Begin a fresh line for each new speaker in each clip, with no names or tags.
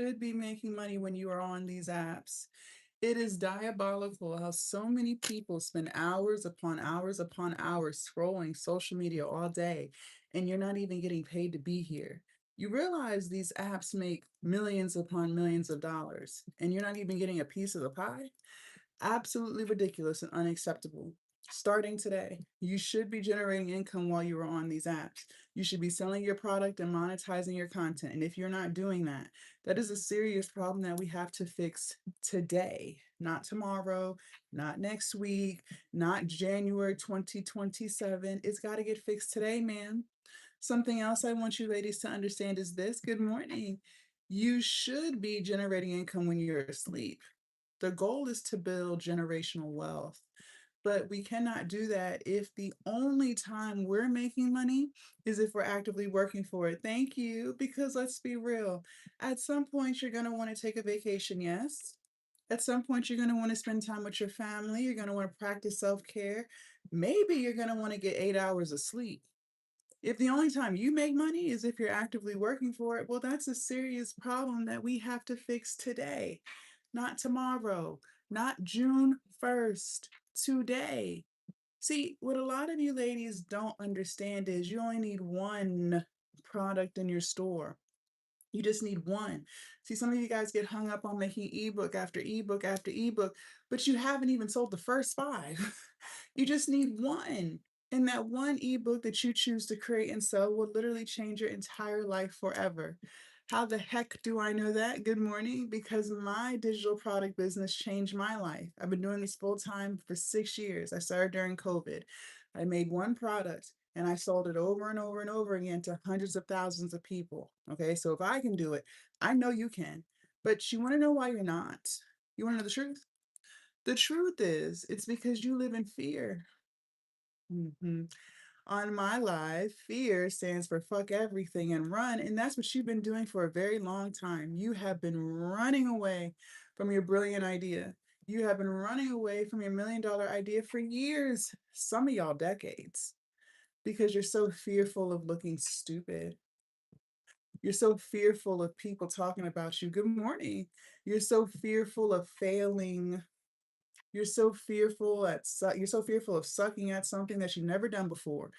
should be making money when you are on these apps. It is diabolical how so many people spend hours upon hours upon hours scrolling social media all day, and you're not even getting paid to be here. You realize these apps make millions upon millions of dollars, and you're not even getting a piece of the pie? Absolutely ridiculous and unacceptable. Starting today, you should be generating income while you are on these apps. You should be selling your product and monetizing your content. And if you're not doing that, that is a serious problem that we have to fix today, not tomorrow, not next week, not January 2027. It's got to get fixed today, man. Something else I want you ladies to understand is this. Good morning. You should be generating income when you're asleep. The goal is to build generational wealth, but we cannot do that if the only time we're making money is if we're actively working for it. Thank you, because let's be real. At some point, you're going to want to take a vacation, yes? At some point, you're going to want to spend time with your family. You're going to want to practice self care. Maybe you're going to want to get 8 hours of sleep. If the only time you make money is if you're actively working for it, well, that's a serious problem that we have to fix today, not tomorrow, not June 1st, today. See, what a lot of you ladies don't understand is you only need one product in your store. You just need one. See, some of you guys get hung up on making ebook after ebook after ebook, but you haven't even sold the first five. You just need one. And that one ebook that you choose to create and sell will literally change your entire life forever. How the heck do I know that? Good morning. Because my digital product business changed my life. I've been doing this full time for 6 years. I started during COVID. I made one product and I sold it over and over and over again to hundreds of thousands of people. Okay, so if I can do it, I know you can. But you want to know why you're not? You want to know the truth? The truth is, it's because you live in fear. Mhm. On my life, fear stands for fuck everything and run. And that's what you've been doing for a very long time. You have been running away from your brilliant idea. You have been running away from your $1 million idea for years, some of y'all decades, because you're so fearful of looking stupid. You're so fearful of people talking about you. Good morning. You're so fearful of failing. You're so fearful of sucking at something that you've never done before.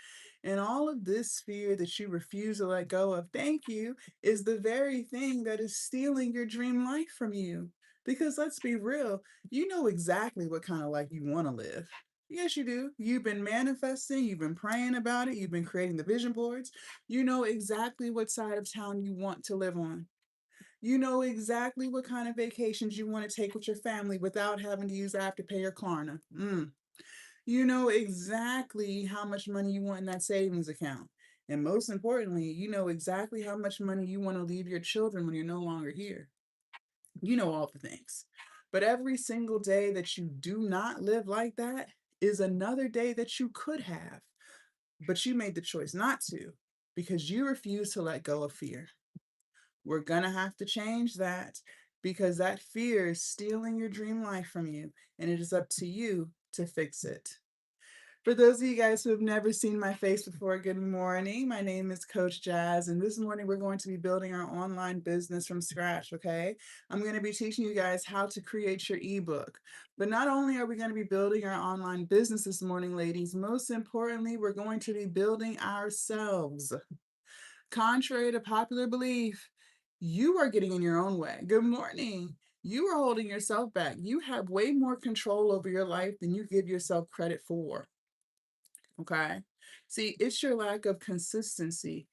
And all of this fear that you refuse to let go of, thank you, is the very thing that is stealing your dream life from you. Because let's be real, you know exactly what kind of life you want to live. Yes, you do. You've been manifesting, you've been praying about it, you've been creating the vision boards. You know exactly what side of town you want to live on. You know exactly what kind of vacations you want to take with your family without having to use Afterpay or Klarna. You know exactly how much money you want in that savings account. And most importantly, you know exactly how much money you want to leave your children when you're no longer here. You know all the things. But every single day that you do not live like that is another day that you could have, but you made the choice not to because you refuse to let go of fear. We're going to have to change that because that fear is stealing your dream life from you, and it is up to you to fix it. For those of you guys who have never seen my face before, good morning. My name is Coach Jazz, and this morning we're going to be building our online business from scratch, okay? I'm going to be teaching you guys how to create your ebook. But not only are we going to be building our online business this morning, ladies, most importantly, we're going to be building ourselves. Contrary to popular belief, you are getting in your own way. Good morning. You are holding yourself back. You have way more control over your life than you give yourself credit for. Okay. See, it's your lack of consistency.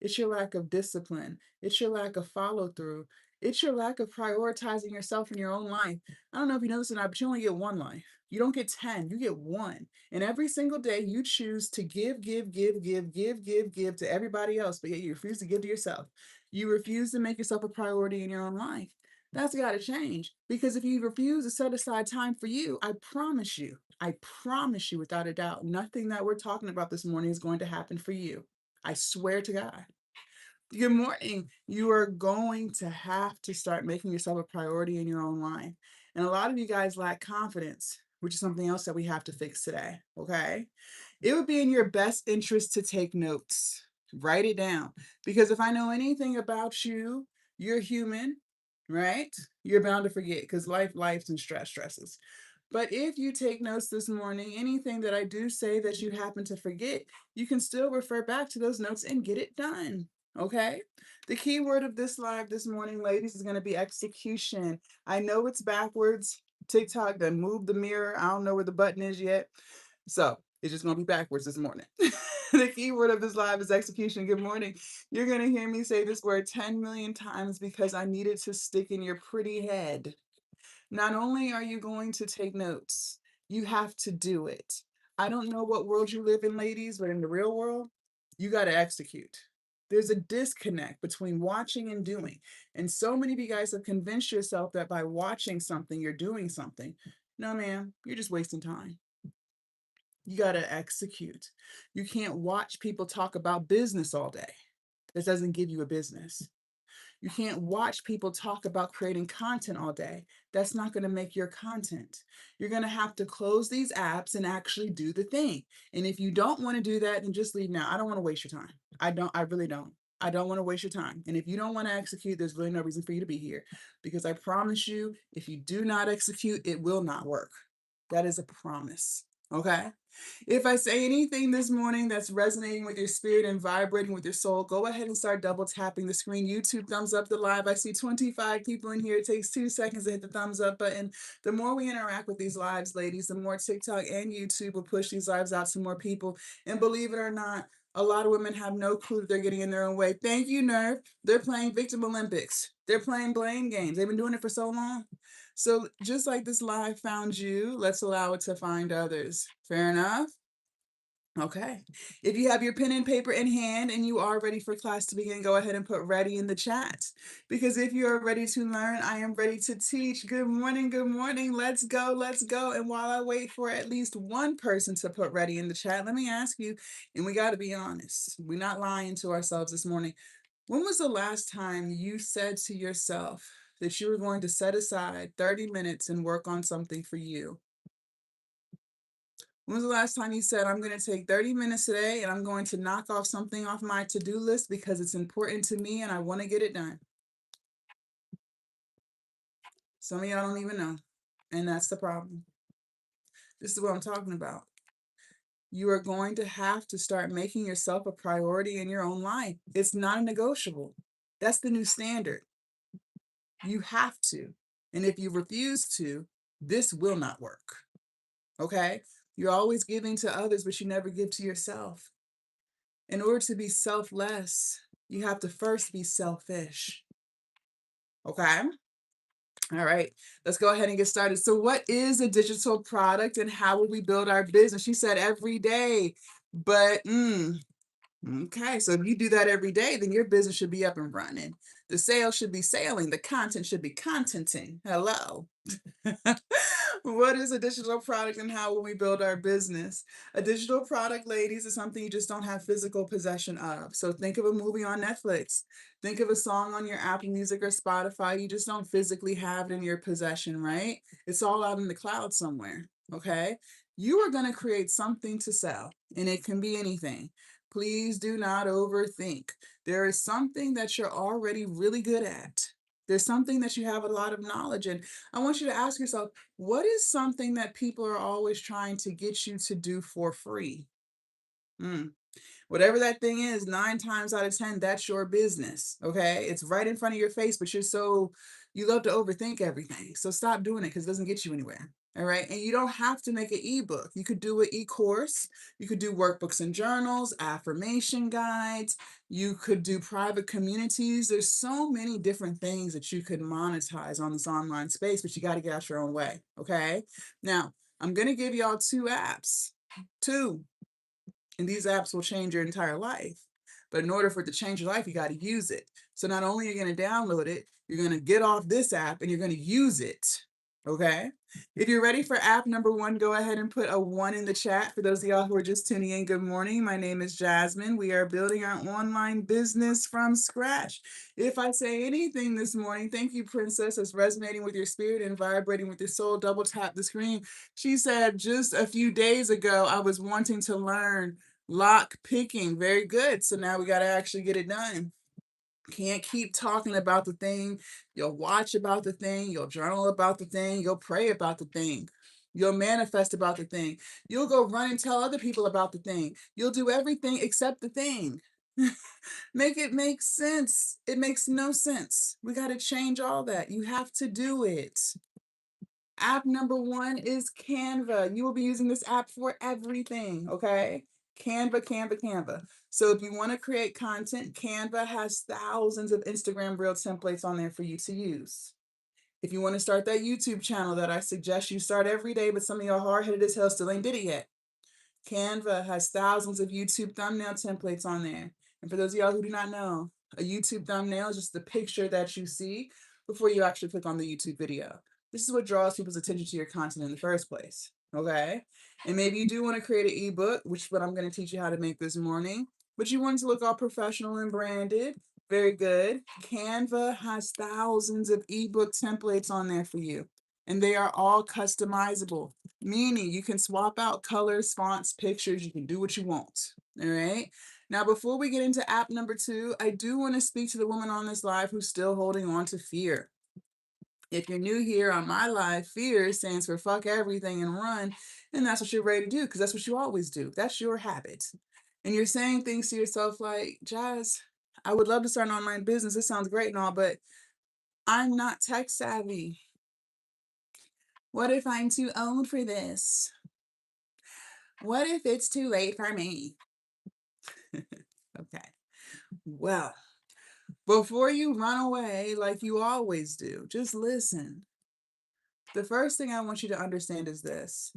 It's your lack of discipline. It's your lack of follow through. It's your lack of prioritizing yourself in your own life. I don't know if you know this or not, but you only get one life. You don't get 10, you get one. And every single day you choose to give to everybody else, but yet you refuse to give to yourself. You refuse to make yourself a priority in your own life. That's got to change because if you refuse to set aside time for you, I promise you without a doubt, nothing that we're talking about this morning is going to happen for you. I swear to God. Good morning. You are going to have to start making yourself a priority in your own life. And a lot of you guys lack confidence, which is something else that we have to fix today. Okay. It would be in your best interest to take notes, write it down. Because if I know anything about you, you're human. right? You're bound to forget because life and stresses. But if you take notes this morning, anything that I do say that you happen to forget, you can still refer back to those notes and get it done. Okay. The key word of this live this morning, ladies, is going to be execution. I know it's backwards. TikTok done moved the mirror. I don't know where the button is yet. So it's just going to be backwards this morning. The key word of this live is execution. Good morning. You're going to hear me say this word 10 million times because I need it to stick in your pretty head. Not only are you going to take notes, you have to do it. I don't know what world you live in, ladies, but in the real world, you got to execute. There's a disconnect between watching and doing. And so many of you guys have convinced yourself that by watching something, you're doing something. No, ma'am, you're just wasting time. You got to execute. You can't watch people talk about business all day. This doesn't give you a business. You can't watch people talk about creating content all day. That's not going to make your content. You're going to have to close these apps and actually do the thing. And if you don't want to do that, then just leave now. I don't want to waste your time. I really don't. I don't want to waste your time. And if you don't want to execute, there's really no reason for you to be here because I promise you, if you do not execute, it will not work. That is a promise. Okay. If I say anything this morning that's resonating with your spirit and vibrating with your soul, go ahead and start double tapping the screen. YouTube thumbs up the live. I see 25 people in here. It takes 2 seconds to hit the thumbs up button. The more we interact with these lives, ladies, the more TikTok and YouTube will push these lives out to more people. And believe it or not, a lot of women have no clue that they're getting in their own way. Thank you, Nerve. They're playing victim Olympics. They're playing blame games. They've been doing it for so long. So just like this live found you, let's allow it to find others. Fair enough? Okay. If you have your pen and paper in hand and you are ready for class to begin, go ahead and put ready in the chat. Because if you are ready to learn, I am ready to teach. Good morning. Good morning. Let's go. Let's go. And while I wait for at least one person to put ready in the chat, let me ask you, and we got to be honest. We're not lying to ourselves this morning. When was the last time you said to yourself that you were going to set aside 30 minutes and work on something for you? When was the last time you said, I'm going to take 30 minutes today and I'm going to knock off something off my to-do list because it's important to me and I want to get it done? Some of y'all don't even know. And that's the problem. This is what I'm talking about. You are going to have to start making yourself a priority in your own life. It's not a negotiable. That's the new standard. You have to. And if you refuse to, this will not work. Okay? You're always giving to others, but you never give to yourself. In order to be selfless, you have to first be selfish. Okay? All right, let's go ahead and get started. So, what is a digital product and how will we build our business? She said every day, but okay, so if you do that every day, then your business should be up and running. The sales should be sailing, the content should be contenting. Hello. What is a digital product and how will we build our business? A digital product, ladies, is something you just don't have physical possession of. So think of a movie on Netflix. Think of a song on your Apple Music or Spotify. You just don't physically have it in your possession, right? It's all out in the cloud somewhere, okay? You are going to create something to sell, and it can be anything. Please do not overthink. There is something that you're already really good at. There's something that you have a lot of knowledge in. I want you to ask yourself, what is something that people are always trying to get you to do for free? Hmm. Whatever that thing is, 9 times out of 10, that's your business. Okay. It's right in front of your face, but you love to overthink everything. So stop doing it because it doesn't get you anywhere. All right. And you don't have to make an ebook. You could do an e-course. You could do workbooks and journals, affirmation guides. You could do private communities. There's so many different things that you could monetize on this online space, but you got to get out your own way. Okay. Now, I'm going to give y'all 2 apps. Two. And these apps will change your entire life. But in order for it to change your life, you got to use it. So not only are you going to download it, you're going to get off this app and you're going to use it. Okay. If you're ready for app number 1, go ahead and put a 1 in the chat. For those of y'all who are just tuning in, good morning. My name is Jasmine. We are building our online business from scratch. If I say anything this morning, thank you, Princess, that's resonating with your spirit and vibrating with your soul. Double tap the screen. She said just a few days ago, I was wanting to learn lock picking. Very good. So now we got to actually get it done. Can't keep talking about the thing. You'll watch about the thing. You'll journal about the thing. You'll pray about the thing. You'll manifest about the thing. You'll go run and tell other people about the thing. You'll do everything except the thing. Make it make sense. It makes no sense. We got to change all that. You have to do it. App number one is Canva. You will be using this app for everything, okay? Canva, Canva, Canva. So if you want to create content, Canva has thousands of Instagram Reel templates on there for you to use. If you want to start that YouTube channel that I suggest you start every day, but some of y'all hard-headed as hell still ain't did it yet, Canva has thousands of YouTube thumbnail templates on there. And for those of y'all who do not know, a YouTube thumbnail is just the picture that you see before you actually click on the YouTube video. This is what draws people's attention to your content in the first place, okay? And maybe you do want to create an ebook, which is what I'm going to teach you how to make this morning, but you want it to look all professional and branded. Very good. Canva has thousands of ebook templates on there for you, and they are all customizable, meaning you can swap out colors, fonts, pictures. You can do what you want. All right. Now, before we get into app number two, I do want to speak to the woman on this live who's still holding on to fear. If you're new here on my live, fear stands for fuck everything and run. And that's what you're ready to do, because that's what you always do. That's your habit. And you're saying things to yourself like, Jazz, I would love to start an online business. This sounds great and all, but I'm not tech savvy. What if I'm too old for this? What if it's too late for me? Okay. Well, before you run away like you always do, just listen. The first thing I want you to understand is this.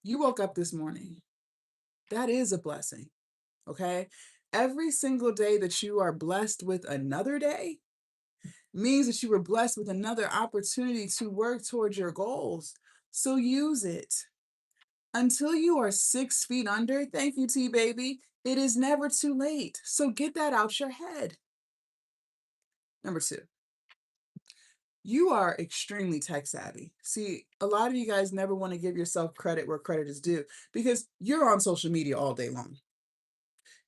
You woke up this morning. That is a blessing. Okay? Every single day that you are blessed with another day means that you were blessed with another opportunity to work towards your goals. So use it. Until you are 6 feet under, thank you, T baby, it is never too late. So get that out your head. Number two, you are extremely tech savvy. See, a lot of you guys never want to give yourself credit where credit is due because you're on social media all day long.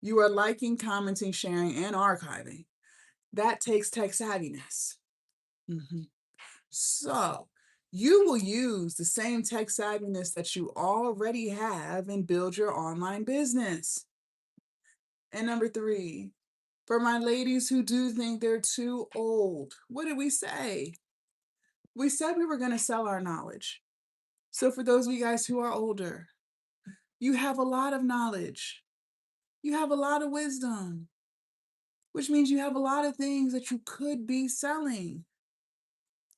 You are liking, commenting, sharing, and archiving. That takes tech savviness. So you will use the same tech savviness that you already have and build your online business. And number three, for my ladies who do think they're too old, what did we say? We said we were going to sell our knowledge. So for those of you guys who are older, you have a lot of knowledge. You have a lot of wisdom, which means you have a lot of things that you could be selling.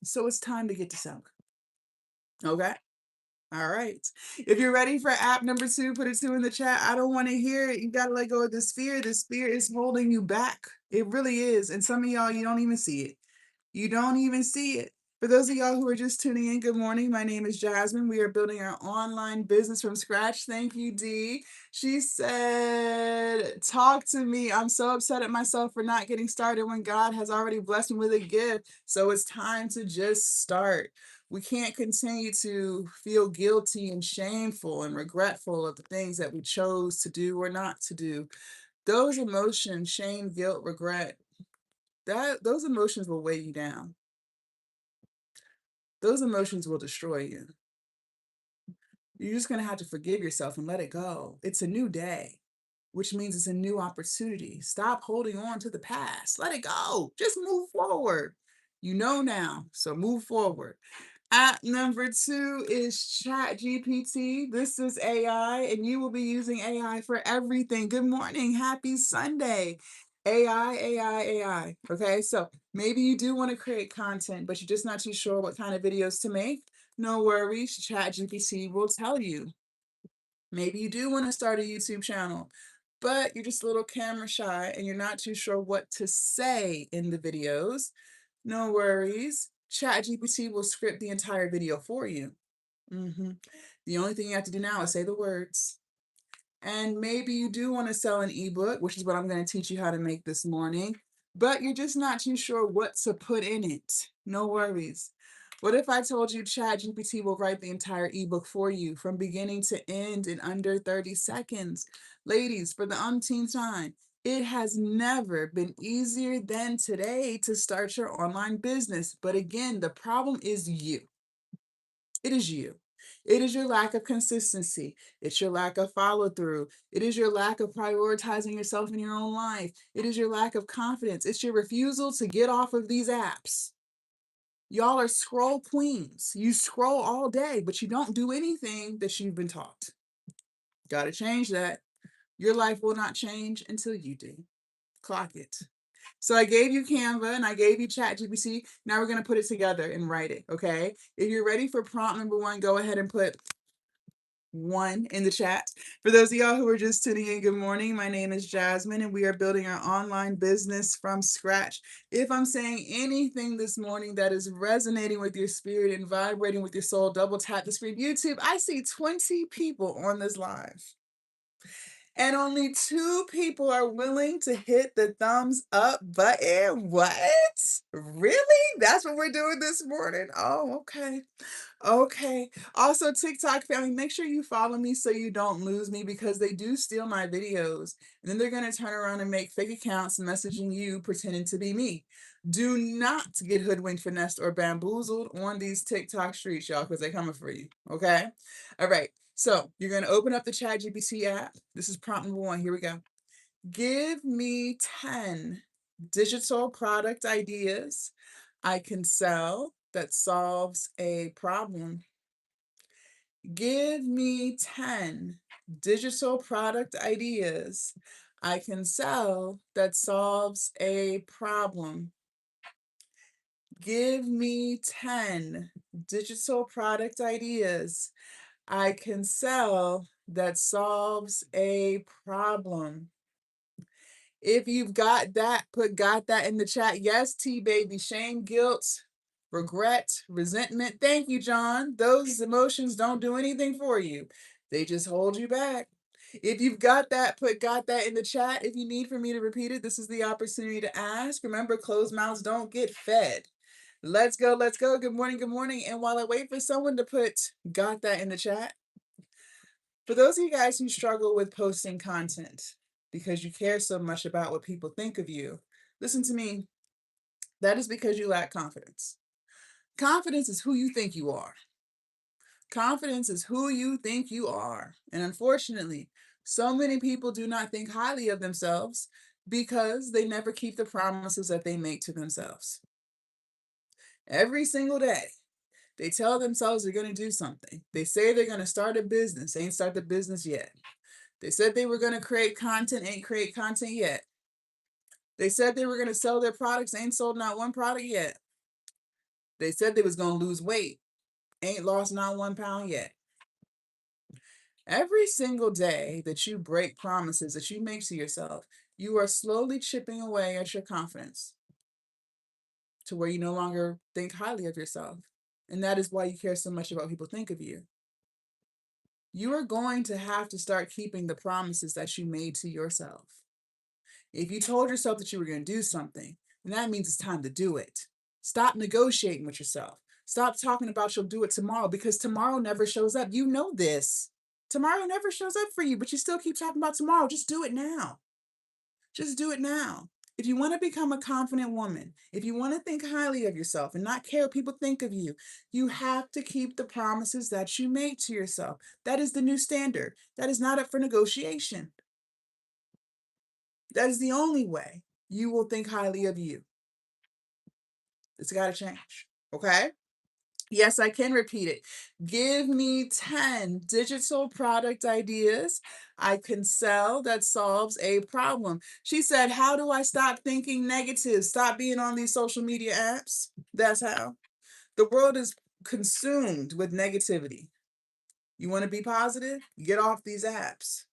So it's time to get to selling. Okay? All right. If you're ready for app number two, put a two in the chat. I don't want to hear it. You got to let go of this fear. This fear is holding you back. It really is. And some of y'all, you don't even see it. You don't even see it. For those of y'all who are just tuning in, good morning. My name is Jasmine. We are building our online business from scratch. Thank you, Dee. She said, talk to me. I'm so upset at myself for not getting started when God has already blessed me with a gift. So it's time to just start. We can't continue to feel guilty and shameful and regretful of the things that we chose to do or not to do. Those emotions, shame, guilt, regret, those emotions will weigh you down. Those emotions will destroy you. You're just going to have to forgive yourself and let it go. It's a new day, which means it's a new opportunity. Stop holding on to the past. Let it go. Just move forward. You know now, so move forward. App number two is ChatGPT. This is AI, and you will be using AI for everything. Good morning. Happy Sunday. AI, AI, AI. Okay, so maybe you do want to create content, but you're just not too sure what kind of videos to make. No worries. ChatGPT will tell you. Maybe you do want to start a YouTube channel, but you're just a little camera shy and you're not too sure what to say in the videos. No worries. ChatGPT will script the entire video for you. The only thing you have to do now is say the words. And maybe you do want to sell an ebook, which is what I'm going to teach you how to make this morning, but you're just not too sure what to put in it. No worries. What if I told you ChatGPT will write the entire ebook for you from beginning to end in under 30 seconds? Ladies, for the umpteenth time, It has never been easier than today to start your online business. But again, the problem is you. It is you. It is your lack of consistency. It's your lack of follow through. It is your lack of prioritizing yourself in your own life. It is your lack of confidence. It's your refusal to get off of these apps. Y'all are scroll queens. You scroll all day, but you don't do anything that you've been taught. Got to change that. Your life will not change until you do. Clock it. So I gave you Canva and I gave you ChatGPT. Now we're going to put it together and write it, okay? If you're ready for prompt number 1, go ahead and put 1 in the chat. For those of y'all who are just tuning in, good morning. My name is Jasmine and we are building our online business from scratch. If I'm saying anything this morning that is resonating with your spirit and vibrating with your soul, double tap the screen. YouTube, I see 20 people on this live. And only 2 people are willing to hit the thumbs up button. What? Really? That's what we're doing this morning? Oh, okay. Okay. Also, TikTok family, make sure you follow me so you don't lose me because they do steal my videos. And then they're going to turn around and make fake accounts messaging you pretending to be me. Do not get hoodwinked, finessed, or bamboozled on these TikTok streets, y'all, because they're coming for you. Okay? All right. So you're going to open up the ChatGPT app. This is prompt number 1. Here we go. Give me 10 digital product ideas I can sell that solves a problem. Give me 10 digital product ideas I can sell that solves a problem. Give me 10 digital product ideas I can sell that solves a problem. If you've got that, got that in the chat. Yes, T baby, shame, guilt, regret, resentment. Thank you, John. Those emotions don't do anything for you. They just hold you back. If you've got that, got that in the chat. If you need for me to repeat it, this is the opportunity to ask. Remember, closed mouths don't get fed. Let's go, let's go. Good morning, good morning. And while I wait for someone to put got that in the chat, for those of you guys who struggle with posting content because you care so much about what people think of you, listen to me. That is because you lack confidence. Confidence is who you think you are. Confidence is who you think you are. And unfortunately, so many people do not think highly of themselves because they never keep the promises that they make to themselves. Every single day, they tell themselves they're going to do something. They say they're going to start a business. They ain't start the business yet. They said they were going to create content, ain't create content yet. They said they were going to sell their products, ain't sold not one product yet. They said they was going to lose weight, ain't lost not 1 pound yet. Every single day that you break promises that you make to yourself, you are slowly chipping away at your confidence to where you no longer think highly of yourself. And that is why you care so much about what people think of you. You are going to have to start keeping the promises that you made to yourself. If you told yourself that you were going to do something, then that means it's time to do it. Stop negotiating with yourself. Stop talking about you'll do it tomorrow because tomorrow never shows up. You know this. Tomorrow never shows up for you, but you still keep talking about tomorrow. Just do it now. Just do it now. If you want to become a confident woman, if you want to think highly of yourself and not care what people think of you, you have to keep the promises that you made to yourself. That is the new standard. That is not up for negotiation. That is the only way you will think highly of you. It's got to change. Okay? Yes, I can repeat it. Give me 10 digital product ideas I can sell that solves a problem. She said, how do I stop thinking negative? Stop being on these social media apps. That's how. The world is consumed with negativity. You want to be positive? Get off these apps.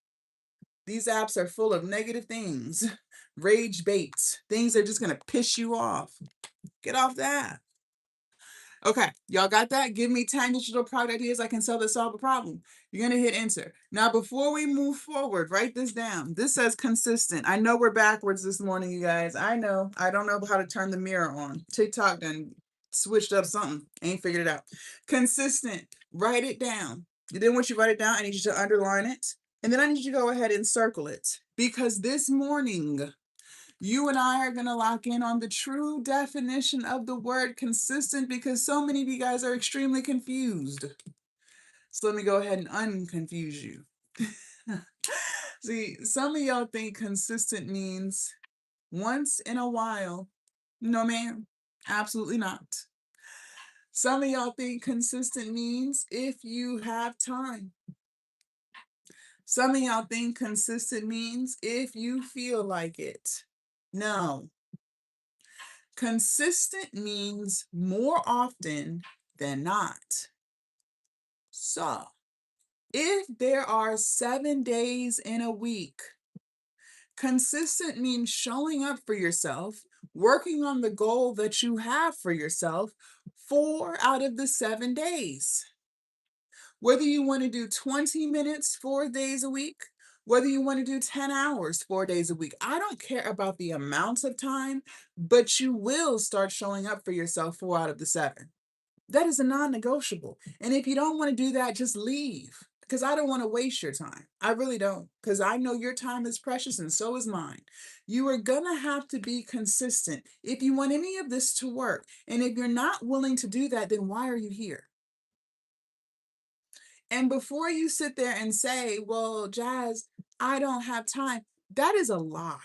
These apps are full of negative things, rage baits, things that are just going to piss you off. Get off that. Okay, y'all got that? Give me 10 digital product ideas I can sell that solve a problem. You're going to hit enter. Now, before we move forward, write this down. This says consistent. I know we're backwards this morning, you guys. I know. I don't know how to turn the mirror on. TikTok done switched up something. Ain't figured it out. Consistent. Write it down. And then once you write it down, I need you to underline it. And then I need you to go ahead and circle it, because this morning, you and I are going to lock in on the true definition of the word consistent, because so many of you guys are extremely confused. So let me go ahead and unconfuse you. See, some of y'all think consistent means once in a while. No, ma'am, absolutely not. Some of y'all think consistent means if you have time. Some of y'all think consistent means if you feel like it. No. Consistent means more often than not. So, if there are 7 days in a week, consistent means showing up for yourself, working on the goal that you have for yourself 4 out of the 7 days. Whether you want to do 20 minutes 4 days a week, whether you want to do 10 hours 4 days a week, I don't care about the amount of time, but you will start showing up for yourself 4 out of the 7. That is a non-negotiable. And if you don't want to do that, just leave. Because I don't want to waste your time. I really don't. Because I know your time is precious and so is mine. You are going to have to be consistent if you want any of this to work. And if you're not willing to do that, then why are you here? And before you sit there and say, well, Jazz, I don't have time, that is a lie.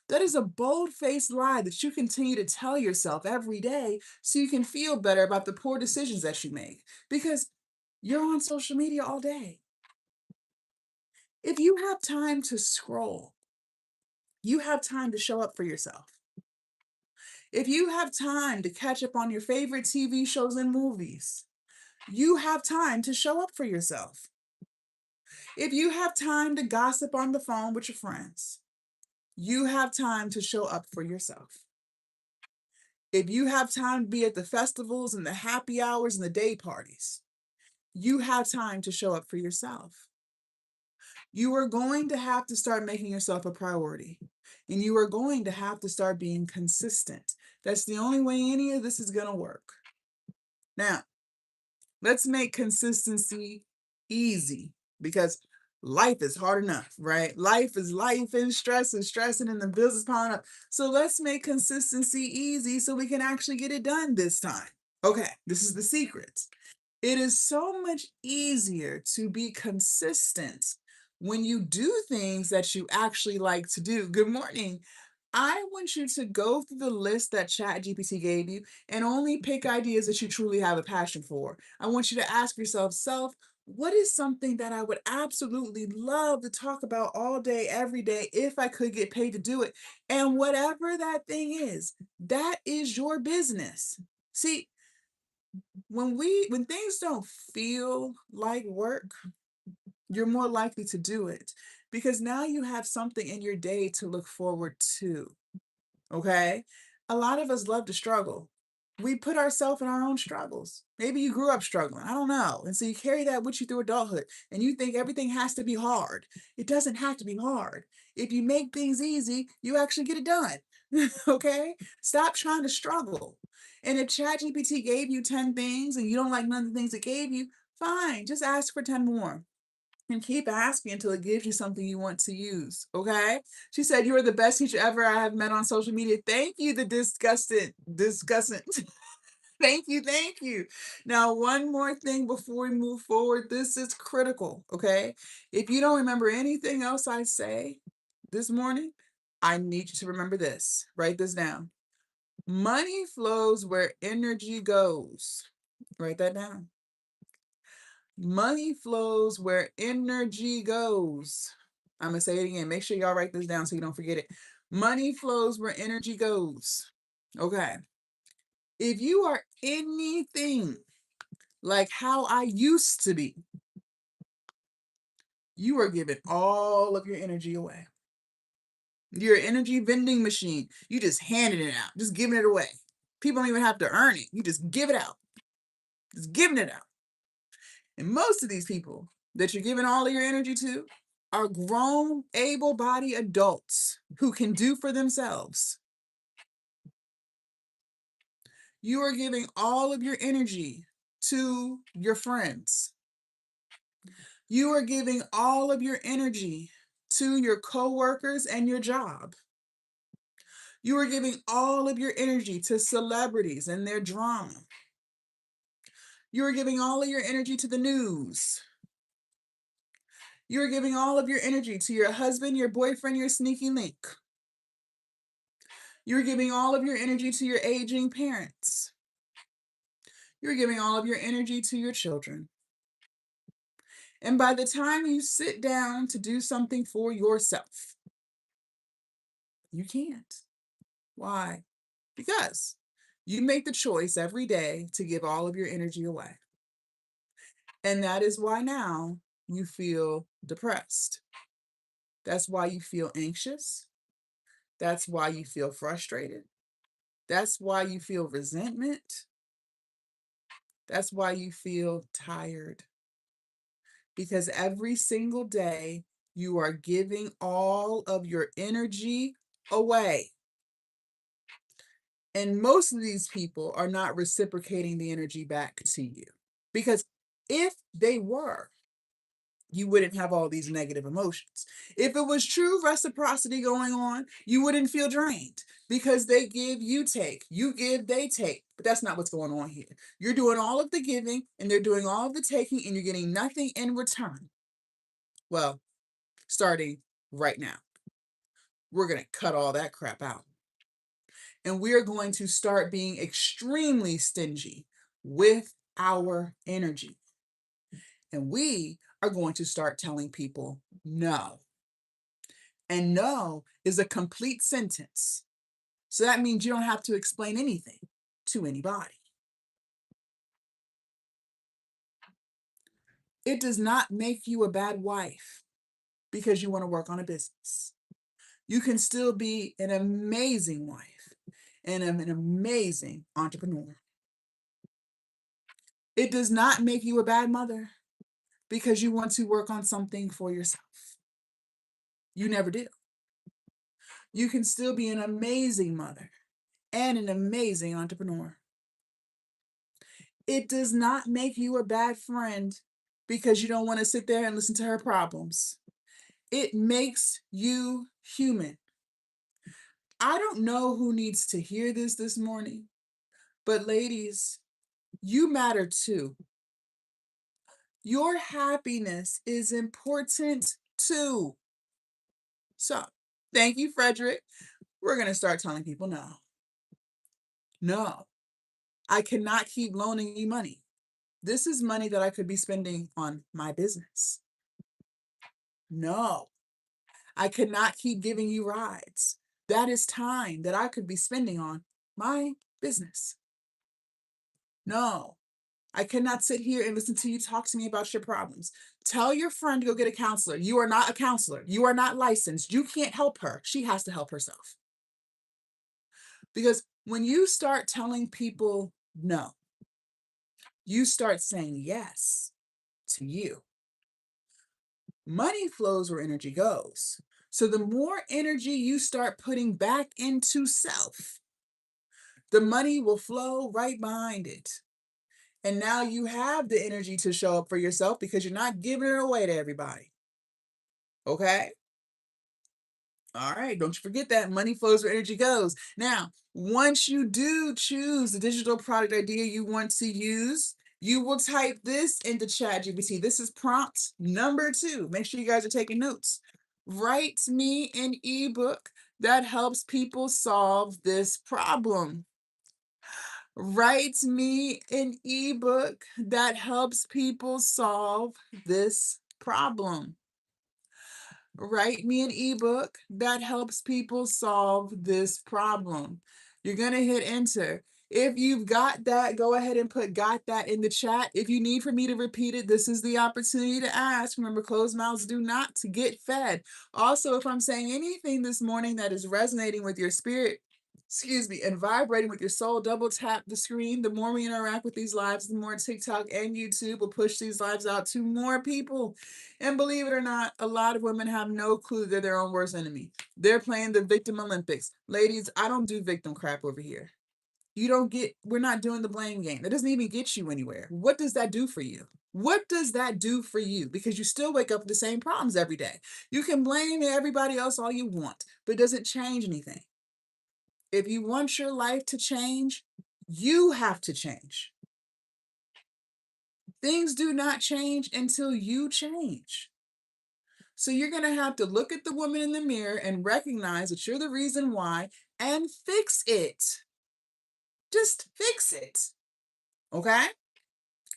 That is a bold-faced lie that you continue to tell yourself every day so you can feel better about the poor decisions that you make, because you're on social media all day. If you have time to scroll, you have time to show up for yourself. If you have time to catch up on your favorite TV shows and movies, you have time to show up for yourself. If you have time to gossip on the phone with your friends, you have time to show up for yourself. If you have time to be at the festivals and the happy hours and the day parties, you have time to show up for yourself. You are going to have to start making yourself a priority, and you are going to have to start being consistent. That's the only way any of this is going to work. Now, let's make consistency easy, because life is hard enough, right? Life is life, and stress is stressing, and the bills is piling up. So let's make consistency easy so we can actually get it done this time. Okay, this is the secret. It is so much easier to be consistent when you do things that you actually like to do. Good morning. I want you to go through the list that ChatGPT gave you and only pick ideas that you truly have a passion for. I want you to ask yourself, what is something that I would absolutely love to talk about all day, every day, if I could get paid to do it? And whatever that thing is, that is your business. See, when things don't feel like work, you're more likely to do it, because now you have something in your day to look forward to. Okay? A lot of us love to struggle. We put ourselves in our own struggles. Maybe you grew up struggling. I don't know. And so you carry that with you through adulthood, and you think everything has to be hard. It doesn't have to be hard. If you make things easy, you actually get it done. Okay? Stop trying to struggle. And if ChatGPT gave you 10 things and you don't like none of the things it gave you, fine, just ask for 10 more. And keep asking until it gives you something you want to use. Okay? She said, "You are the best teacher ever I have met on social media." Thank you, the disgusting. Thank you, thank you. Now, one more thing before we move forward. This is critical, okay? If you don't remember anything else I say this morning, I need you to remember this. Write this down. Money flows where energy goes. Write that down. Money flows where energy goes. I'm going to say it again. Make sure y'all write this down so you don't forget it. Money flows where energy goes. Okay. If you are anything like how I used to be, you are giving all of your energy away. You're an energy vending machine. You just handing it out, just giving it away. People don't even have to earn it. You just give it out, just giving it out. And most of these people that you're giving all of your energy to are grown, able-bodied adults who can do for themselves. You are giving all of your energy to your friends. You are giving all of your energy to your coworkers and your job. You are giving all of your energy to celebrities and their drama. You are giving all of your energy to the news. You are giving all of your energy to your husband, your boyfriend, your sneaky link. You're giving all of your energy to your aging parents. You're giving all of your energy to your children. And by the time you sit down to do something for yourself, you can't. Why? Because you make the choice every day to give all of your energy away. And that is why now you feel depressed. That's why you feel anxious. That's why you feel frustrated. That's why you feel resentment. That's why you feel tired. Because every single day you are giving all of your energy away. And most of these people are not reciprocating the energy back to you. Because if they were, you wouldn't have all these negative emotions. If it was true reciprocity going on, you wouldn't feel drained because they give, you take, you give, they take. But that's not what's going on here. You're doing all of the giving and they're doing all of the taking and you're getting nothing in return. Well, starting right now, we're going to cut all that crap out. And we are going to start being extremely stingy with our energy. And we are going to start telling people no. And no is a complete sentence. So that means you don't have to explain anything to anybody. It does not make you a bad wife because you want to work on a business. You can still be an amazing wife and an amazing entrepreneur. It does not make you a bad mother because you want to work on something for yourself. You never do. You can still be an amazing mother and an amazing entrepreneur. It does not make you a bad friend because you don't want to sit there and listen to her problems. It makes you human. I don't know who needs to hear this morning, but ladies, you matter too. Your happiness is important too. So, thank you, Frederick. We're going to start telling people no. No, I cannot keep loaning you money. This is money that I could be spending on my business. No, I cannot keep giving you rides. That is time that I could be spending on my business. No, I cannot sit here and listen to you talk to me about your problems. Tell your friend to go get a counselor. You are not a counselor. You are not licensed. You can't help her. She has to help herself. Because when you start telling people no, you start saying yes to you. Money flows where energy goes. So the more energy you start putting back into self, the money will flow right behind it. And now you have the energy to show up for yourself because you're not giving it away to everybody. Okay? All right, don't you forget that money flows where energy goes. Now, once you do choose the digital product idea you want to use, you will type this into ChatGPT. This is prompt number 2. Make sure you guys are taking notes. Write me an ebook that helps people solve this problem. Write me an ebook that helps people solve this problem. Write me an ebook that helps people solve this problem. You're going to hit enter. If you've got that, go ahead and put got that in the chat. If you need for me to repeat it, this is the opportunity to ask. Remember, closed mouths do not get fed. Also, if I'm saying anything this morning that is resonating with your spirit, and vibrating with your soul, double tap the screen. The more we interact with these lives, the more TikTok and YouTube will push these lives out to more people. And believe it or not, a lot of women have no clue they're their own worst enemy. They're playing the victim Olympics. Ladies, I don't do victim crap over here. We're not doing the blame game. That doesn't even get you anywhere. What does that do for you? What does that do for you? Because you still wake up with the same problems every day. You can blame everybody else all you want, but it doesn't change anything. If you want your life to change, you have to change. Things do not change until you change. So you're going to have to look at the woman in the mirror and recognize that you're the reason why and fix it. Just fix it. Okay?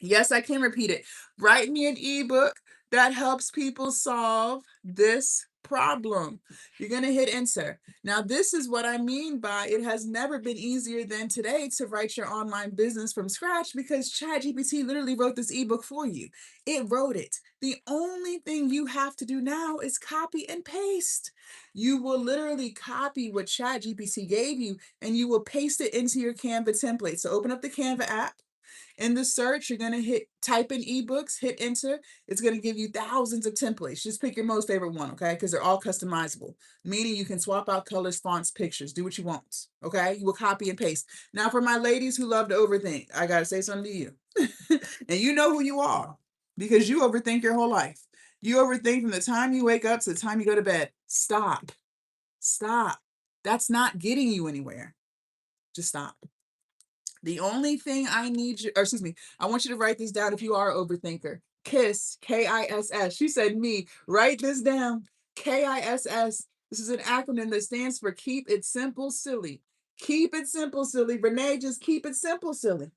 Yes, I can repeat it. Write me an ebook that helps people solve this problem. You're going to hit enter. Now, this is what I mean by it has never been easier than today to write your online business from scratch because ChatGPT literally wrote this ebook for you. It wrote it. The only thing you have to do now is copy and paste. You will literally copy what ChatGPT gave you and you will paste it into your Canva template. So open up the Canva app. In the search, you're going to type in ebooks, hit enter. It's going to give you thousands of templates. Just pick your most favorite one, okay? Because they're all customizable, meaning you can swap out colors, fonts, pictures, do what you want, okay? You will copy and paste. Now, for my ladies who love to overthink, I got to say something to you. And you know who you are because you overthink your whole life. You overthink from the time you wake up to the time you go to bed. Stop. Stop. That's not getting you anywhere. Just stop. The only thing I need you, or excuse me, I want you to write this down if you are an overthinker. KISS, K-I-S-S. She said me. Write this down. KISS. This is an acronym that stands for Keep It Simple, Silly. Keep it simple, silly. Renee, just keep it simple, silly.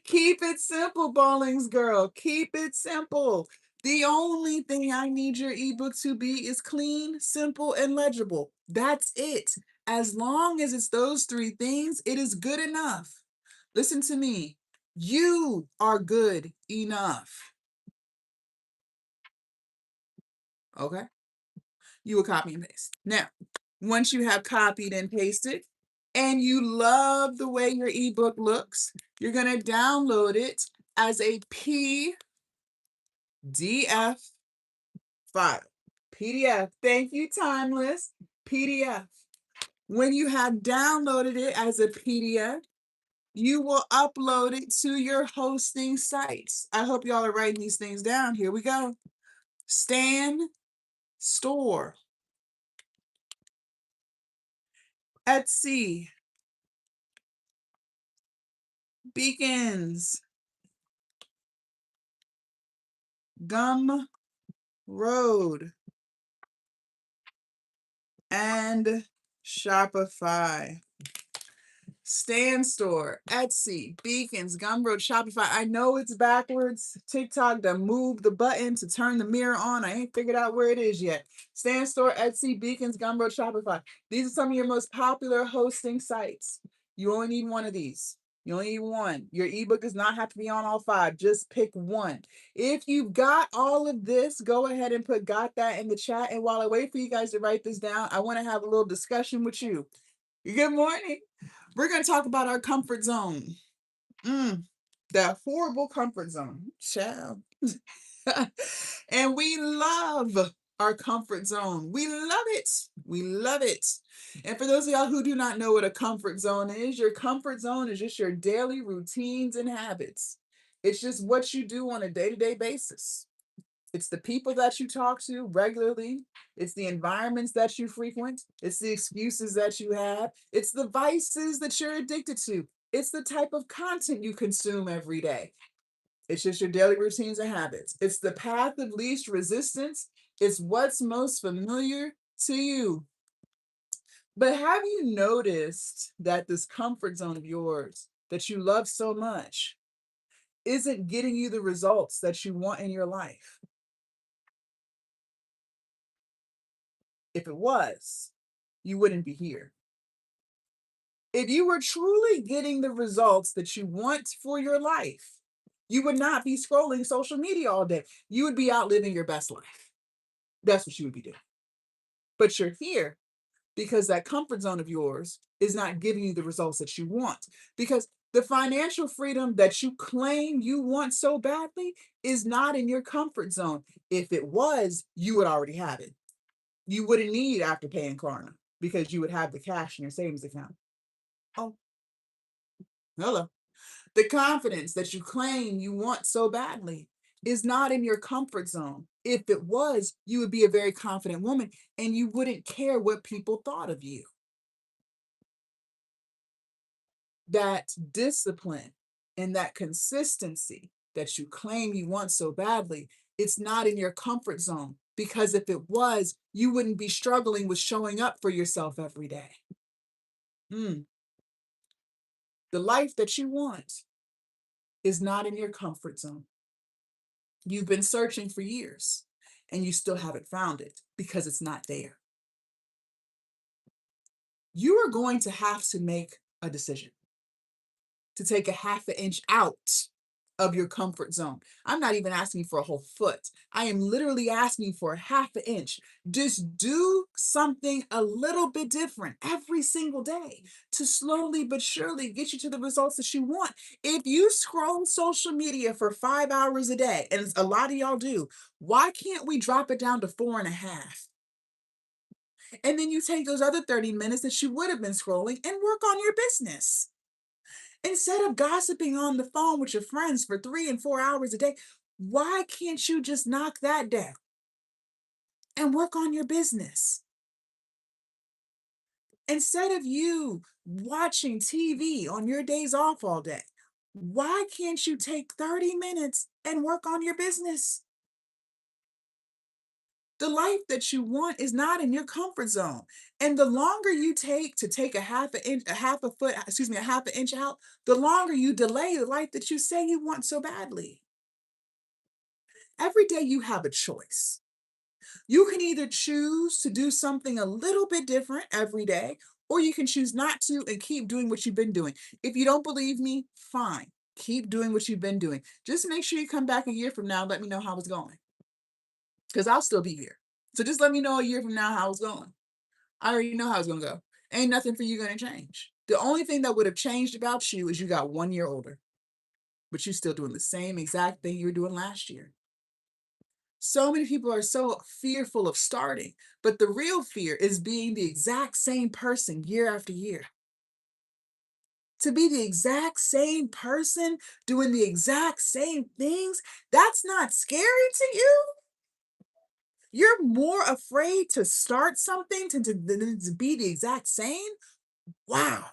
Keep it simple, Ballings girl. Keep it simple. The only thing I need your ebook to be is clean, simple, and legible. That's it. As long as it's those three things, it is good enough. Listen to me. You are good enough. Okay? You will copy and paste. Now, once you have copied and pasted, and you love the way your ebook looks, you're going to download it as a PDF file. PDF. Thank you, Timeless. PDF. When you have downloaded it as a PDF, you will upload it to your hosting sites. I hope y'all are writing these things down. Here we go. Stan Store, Etsy, Beacons, Gumroad, and Shopify. Stan Store, Etsy, Beacons, Gumroad, Shopify. I know it's backwards. TikTok done moved the button to turn the mirror on. I ain't figured out where it is yet. Stan Store, Etsy, Beacons, Gumroad, Shopify. These are some of your most popular hosting sites. You only need one of these. You only need one. Your ebook does not have to be on all five. Just pick one. If you've got all of this, go ahead and got that in the chat. And while I wait for you guys to write this down, I want to have a little discussion with you. Good morning. We're going to talk about our comfort zone. That horrible comfort zone. Child. And we love our comfort zone. We love it. We love it. And for those of y'all who do not know what a comfort zone is, your comfort zone is just your daily routines and habits. It's just what you do on a day-to-day basis. It's the people that you talk to regularly. It's the environments that you frequent. It's the excuses that you have. It's the vices that you're addicted to. It's the type of content you consume every day. It's just your daily routines and habits. It's the path of least resistance. It's what's most familiar to you. But have you noticed that this comfort zone of yours that you love so much isn't getting you the results that you want in your life? If it was, you wouldn't be here. If you were truly getting the results that you want for your life, you would not be scrolling social media all day. You would be out living your best life. That's what you would be doing. But you're here because that comfort zone of yours is not giving you the results that you want. Because the financial freedom that you claim you want so badly is not in your comfort zone. If it was, you would already have it. You wouldn't need Afterpay and Klarna because you would have the cash in your savings account. Oh, hello. The confidence that you claim you want so badly is not in your comfort zone. If it was, you would be a very confident woman and you wouldn't care what people thought of you. That discipline and that consistency that you claim you want so badly, it's not in your comfort zone. Because if it was, you wouldn't be struggling with showing up for yourself every day. Mm. The life that you want is not in your comfort zone. You've been searching for years and you still haven't found it because it's not there. You are going to have to make a decision to take a half an inch out of your comfort zone. I'm not even asking for a whole foot. I am literally asking for a half an inch. Just do something a little bit different every single day to slowly but surely get you to the results that you want. If you scroll social media for 5 hours a day, and a lot of y'all do, why can't we drop it down to 4.5? And then you take those other 30 minutes that you would have been scrolling and work on your business. Instead of gossiping on the phone with your friends for 3 and 4 hours a day, why can't you just knock that down and work on your business? Instead of you watching TV on your days off all day, why can't you take 30 minutes and work on your business? The life that you want is not in your comfort zone. And the longer you take to take a half an inch, a half a foot, excuse me, a half an inch out, the longer you delay the life that you say you want so badly. Every day you have a choice. You can either choose to do something a little bit different every day, or you can choose not to and keep doing what you've been doing. If you don't believe me, fine. Keep doing what you've been doing. Just make sure you come back a year from now and let me know how it's going, because I'll still be here. So just let me know a year from now how it's going. I already know how it's going to go. Ain't nothing for you going to change. The only thing that would have changed about you is you got 1 year older, but you're still doing the same exact thing you were doing last year. So many people are so fearful of starting, but the real fear is being the exact same person year after year. To be the exact same person doing the exact same things, that's not scary to you. You're more afraid to start something than to be the exact same. Wow.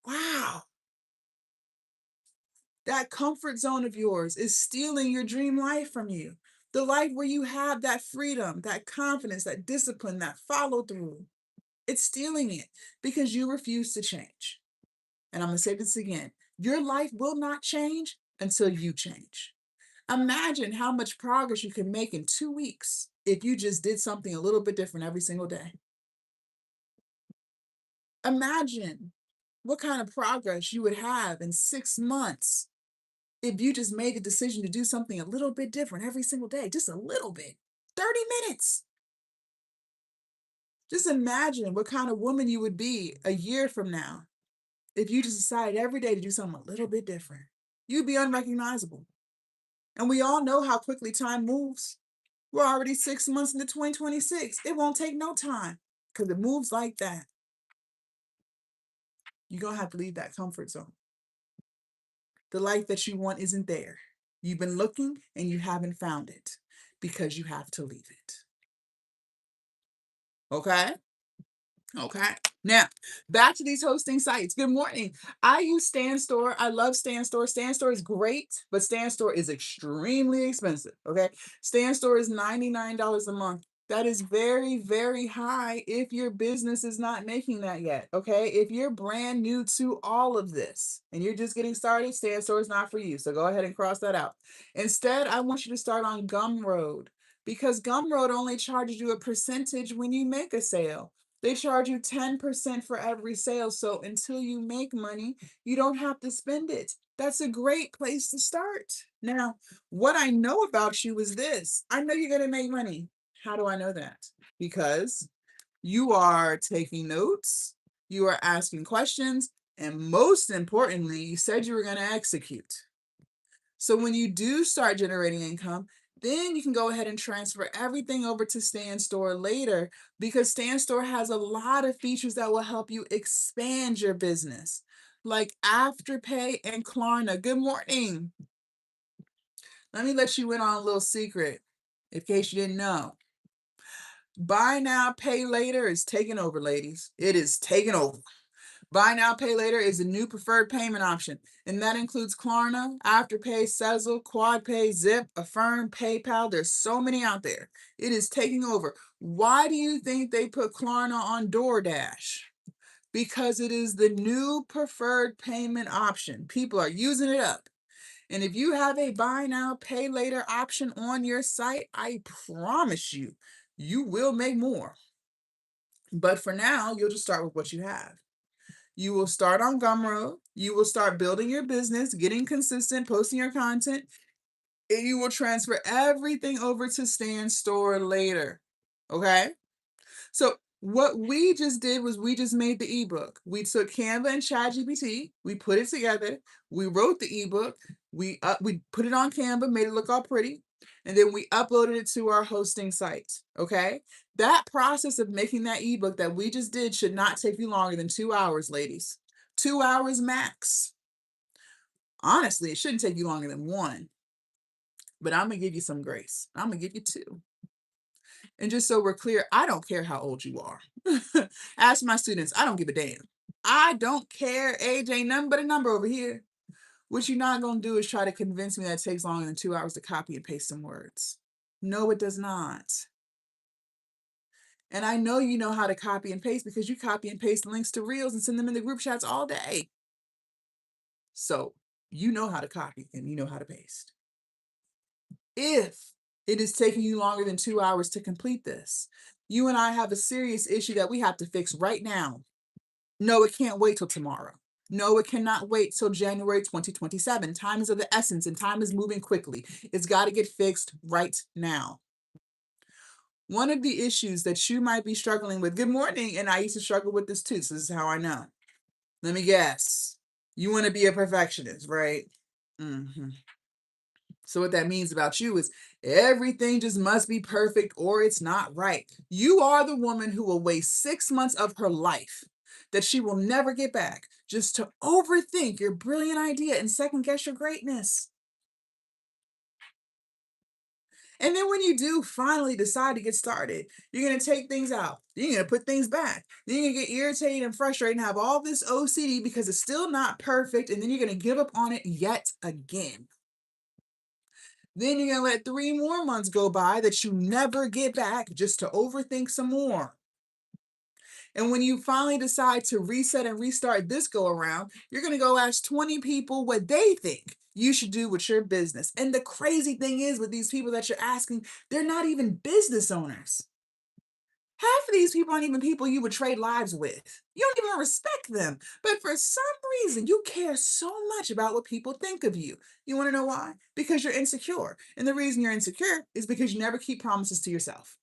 Wow. That comfort zone of yours is stealing your dream life from you. The life where you have that freedom, that confidence, that discipline, that follow through. It's stealing it because you refuse to change. And I'm going to say this again. Your life will not change until you change. Imagine how much progress you can make in 2 weeks if you just did something a little bit different every single day. Imagine what kind of progress you would have in 6 months if you just made the decision to do something a little bit different every single day, just a little bit, 30 minutes. Just imagine what kind of woman you would be a year from now if you just decided every day to do something a little bit different. You'd be unrecognizable. And we all know how quickly time moves. We're already 6 months into 2026. It won't take no time because it moves like that. You're going to have to leave that comfort zone. The life that you want isn't there. You've been looking and you haven't found it because you have to leave it. Okay? Okay. Now, back to these hosting sites. Good morning. I use StanStore. I love StanStore. StanStore is great, but StanStore is extremely expensive. Okay. StanStore is $99 a month. That is very, very high if your business is not making that yet. Okay. If you're brand new to all of this and you're just getting started, StanStore is not for you. So go ahead and cross that out. Instead, I want you to start on Gumroad because Gumroad only charges you a percentage when you make a sale. They charge you 10% for every sale. So until you make money, you don't have to spend it. That's a great place to start. Now, what I know about you is this. I know you're going to make money. How do I know that? Because you are taking notes, you are asking questions, and most importantly, you said you were going to execute. So when you do start generating income, then you can go ahead and transfer everything over to StanStore later because StanStore has a lot of features that will help you expand your business. like Afterpay and Klarna. Good morning. Let me let you in on a little secret, in case you didn't know. Buy now, pay later is taking over, ladies. It is taking over. Buy now, pay later is a new preferred payment option, and that includes Klarna, Afterpay, Sezzle, QuadPay, Zip, Affirm, PayPal. There's so many out there. It is taking over. Why do you think they put Klarna on DoorDash? Because it is the new preferred payment option. People are using it up. And if you have a buy now, pay later option on your site, I promise you, you will make more. But for now, you'll just start with what you have. You will start on Gumroad. You will start building your business, getting consistent, posting your content, and you will transfer everything over to Stand Store later. Okay? So what we just did was we just made the ebook. We took Canva and ChatGPT, we put it together, we wrote the ebook, we put it on Canva, made it look all pretty, and then we uploaded it to our hosting site. Okay? That process of making that ebook that we just did should not take you longer than 2 hours, ladies. 2 hours max. Honestly, it shouldn't take you longer than 1. But I'm gonna give you some grace. I'm gonna give you 2. And just so we're clear, I don't care how old you are. Ask my students, I don't give a damn. I don't care. Age ain't nothing but a number over here. What you're not going to do is try to convince me that it takes longer than 2 hours to copy and paste some words. No, it does not. And I know you know how to copy and paste because you copy and paste links to reels and send them in the group chats all day. So you know how to copy and you know how to paste. If it is taking you longer than 2 hours to complete this, you and I have a serious issue that we have to fix right now. No, it can't wait till tomorrow. No, it cannot wait till January 2027. Time is of the essence and time is moving quickly. It's got to get fixed right now. One of the issues that you might be struggling with, good morning, and I used to struggle with this too, so this is how I know. Let me guess. You want to be a perfectionist, right? Mm-hmm. So what that means about you is everything just must be perfect or it's not right. You are the woman who will waste 6 months of her life that she will never get back just to overthink your brilliant idea and second guess your greatness. And then when you do finally decide to get started, you're going to take things out. You're going to put things back. Then you're going to get irritated and frustrated and have all this OCD because it's still not perfect. And then you're going to give up on it yet again. Then you're going to let 3 more months go by that you never get back just to overthink some more. And when you finally decide to reset and restart this go around, you're going to go ask 20 people what they think you should do with your business. And the crazy thing is with these people that you're asking, they're not even business owners. Half of these people aren't even people you would trade lives with. You don't even respect them. But for some reason, you care so much about what people think of you. You want to know why? Because you're insecure. And the reason you're insecure is because you never keep promises to yourself.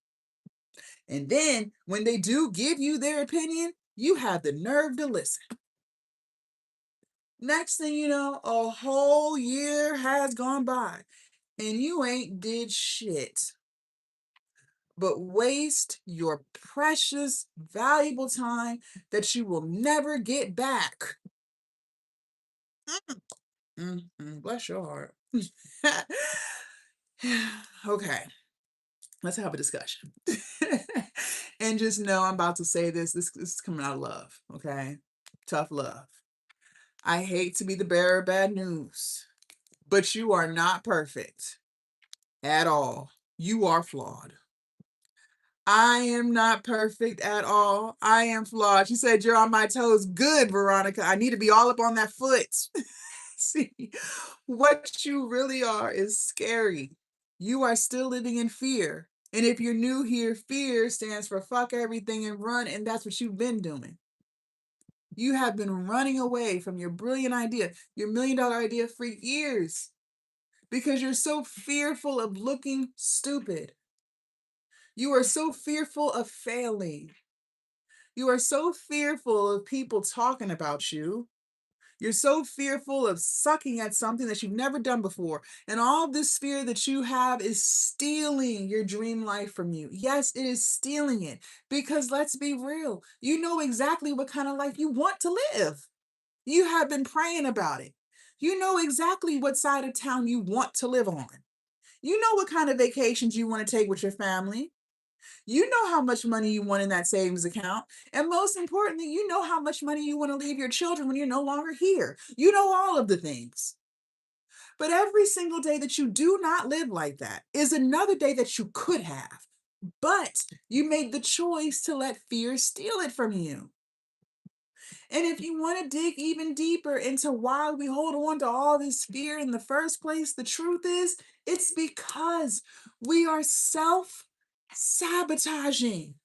And then when they do give you their opinion, you have the nerve to listen. Next thing you know, a whole year has gone by and you ain't did shit but waste your precious, valuable time that you will never get back. Bless your heart. Okay, let's have a discussion. And just know I'm about to say this is coming out of love, okay? Tough love. I hate to be the bearer of bad news, but you are not perfect at all. You are flawed. I am not perfect at all. I am flawed. She said, you're on my toes. Good, Veronica. I need to be all up on that foot. See, what you really are is scary. You are still living in fear. And if you're new here, fear stands for fuck everything and run. And that's what you've been doing. You have been running away from your brilliant idea, your $1 million idea for years because you're so fearful of looking stupid. You are so fearful of failing. You are so fearful of people talking about you. You're so fearful of sucking at something that you've never done before. And all this fear that you have is stealing your dream life from you. Yes, it is stealing it. Because let's be real. You know exactly what kind of life you want to live. You have been praying about it. You know exactly what side of town you want to live on. You know what kind of vacations you want to take with your family. You know how much money you want in that savings account. And most importantly, you know how much money you want to leave your children when you're no longer here. You know all of the things. But every single day that you do not live like that is another day that you could have. But you made the choice to let fear steal it from you. And if you want to dig even deeper into why we hold on to all this fear in the first place, the truth is it's because we are self sabotaging.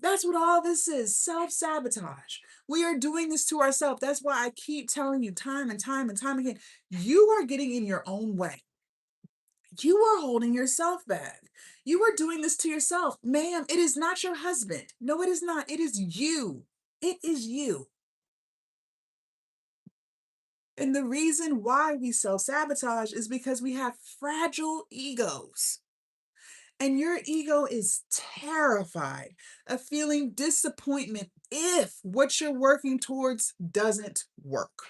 That's what all this is, self sabotage. We are doing this to ourselves. That's why I keep telling you time and time and time again, you are getting in your own way. You are holding yourself back. You are doing this to yourself. Ma'am, it is not your husband. No, it is not. It is you. It is you. And the reason why we self sabotage is because we have fragile egos. And your ego is terrified of feeling disappointment if what you're working towards doesn't work.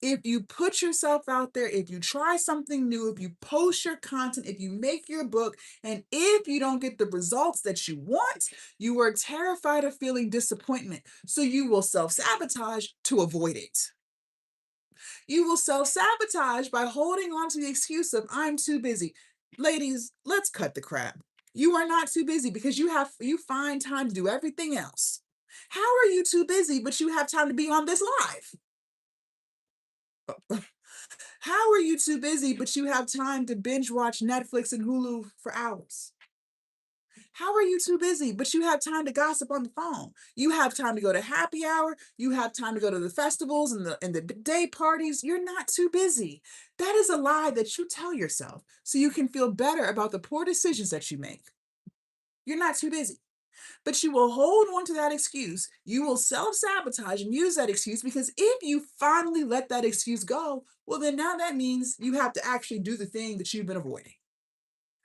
If you put yourself out there, if you try something new, if you post your content, if you make your book, and if you don't get the results that you want, you are terrified of feeling disappointment. So you will self sabotage to avoid it. You will self sabotage by holding on to the excuse of I'm too busy. Ladies, let's cut the crap. You are not too busy because you find time to do everything else. How are you too busy but you have time to be on this live? How are you too busy but you have time to binge watch Netflix and Hulu for hours? How are you too busy but you have time to gossip on the phone? You have time to go to happy hour, you have time to go to the festivals and the day parties. You're not too busy. That is a lie that you tell yourself so you can feel better about the poor decisions that you make. You're not too busy. But you will hold on to that excuse. You will self sabotage and use that excuse because if you finally let that excuse go, well, then now that means you have to actually do the thing that you've been avoiding.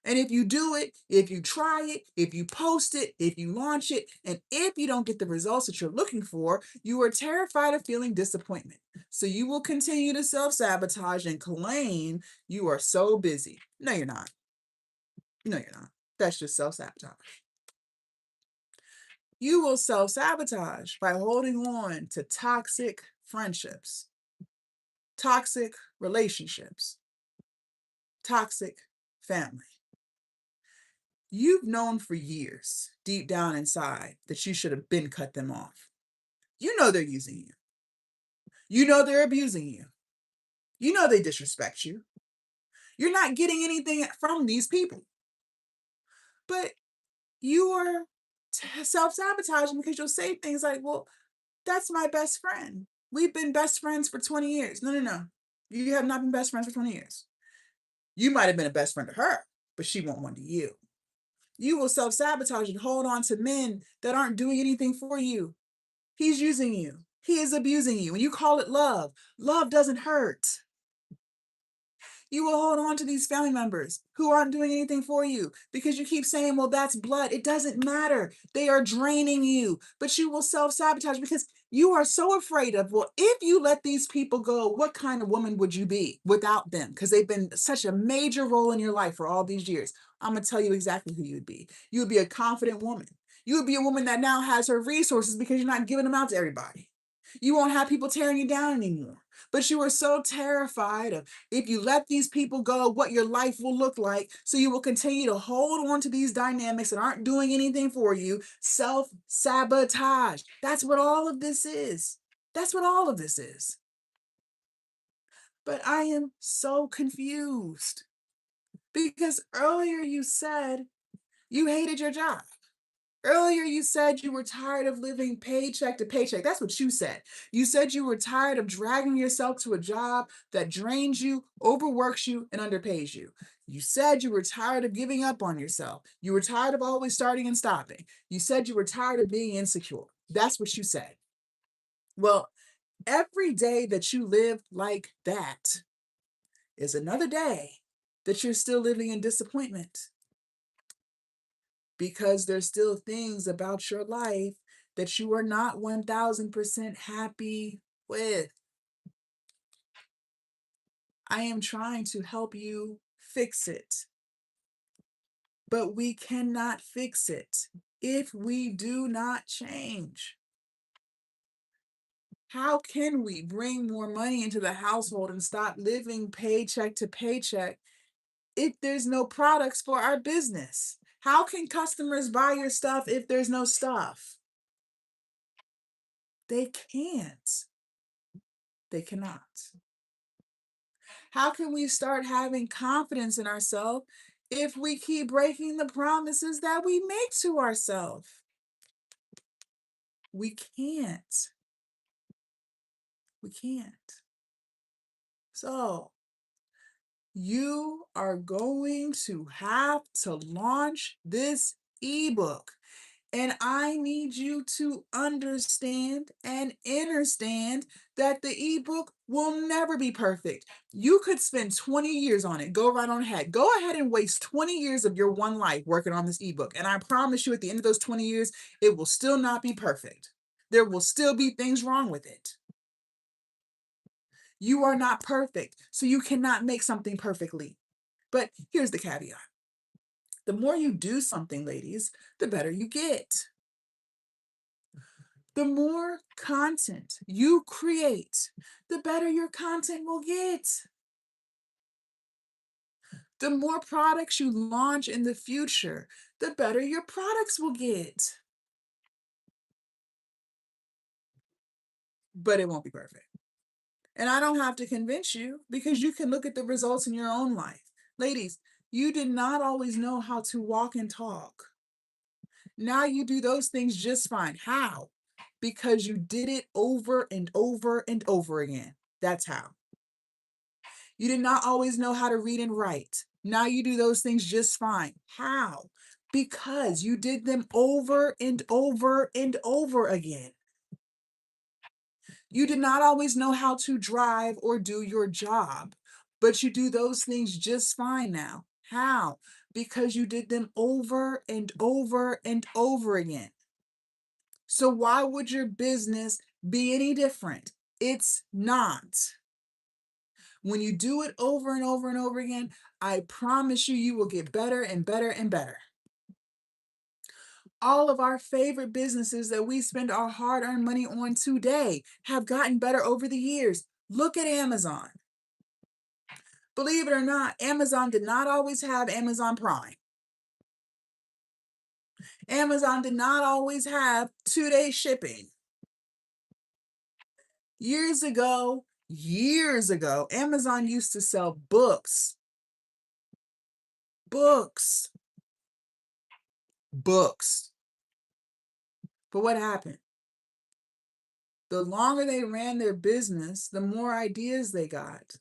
And if you do it, if you try it, if you post it, if you launch it, and if you don't get the results that you're looking for, you are terrified of feeling disappointment. So you will continue to self sabotage and claim you are so busy. No, you're not. No, you're not. That's just self sabotage. You will self sabotage by holding on to toxic friendships, toxic relationships, toxic family. You've known for years, deep down inside, that you should have been cut them off. You know they're using you. You know they're abusing you. You know they disrespect you. You're not getting anything from these people. But you are self sabotaging because you'll say things like, well, that's my best friend. We've been best friends for 20 years. No, no, no. You have not been best friends for 20 years. You might have been a best friend to her, but she won't one to you. You will self sabotage and hold on to men that aren't doing anything for you. He's using you. He is abusing you. And you call it love. Love doesn't hurt. You will hold on to these family members who aren't doing anything for you because you keep saying, well, that's blood. It doesn't matter. They are draining you, but you will self sabotage because you are so afraid of, well, if you let these people go, what kind of woman would you be without them? Because they've been such a major role in your life for all these years. I'm going to tell you exactly who you would be. You would be a confident woman. You would be a woman that now has her resources because you're not giving them out to everybody. You won't have people tearing you down anymore. But you are so terrified of if you let these people go, what your life will look like. So you will continue to hold on to these dynamics that aren't doing anything for you. Self sabotage. That's what all of this is. That's what all of this is. But I am so confused because earlier you said you hated your job. Earlier, you said you were tired of living paycheck to paycheck. That's what you said. You said you were tired of dragging yourself to a job that drains you, overworks you, and underpays you. You said you were tired of giving up on yourself. You were tired of always starting and stopping. You said you were tired of being insecure. That's what you said. Well, every day that you live like that is another day that you're still living in disappointment because there's still things about your life that you are not 1000% happy with. I am trying to help you fix it. But we cannot fix it if we do not change. How can we bring more money into the household and stop living paycheck to paycheck if there's no products for our business? How can customers buy your stuff if there's no stuff? They can't. They cannot. How can we start having confidence in ourselves if we keep breaking the promises that we make to ourselves? We can't. We can't. So, you are going to have to launch this ebook. And I need you to understand and understand that the ebook will never be perfect. You could spend 20 years on it. Go right on ahead. Go ahead and waste 20 years of your one life working on this ebook. And I promise you, at the end of those 20 years, it will still not be perfect. There will still be things wrong with it. You are not perfect, so you cannot make something perfectly. But here's the caveat. The more you do something, ladies, the better you get. The more content you create, the better your content will get. The more products you launch in the future, the better your products will get. But it won't be perfect. And I don't have to convince you because you can look at the results in your own life. Ladies, you did not always know how to walk and talk. Now you do those things just fine. How? Because you did it over and over and over again. That's how. You did not always know how to read and write. Now you do those things just fine. How? Because you did them over and over and over again. You did not always know how to drive or do your job, but you do those things just fine now. How? Because you did them over and over and over again. So why would your business be any different? It's not. When you do it over and over and over again, I promise you, you will get better and better and better. All of our favorite businesses that we spend our hard-earned money on today have gotten better over the years. Look at Amazon. Believe it or not, Amazon did not always have Amazon Prime. Amazon did not always have 2-day shipping. Years ago, Amazon used to sell books. Books. But what happened? The longer they ran their business, the more ideas they got.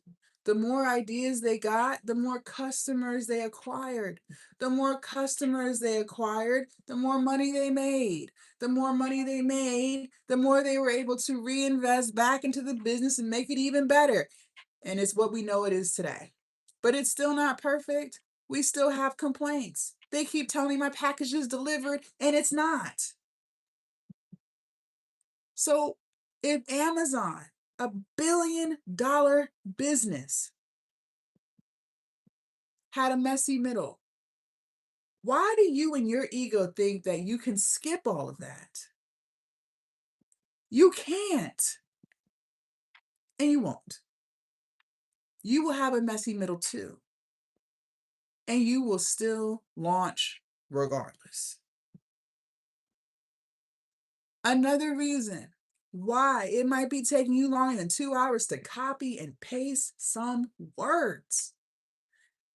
The more ideas they got, the more customers they acquired. The more customers they acquired, the more money they made. The more money they made, the more they were able to reinvest back into the business and make it even better. And it's what we know it is today. But it's still not perfect. We still have complaints. They keep telling me my package is delivered, and it's not. So if Amazon, a billion-dollar business, had a messy middle, why do you and your ego think that you can skip all of that? You can't, and you won't. You will have a messy middle too, and you will still launch regardless. Another reason why it might be taking you longer than 2 hours to copy and paste some words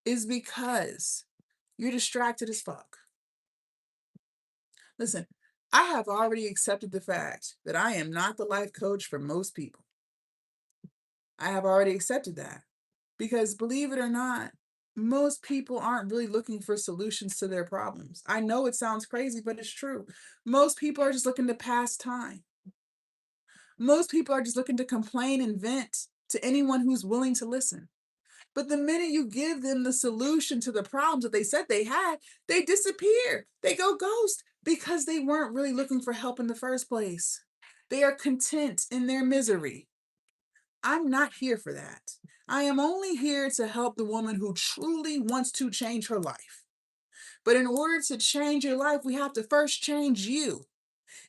is because you're distracted as fuck. Listen, I have already accepted the fact that I am not the life coach for most people. I have already accepted that because, believe it or not, most people aren't really looking for solutions to their problems. I know it sounds crazy, but it's true. Most people are just looking to pass time. Most people are just looking to complain and vent to anyone who's willing to listen. But the minute you give them the solution to the problems that they said they had, they disappear. They go ghost because they weren't really looking for help in the first place. They are content in their misery. I'm not here for that. I am only here to help the woman who truly wants to change her life. But in order to change your life, we have to first change you.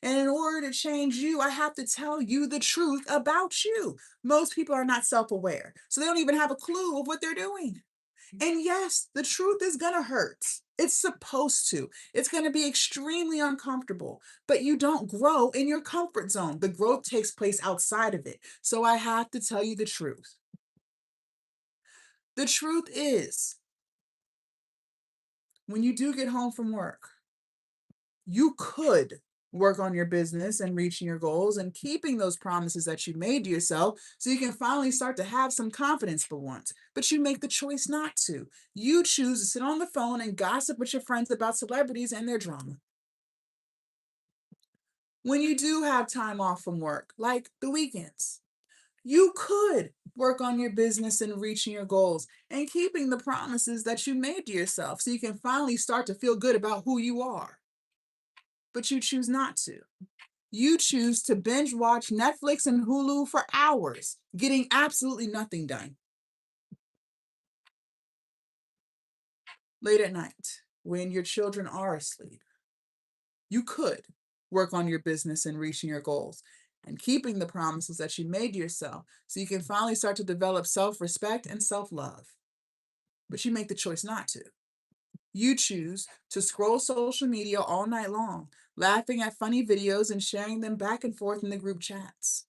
And in order to change you, I have to tell you the truth about you. Most people are not self aware, so they don't even have a clue of what they're doing. And yes, the truth is going to hurt. It's supposed to. It's going to be extremely uncomfortable, but you don't grow in your comfort zone. The growth takes place outside of it. So I have to tell you the truth. The truth is, when you do get home from work, you could work on your business and reaching your goals and keeping those promises that you made to yourself so you can finally start to have some confidence for once. But you make the choice not to. You choose to sit on the phone and gossip with your friends about celebrities and their drama. When you do have time off from work, like the weekends, you could work on your business and reaching your goals and keeping the promises that you made to yourself so you can finally start to feel good about who you are. But you choose not to. You choose to binge watch Netflix and Hulu for hours, getting absolutely nothing done. Late at night, when your children are asleep, you could work on your business and reaching your goals and keeping the promises that you made to yourself so you can finally start to develop self-respect and self-love. But you make the choice not to. You choose to scroll social media all night long, laughing at funny videos and sharing them back and forth in the group chats.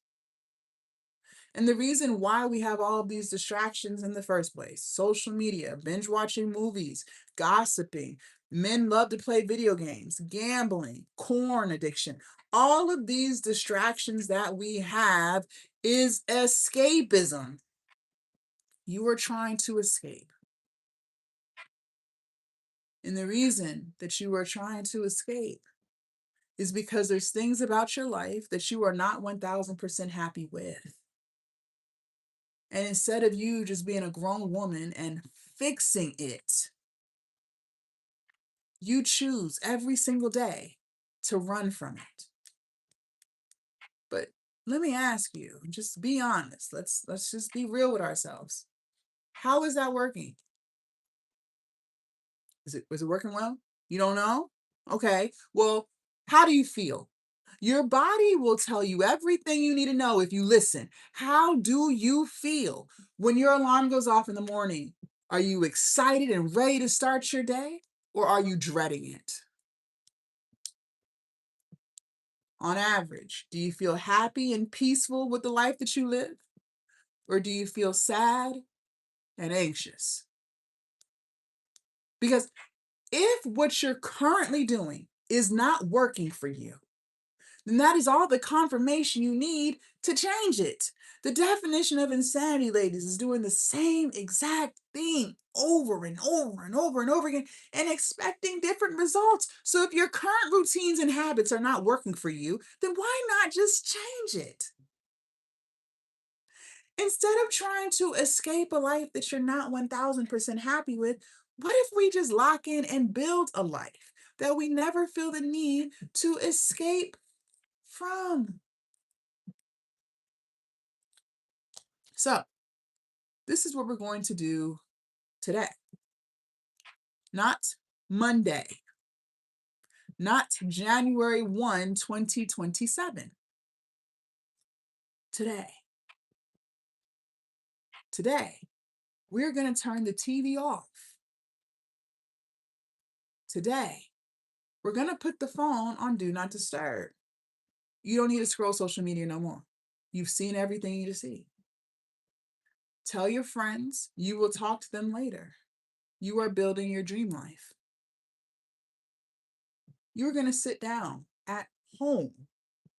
And the reason why we have all of these distractions in the first place, social media, binge watching movies, gossiping, men love to play video games, gambling, corn addiction, all of these distractions that we have is escapism. You are trying to escape. And the reason that you are trying to escape is because there's things about your life that you are not 1000% happy with. And instead of you just being a grown woman and fixing it, you choose every single day to run from it. But let me ask you, just be honest. Let's just be real with ourselves. How is that working? Is it working well? You don't know? Okay. Well, how do you feel? Your body will tell you everything you need to know if you listen. How do you feel when your alarm goes off in the morning? Are you excited and ready to start your day, or are you dreading it? On average, do you feel happy and peaceful with the life that you live? Or do you feel sad and anxious? Because if what you're currently doing is not working for you, then that is all the confirmation you need to change it. The definition of insanity, ladies, is doing the same exact thing over and over and over and over again and expecting different results. So if your current routines and habits are not working for you, then why not just change it? Instead of trying to escape a life that you're not 1000% happy with, what if we just lock in and build a life that we never feel the need to escape from? So, this is what we're going to do today. Not Monday, not January 1, 2027. Today. Today, we're going to turn the TV off. Today, we're going to put the phone on Do Not Disturb. You don't need to scroll social media no more. You've seen everything you need to see. Tell your friends you will talk to them later. You are building your dream life. You're going to sit down at home.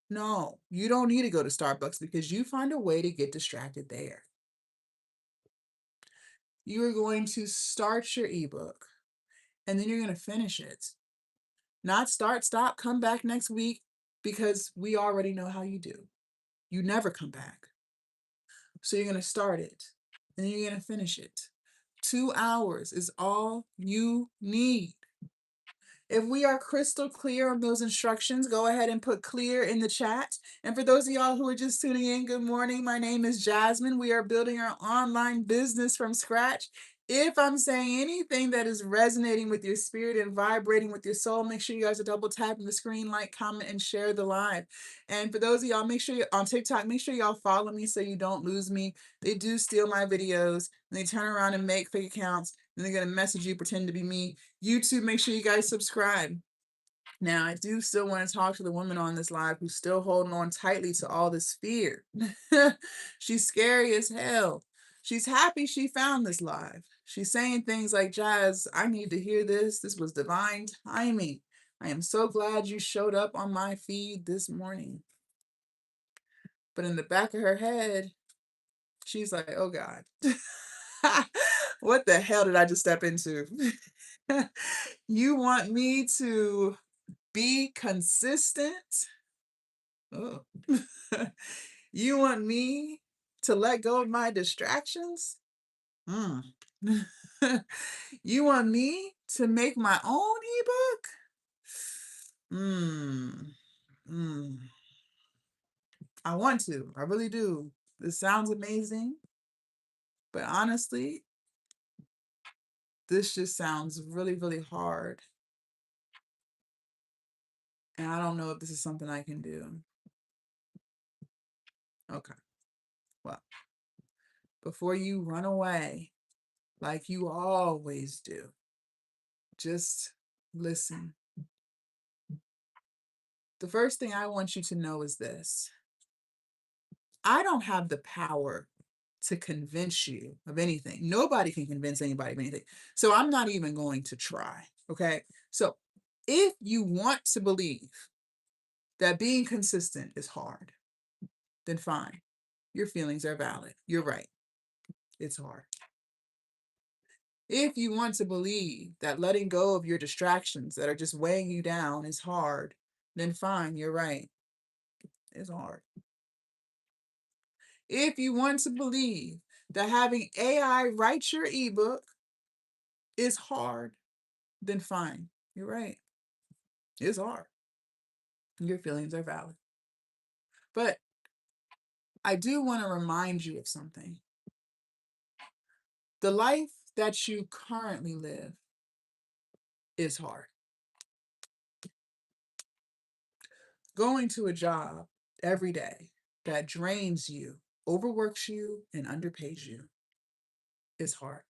No, you don't need to go to Starbucks because you find a way to get distracted there. You are going to start your ebook and then you're going to finish it. Not start, stop, come back next week because we already know how you do. You never come back. So you're going to start it and then you're going to finish it. 2 hours is all you need. If we are crystal clear on those instructions, go ahead and put clear in the chat. And for those of y'all who are just tuning in, good morning. My name is Jasmine. We are building our online business from scratch. If I'm saying anything that is resonating with your spirit and vibrating with your soul, make sure you guys are double tapping the screen, like, comment, and share the live. And for those of y'all, make sure you're on TikTok, make sure y'all follow me so you don't lose me. They do steal my videos and they turn around and make fake accounts. And they're going to message you, pretend to be me. YouTube, make sure you guys subscribe. Now, I do still want to talk to the woman on this live who's still holding on tightly to all this fear. She's scary as hell. She's happy she found this live. She's saying things like, Jazz, I need to hear this. This was divine timing. I am so glad you showed up on my feed this morning. But in the back of her head, she's like, oh God, what the hell did I just step into? You want me to be consistent? Oh. You want me to let go of my distractions? Mm. You want me to make my own ebook? I want to. I really do. This sounds amazing. But honestly, this just sounds really, really hard. And I don't know if this is something I can do. Okay. Well, before you run away like you always do, just listen. The first thing I want you to know is this. I don't have the power to convince you of anything. Nobody can convince anybody of anything. So I'm not even going to try. Okay. So if you want to believe that being consistent is hard, then fine. Your feelings are valid. You're right. It's hard. If you want to believe that letting go of your distractions that are just weighing you down is hard, then fine. You're right. It's hard. If you want to believe that having AI write your ebook is hard, then fine. You're right. It's hard. Your feelings are valid. But I do want to remind you of something. The life that you currently live is hard. Going to a job every day that drains you, overworks you, and underpays you is hard.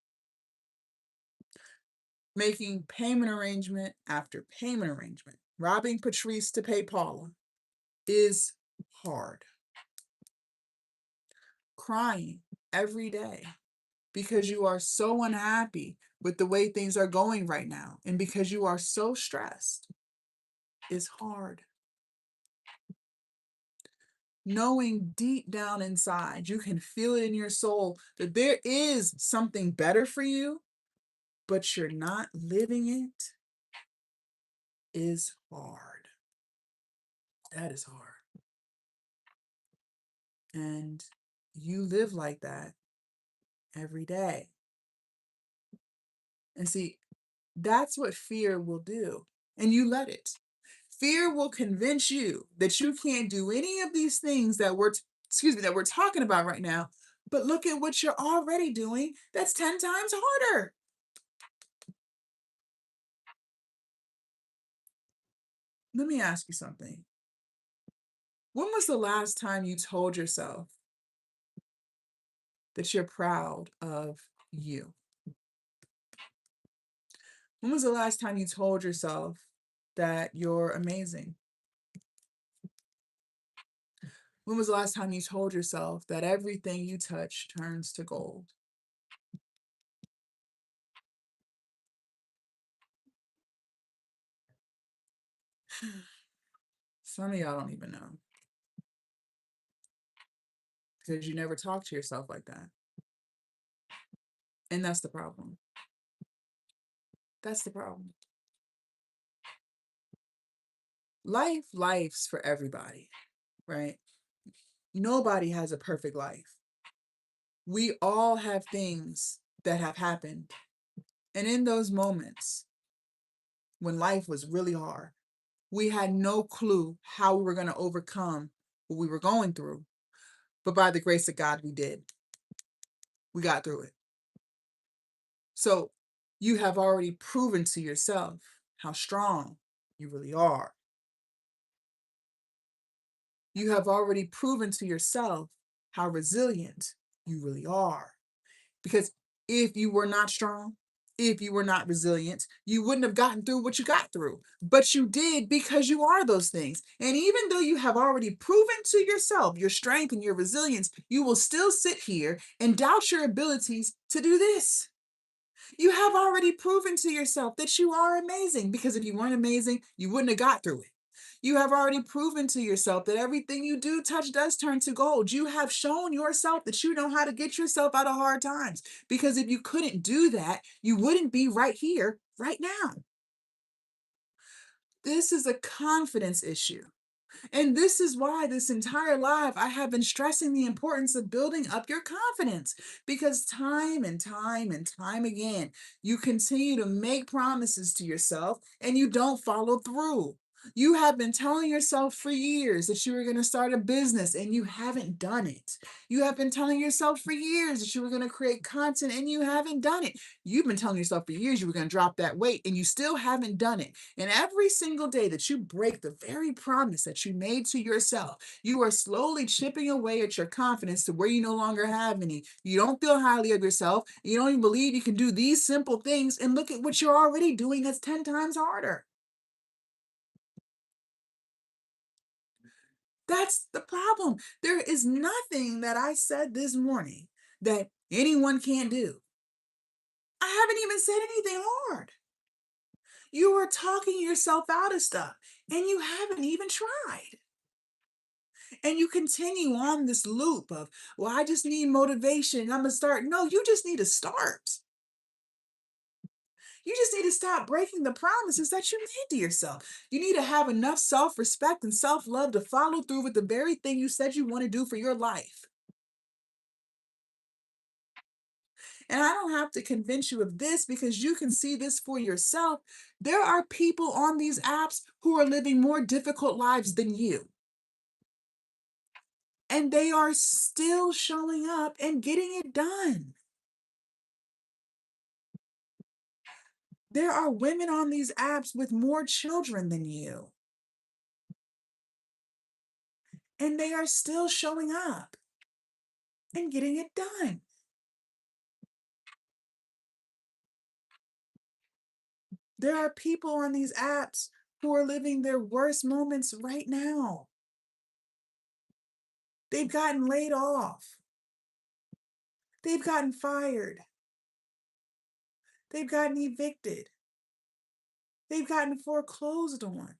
Making payment arrangement after payment arrangement, robbing Patrice to pay Paula is hard. Crying every day because you are so unhappy with the way things are going right now and because you are so stressed is hard. Knowing deep down inside, you can feel it in your soul that there is something better for you, but you're not living it is hard. That is hard. And you live like that every day. And see, that's what fear will do. And you let it. Fear will convince you that you can't do any of these things that we're talking about right now. But look at what you're already doing. That's 10 times harder. Let me ask you something. When was the last time you told yourself that you're proud of you? When was the last time you told yourself that you're amazing? When was the last time you told yourself that everything you touch turns to gold? Some of y'all don't even know because you never talk to yourself like that. And that's the problem. That's the problem. Life's for everybody, right? Nobody has a perfect life. We all have things that have happened. And in those moments, when life was really hard. We had no clue how we were going to overcome what we were going through. But by the grace of God, we did. We got through it. So you have already proven to yourself how strong you really are. You have already proven to yourself how resilient you really are. Because if you were not strong, if you were not resilient, you wouldn't have gotten through what you got through. But you did because you are those things. And even though you have already proven to yourself your strength and your resilience, you will still sit here and doubt your abilities to do this. You have already proven to yourself that you are amazing, because if you weren't amazing, you wouldn't have got through it. You have already proven to yourself that everything you do touch does turn to gold. You have shown yourself that you know how to get yourself out of hard times, because if you couldn't do that, you wouldn't be right here, right now. This is a confidence issue. And this is why this entire life I have been stressing the importance of building up your confidence, because time and time and time again, you continue to make promises to yourself and you don't follow through. You have been telling yourself for years that you were going to start a business and you haven't done it. You have been telling yourself for years that you were going to create content and you haven't done it. You've been telling yourself for years you were going to drop that weight and you still haven't done it. And every single day that you break the very promise that you made to yourself, you are slowly chipping away at your confidence to where you no longer have any. You don't feel highly of yourself. You don't even believe you can do these simple things. And look at what you're already doing that's 10 times harder. That's the problem. There is nothing that I said this morning that anyone can't do. I haven't even said anything hard. You are talking yourself out of stuff and you haven't even tried. And you continue on this loop of, well, I just need motivation. I'm going to start. No, you just need to start. You just need to stop breaking the promises that you made to yourself. You need to have enough self respect and self love to follow through with the very thing you said you want to do for your life. And I don't have to convince you of this, because you can see this for yourself. There are people on these apps who are living more difficult lives than you. And they are still showing up and getting it done. There are women on these apps with more children than you. And they are still showing up and getting it done. There are people on these apps who are living their worst moments right now. They've gotten laid off. They've gotten fired. They've gotten evicted. They've gotten foreclosed on.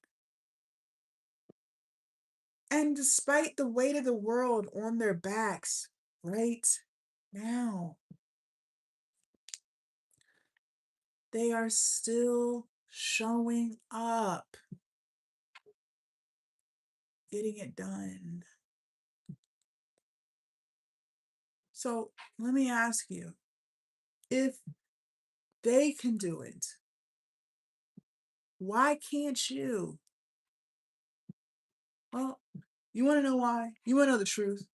And despite the weight of the world on their backs right now, they are still showing up, getting it done. So let me ask you, if they can do it, why can't you? Well, you want to know why? You want to know the truth?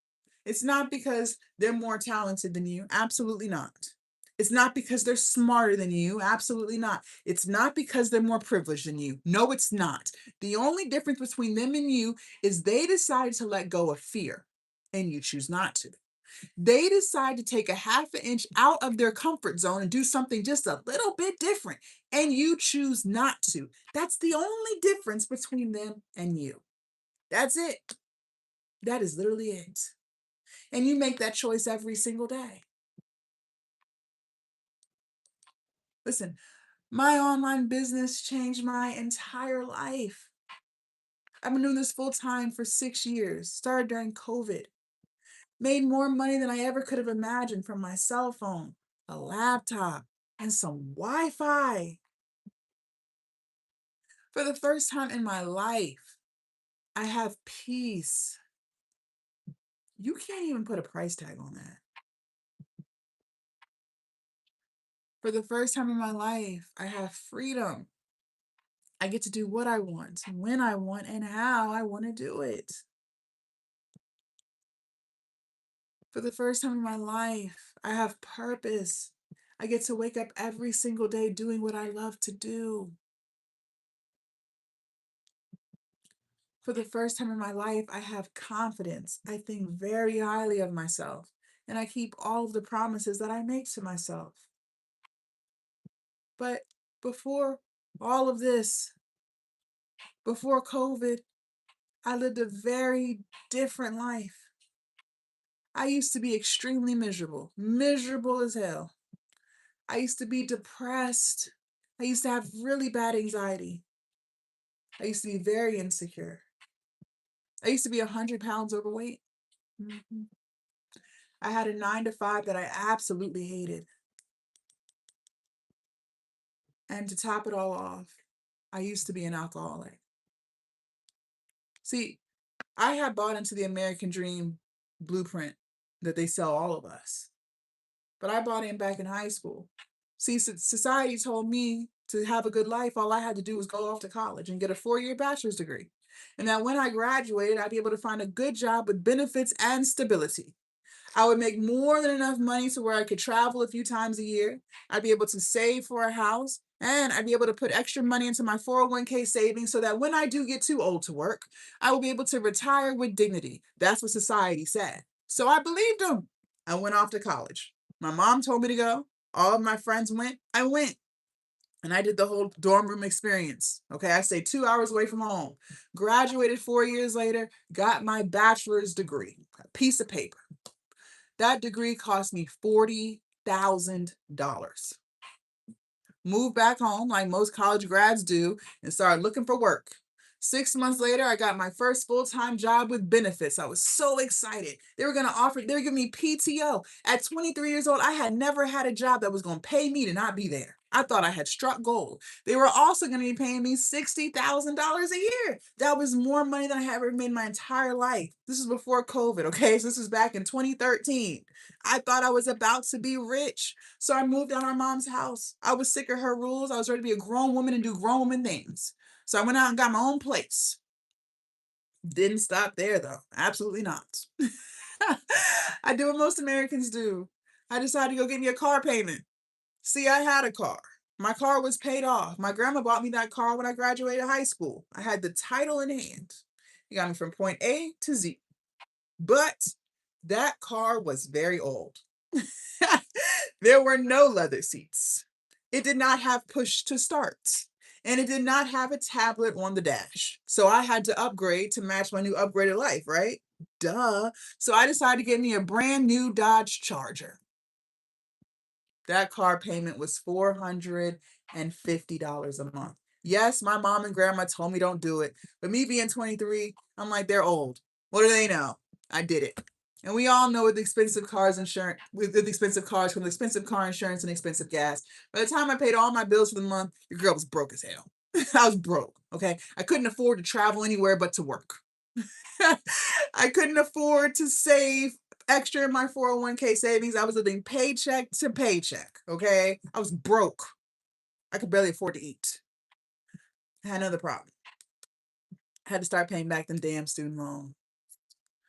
It's not because they're more talented than you. Absolutely not. It's not because they're smarter than you. Absolutely not. It's not because they're more privileged than you. No, it's not. The only difference between them and you is they decided to let go of fear and you choose not to. They decide to take a half an inch out of their comfort zone and do something just a little bit different, and you choose not to. That's the only difference between them and you. That's it. That is literally it. And you make that choice every single day. Listen, my online business changed my entire life. I've been doing this full time for 6 years, started during COVID, made more money than I ever could have imagined from my cell phone, a laptop, and some Wi Fi. For the first time in my life, I have peace. You can't even put a price tag on that. For the first time in my life, I have freedom. I get to do what I want, when I want, and how I want to do it. For the first time in my life, I have purpose. I get to wake up every single day doing what I love to do. For the first time in my life, I have confidence. I think very highly of myself, and I keep all of the promises that I make to myself. But before all of this, before COVID, I lived a very different life. I used to be extremely miserable as hell. I used to be depressed. I used to have really bad anxiety. I used to be very insecure. I used to be 100 pounds overweight. Mhm. I had a 9 to 5 that I absolutely hated. And to top it all off, I used to be an alcoholic. See, I had bought into the American dream blueprint that they sell all of us, but I bought in back in high school. See, society told me to have a good life, all I had to do was go off to college and get a 4-year bachelor's degree. And that when I graduated, I'd be able to find a good job with benefits and stability. I would make more than enough money to where I could travel a few times a year. I'd be able to save for a house, and I'd be able to put extra money into my 401k savings so that when I do get too old to work, I will be able to retire with dignity. That's what society said. So I believed them. I went off to college. My mom told me to go. All of my friends went. I went. And I did the whole dorm room experience. Okay, I stayed 2 hours away from home. Graduated 4 years later, got my bachelor's degree, a piece of paper. That degree cost me $40,000. Moved back home like most college grads do and started looking for work. 6 months later, I got my first full-time job with benefits. I was so excited. They were giving me PTO. At 23 years old, I had never had a job that was going to pay me to not be there. I thought I had struck gold. They were also going to be paying me $60,000 a year. That was more money than I had ever made in my entire life. This is before COVID, okay? So this was back in 2013. I thought I was about to be rich. So I moved out of our mom's house. I was sick of her rules. I was ready to be a grown woman and do grown woman things. So I went out and got my own place. Didn't stop there though. Absolutely not. I did what most Americans do. I decided to go get me a car payment. See, I had a car. My car was paid off. My grandma bought me that car when I graduated high school. I had the title in hand. It got me from point A to Z. But that car was very old. There were no leather seats. It did not have push to start. And it did not have a tablet on the dash. So I had to upgrade to match my new upgraded life, right? Duh. So I decided to get me a brand new Dodge Charger. That car payment was $450 a month. Yes, my mom and grandma told me don't do it. But me being 23, I'm like, they're old. What do they know? I did it. And we all know with expensive cars insurance, with expensive cars from expensive car insurance and expensive gas. By the time I paid all my bills for the month, your girl was broke as hell. I was broke. Okay. I couldn't afford to travel anywhere but to work. I couldn't afford to save extra in my 401k savings. I was living paycheck to paycheck. Okay. I was broke. I could barely afford to eat. I had another problem. I had to start paying back them damn student loans.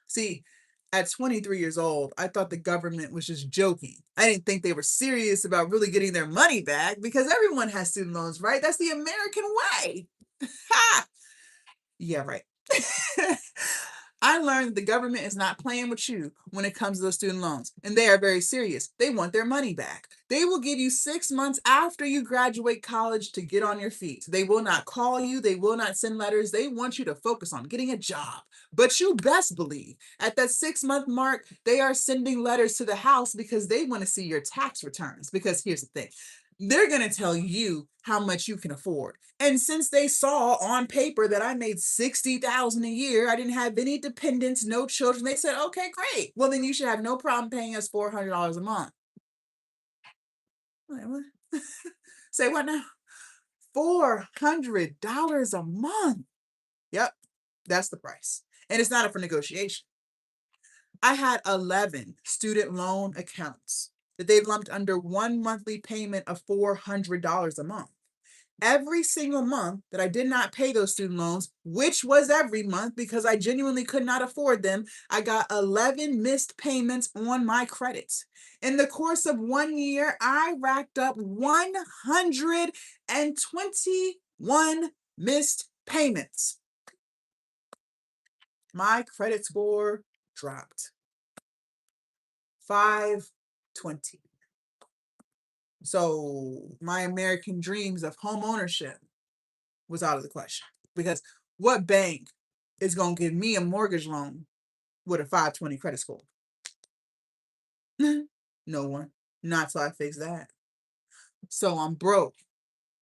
See, at 23 years old, I thought the government was just joking. I didn't think they were serious about really getting their money back because everyone has student loans, right? That's the American way. Ha! Yeah, right. I learned that the government is not playing with you when it comes to those student loans, and they are very serious. They want their money back. They will give you 6 months after you graduate college to get on your feet. They will not call you. They will not send letters. They want you to focus on getting a job. But you best believe at that 6 month mark, they are sending letters to the house because they want to see your tax returns. Because here's the thing. They're going to tell you how much you can afford. And since they saw on paper that I made $60,000 a year, I didn't have any dependents, no children, they said, okay, great. Well, then you should have no problem paying us $400 a month. Wait, what? Say what now? $400 a month. Yep, that's the price. And it's not up for negotiation. I had 11 student loan accounts that they lumped under one monthly payment of $400 a month. Every single month that I did not pay those student loans, which was every month because I genuinely could not afford them, I got 11 missed payments on my credits. In the course of 1 year, I racked up 121 missed payments. My credit score dropped 520. So my American dreams of home ownership was out of the question, because what bank is going to give me a mortgage loan with a 520 credit score? No one. Not till I fix that. So I'm broke.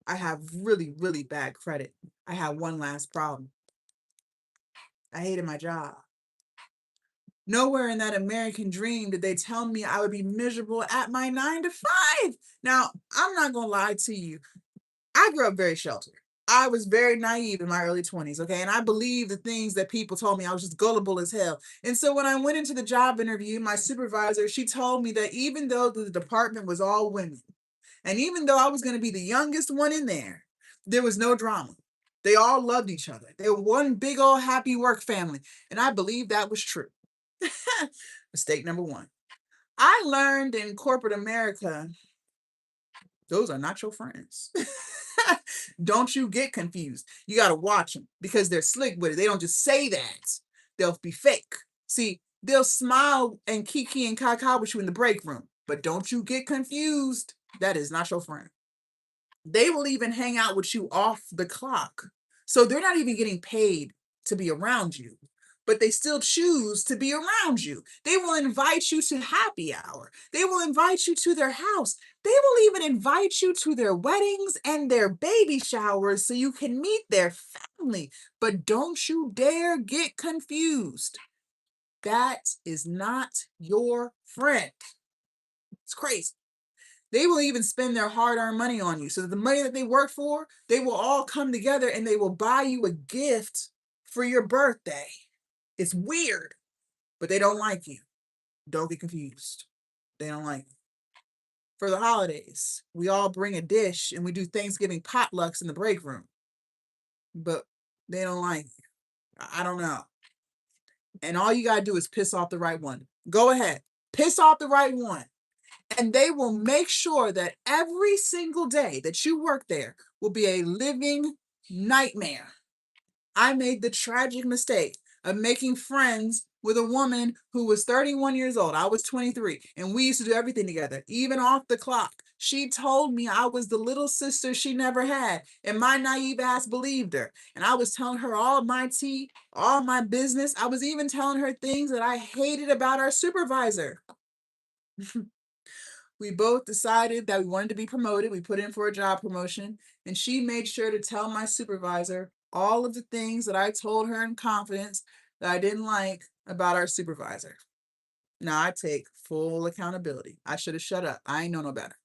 I have really, really bad credit. I had one last problem. I hated my job. Nowhere in that American dream did they tell me I would be miserable at my 9 to 5. Now, I'm not going to lie to you. I grew up very sheltered. I was very naive in my early 20s, okay? And I believed the things that people told me. I was just gullible as hell. And so when I went into the job interview, my supervisor, she told me that even though the department was all women, and even though I was going to be the youngest one in there was no drama. They all loved each other. They were one big old happy work family. And I believe that was true. Mistake number one. I learned in corporate America, those are not your friends. Don't you get confused. You got to watch them because they're slick with it. They don't just say that. They'll be fake. See, they'll smile and kiki and kaka with you in the break room, but don't you get confused. That is not your friend. They will even hang out with you off the clock. So they're not even getting paid to be around you, but they still choose to be around you. They will invite you to happy hour. They will invite you to their house. They will even invite you to their weddings and their baby showers so you can meet their family. But don't you dare get confused. That is not your friend. It's crazy. They will even spend their hard-earned money on you. So the money that they work for, they will all come together and they will buy you a gift for your birthday. It's weird, but they don't like you. Don't get confused. They don't like you. For the holidays, we all bring a dish and we do Thanksgiving potlucks in the break room, but they don't like you. I don't know. And all you got to do is piss off the right one. Go ahead. Piss off the right one. And they will make sure that every single day that you work there will be a living nightmare. I made the tragic mistake of making friends with a woman who was 31 years old. I was 23, and we used to do everything together, even off the clock. She told me I was the little sister she never had, and my naive ass believed her. And I was telling her all my tea, all my business. I was even telling her things that I hated about our supervisor. We both decided that we wanted to be promoted. We put in for a job promotion, and she made sure to tell my supervisor all of the things that I told her in confidence that I didn't like about our supervisor. Now I take full accountability. I should have shut up. I ain't know no better.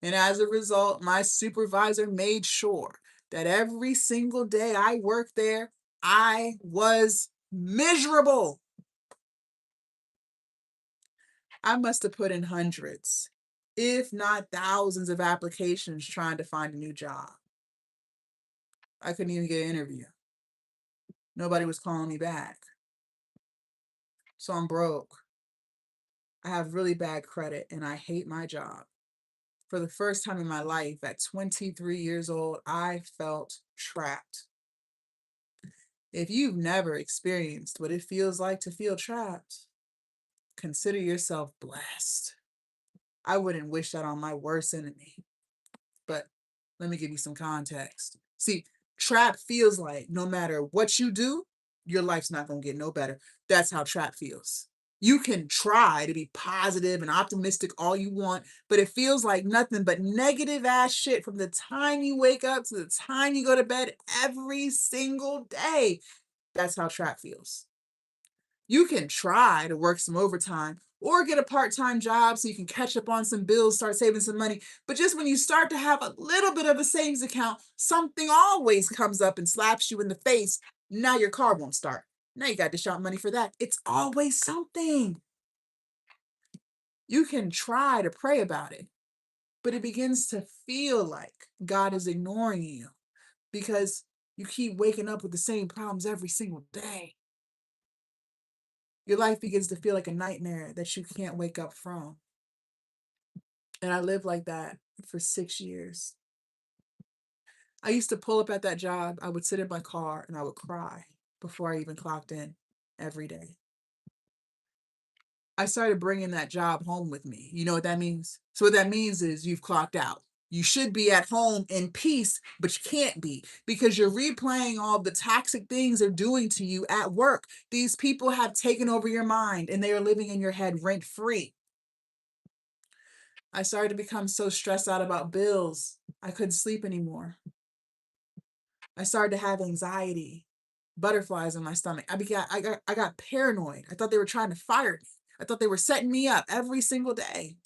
And as a result, my supervisor made sure that every single day I worked there, I was miserable. I must have put in hundreds, if not thousands of applications trying to find a new job. I couldn't even get an interview. Nobody was calling me back. So I'm broke. I have really bad credit and I hate my job. For the first time in my life, at 23 years old, I felt trapped. If you've never experienced what it feels like to feel trapped, consider yourself blessed. I wouldn't wish that on my worst enemy. But let me give you some context. See, trap feels like no matter what you do, your life's not going to get no better. That's how trap feels. You can try to be positive and optimistic all you want, but it feels like nothing but negative ass shit from the time you wake up to the time you go to bed every single day. That's how trap feels. You can try to work some overtime or get a part-time job so you can catch up on some bills, start saving some money. But just when you start to have a little bit of a savings account, something always comes up and slaps you in the face. Now your car won't start. Now you got to dish out money for that. It's always something. You can try to pray about it, but it begins to feel like God is ignoring you because you keep waking up with the same problems every single day. Your life begins to feel like a nightmare that you can't wake up from. And I lived like that for 6 years. I used to pull up at that job. I would sit in my car and I would cry before I even clocked in every day. I started bringing that job home with me. You know what that means? So what that means is you've clocked out. You should be at home in peace, but you can't be because you're replaying all the toxic things they're doing to you at work. These people have taken over your mind and they are living in your head rent free. I started to become so stressed out about bills, I couldn't sleep anymore. I started to have anxiety, butterflies in my stomach. I got paranoid. I thought they were trying to fire me. I thought they were setting me up every single day.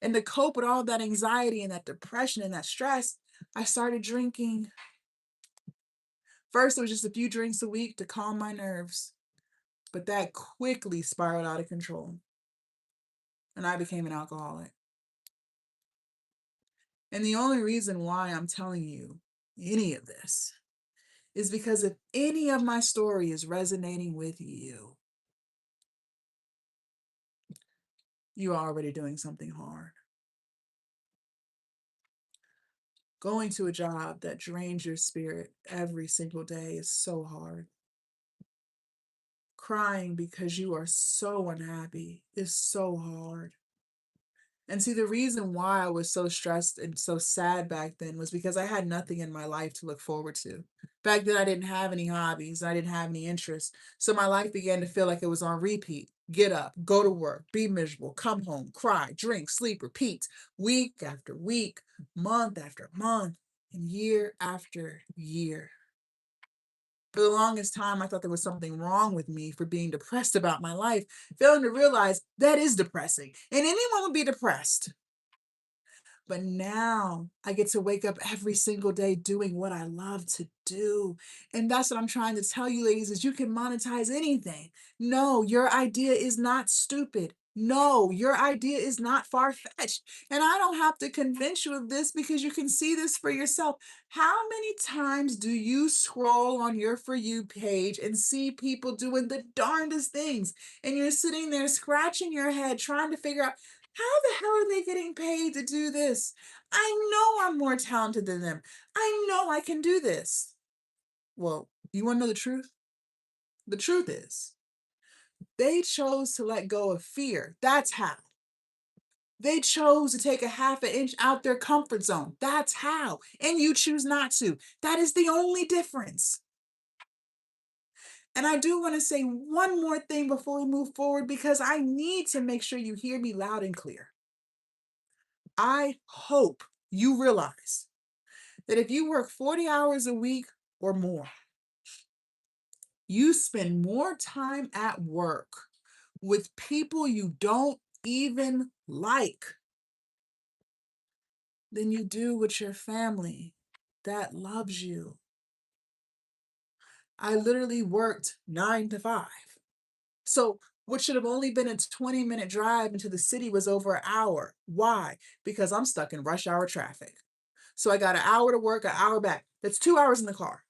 And to cope with all that anxiety and that depression and that stress, I started drinking. First, it was just a few drinks a week to calm my nerves, but that quickly spiraled out of control. And I became an alcoholic. And the only reason why I'm telling you any of this is because if any of my story is resonating with you, you're already doing something hard. Going to a job that drains your spirit every single day is so hard. Crying because you are so unhappy is so hard. And see, the reason why I was so stressed and so sad back then was because I had nothing in my life to look forward to. Back then, I didn't have any hobbies, I didn't have any interests. So my life began to feel like it was on repeat. Get up, go to work, be miserable, come home, cry, drink, sleep, repeat, week after week, month after month, and year after year. For the longest time, I thought there was something wrong with me for being depressed about my life, failing to realize that is depressing, and anyone would be depressed. But now I get to wake up every single day doing what I love to do. And that's what I'm trying to tell you, ladies, is you can monetize anything. No, your idea is not stupid. No, your idea is not far-fetched. And I don't have to convince you of this because you can see this for yourself. How many times do you scroll on your For You page and see people doing the darndest things? And you're sitting there scratching your head trying to figure out, how the hell are they getting paid to do this? I know I'm more talented than them. I know I can do this. Well, you want to know the truth? The truth is, they chose to let go of fear. That's how. They chose to take a half an inch out their comfort zone. That's how. And you choose not to. That is the only difference. And I do want to say one more thing before we move forward because I need to make sure you hear me loud and clear. I hope you realize that if you work 40 hours a week or more, you spend more time at work with people you don't even like than you do with your family that loves you. I literally worked 9 to 5. So what should have only been a 20-minute drive into the city was over an hour. Why? Because I'm stuck in rush hour traffic. So I got an hour to work, an hour back. That's 2 hours in the car.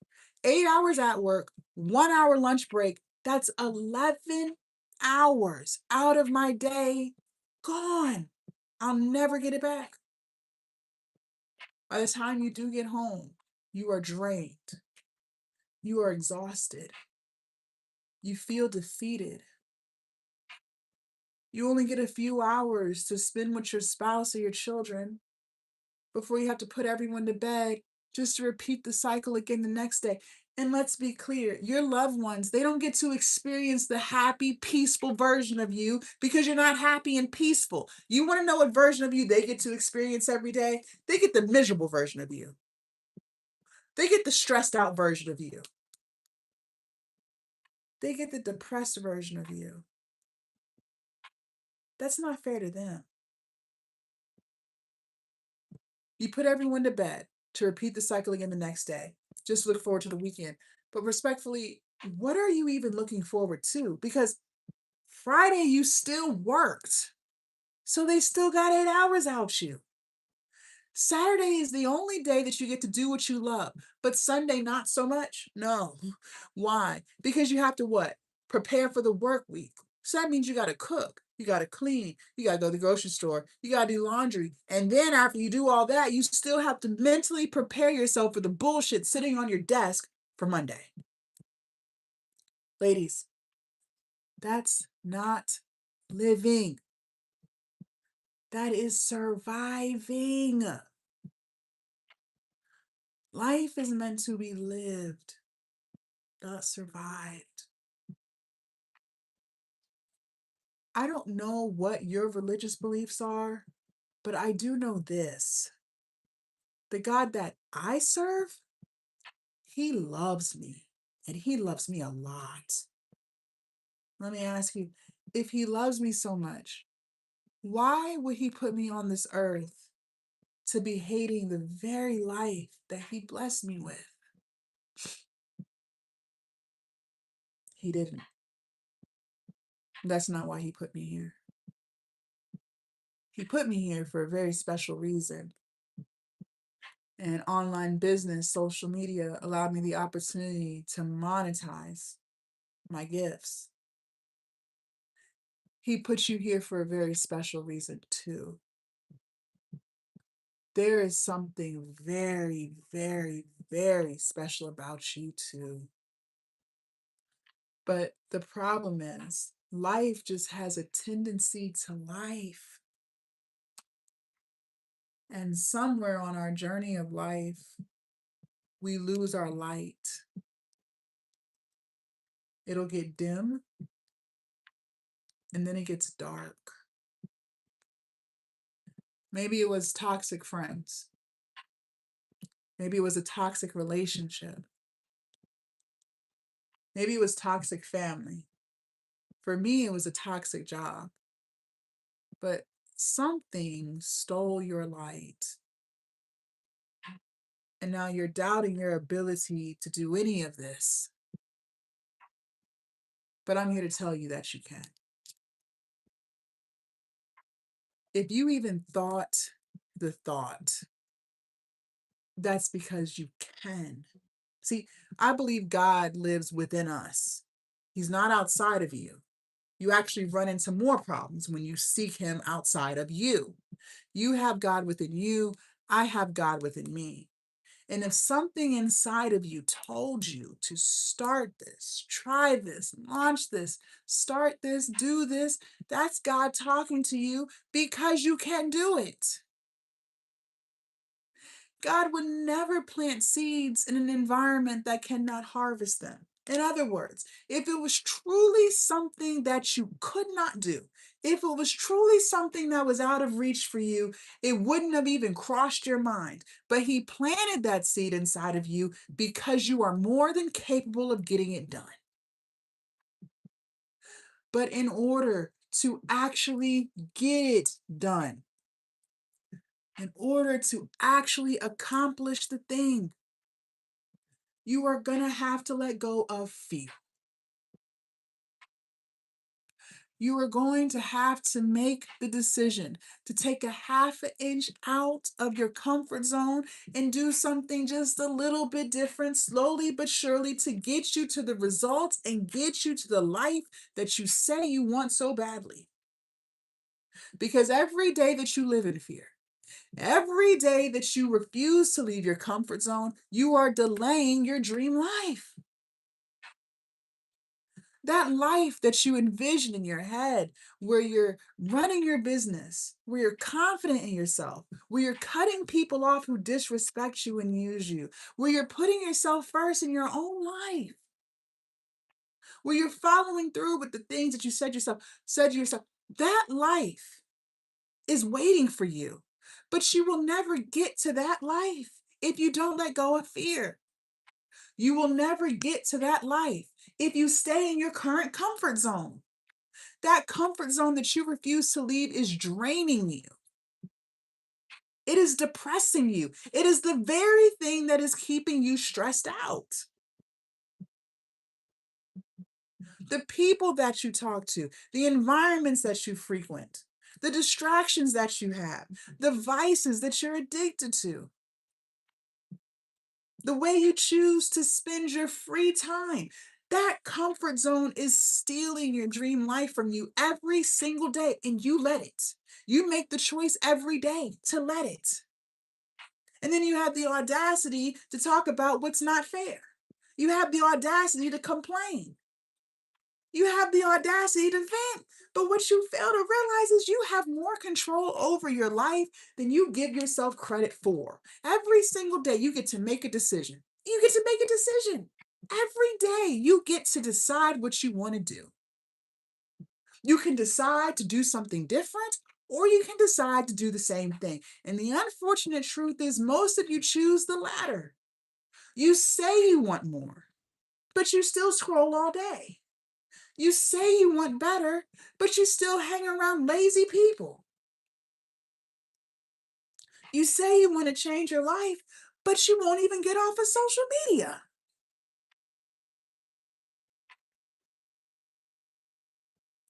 8 hours at work, 1 hour lunch break. That's 11 hours out of my day gone. I'll never get it back. By the time you do get home, you are drained. You are exhausted. You feel defeated. You only get a few hours to spend with your spouse or your children before you have to put everyone to bed just to repeat the cycle again the next day. And let's be clear, your loved ones, they don't get to experience the happy, peaceful version of you because you're not happy and peaceful. You want to know what version of you they get to experience every day? They get the miserable version of you. They get the stressed out version of you. They get the depressed version of you. That's not fair to them. You put everyone to bed to repeat the cycle again the next day. Just look forward to the weekend. But respectfully, what are you even looking forward to? Because Friday you still worked. So they still got 8 hours out you. Saturday is the only day that you get to do what you love, but Sunday not so much? No. Why? Because you have to what? Prepare for the work week. So that means you got to cook, you got to clean, you got to go to the grocery store, you got to do laundry. And then after you do all that, you still have to mentally prepare yourself for the bullshit sitting on your desk for Monday. Ladies, that's not living. That is surviving. Life is meant to be lived, not survived. I don't know what your religious beliefs are, but I do know this. The God that I serve, he loves me, and he loves me a lot. Let me ask you, if he loves me so much, why would he put me on this earth to be hating the very life that he blessed me with? He didn't. That's not why he put me here. He put me here for a very special reason. And online business, social media allowed me the opportunity to monetize my gifts. He put you here for a very special reason too. There is something very, very, very special about you too. But the problem is, life just has a tendency to life. And somewhere on our journey of life, we lose our light. It'll get dim, and then it gets dark. Maybe it was toxic friends. Maybe it was a toxic relationship. Maybe it was toxic family. For me, it was a toxic job. But something stole your light. And now you're doubting your ability to do any of this. But I'm here to tell you that you can. If you even thought the thought, that's because you can. See, I believe God lives within us. He's not outside of you. You actually run into more problems when you seek him outside of you. You have God within you. I have God within me. And if something inside of you told you to start this, try this, launch this, start this, do this, that's God talking to you because you can do it. God would never plant seeds in an environment that cannot harvest them. In other words, if it was truly something that you could not do, if it was truly something that was out of reach for you, it wouldn't have even crossed your mind. But he planted that seed inside of you because you are more than capable of getting it done. But in order to actually get it done, in order to actually accomplish the thing, you are going to have to let go of fear. You are going to have to make the decision to take a half an inch out of your comfort zone and do something just a little bit different, slowly but surely, to get you to the results and get you to the life that you say you want so badly. Because every day that you live in fear, every day that you refuse to leave your comfort zone, you are delaying your dream life. That life that you envision in your head, where you're running your business, where you're confident in yourself, where you're cutting people off who disrespect you and use you, where you're putting yourself first in your own life, where you're following through with the things that you said to yourself, that life is waiting for you. But you will never get to that life if you don't let go of fear. You will never get to that life if you stay in your current comfort zone. That comfort zone that you refuse to leave is draining you. It is depressing you. It is the very thing that is keeping you stressed out. The people that you talk to, the environments that you frequent, the distractions that you have, the vices that you're addicted to, the way you choose to spend your free time. That comfort zone is stealing your dream life from you every single day, and you let it. You make the choice every day to let it. And then you have the audacity to talk about what's not fair. You have the audacity to complain. You have the audacity to vent. But what you fail to realize is you have more control over your life than you give yourself credit for. Every single day, you get to make a decision. You get to make a decision. Every day, you get to decide what you want to do. You can decide to do something different, or you can decide to do the same thing. And the unfortunate truth is, most of you choose the latter. You say you want more, but you still scroll all day. You say you want better, but you still hang around lazy people. You say you want to change your life, but you won't even get off of social media.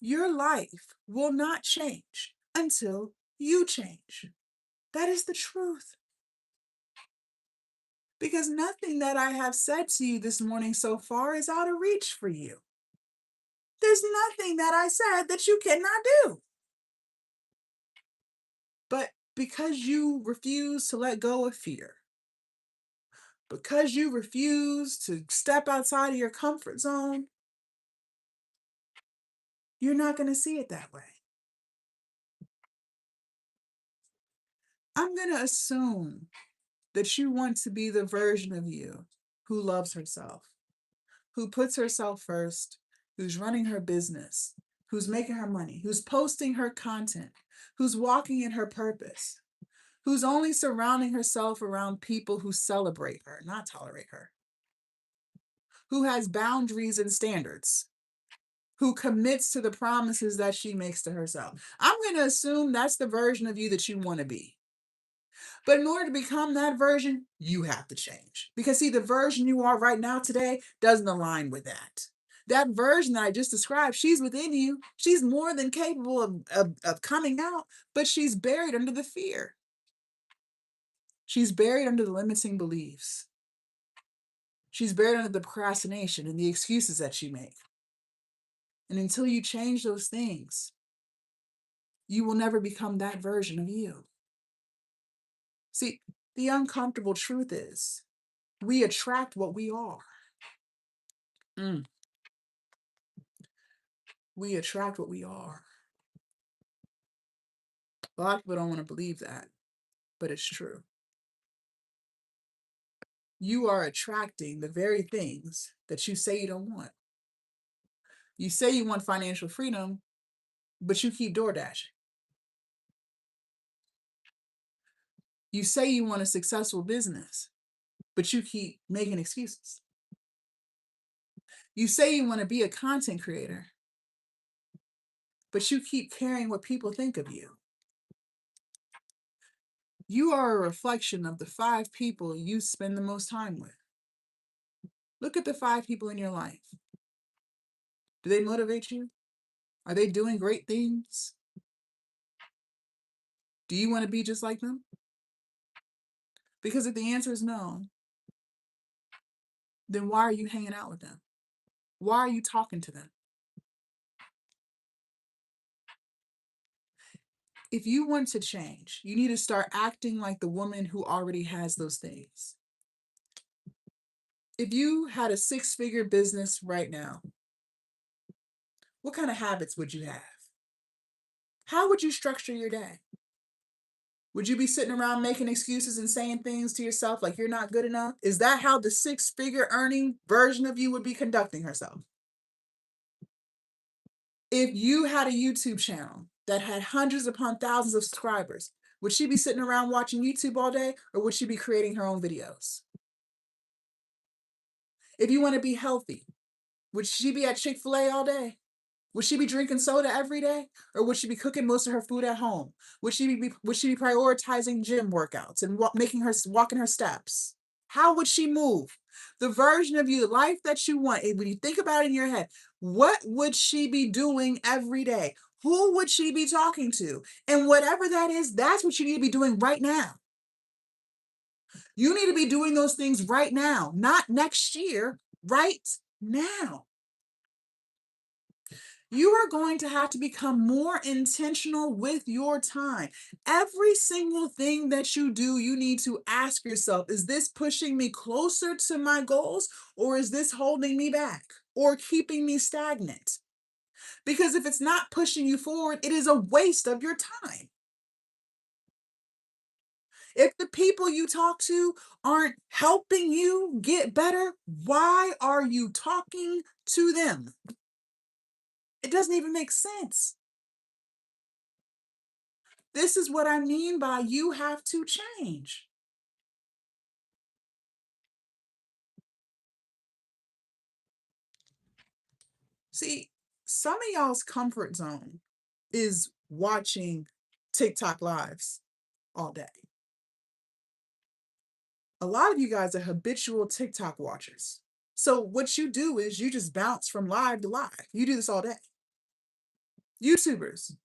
Your life will not change until you change. That is the truth. Because nothing that I have said to you this morning so far is out of reach for you. There's nothing that I said that you cannot do. But because you refuse to let go of fear, because you refuse to step outside of your comfort zone, you're not going to see it that way. I'm going to assume that you want to be the version of you who loves herself, who puts herself first, who's running her business, who's making her money, who's posting her content, who's walking in her purpose, who's only surrounding herself around people who celebrate her, not tolerate her, who has boundaries and standards, who commits to the promises that she makes to herself. I'm going to assume that's the version of you that you want to be. But in order to become that version, you have to change. Because see, the version you are right now today doesn't align with that. That version that I just described, she's within you. She's more than capable of coming out, but she's buried under the fear. She's buried under the limiting beliefs. She's buried under the procrastination and the excuses that you make. And until you change those things, you will never become that version of you. See, the uncomfortable truth is we attract what we are. We attract what we are. A lot of people don't want to believe that, but it's true. You are attracting the very things that you say you don't want. You say you want financial freedom, but you keep door dashing. You say you want a successful business, but you keep making excuses. You say you want to be a content creator, but you keep caring what people think of you. You are a reflection of the 5 people you spend the most time with. Look at the 5 people in your life. Do they motivate you? Are they doing great things? Do you want to be just like them? Because if the answer is no, then why are you hanging out with them? Why are you talking to them? If you want to change, you need to start acting like the woman who already has those things. If you had a 6-figure business right now, what kind of habits would you have? How would you structure your day? Would you be sitting around making excuses and saying things to yourself like you're not good enough? Is that how the 6-figure earning version of you would be conducting herself? If you had a YouTube channel that had hundreds upon thousands of subscribers, would she be sitting around watching YouTube all day, or would she be creating her own videos? If you want to be healthy, would she be at Chick-fil-A all day? Would she be drinking soda every day? Or would she be cooking most of her food at home? Would she be prioritizing gym workouts and walking her steps? How would she move? The version of you, the life that you want, when you think about it in your head, what would she be doing every day? who would she be talking to? And whatever that is, that's what you need to be doing right now. You need to be doing those things right now, not next year, right now. You are going to have to become more intentional with your time. Every single thing that you do, you need to ask yourself, is this pushing me closer to my goals, or is this holding me back or keeping me stagnant? Because if it's not pushing you forward, it is a waste of your time. If the people you talk to aren't helping you get better, why are you talking to them? It doesn't even make sense. This is what I mean by you have to change. See, some of y'all's comfort zone is watching TikTok lives all day. A lot of you guys are habitual TikTok watchers. So what you do is you just bounce from live to live. You do this all day. YouTubers,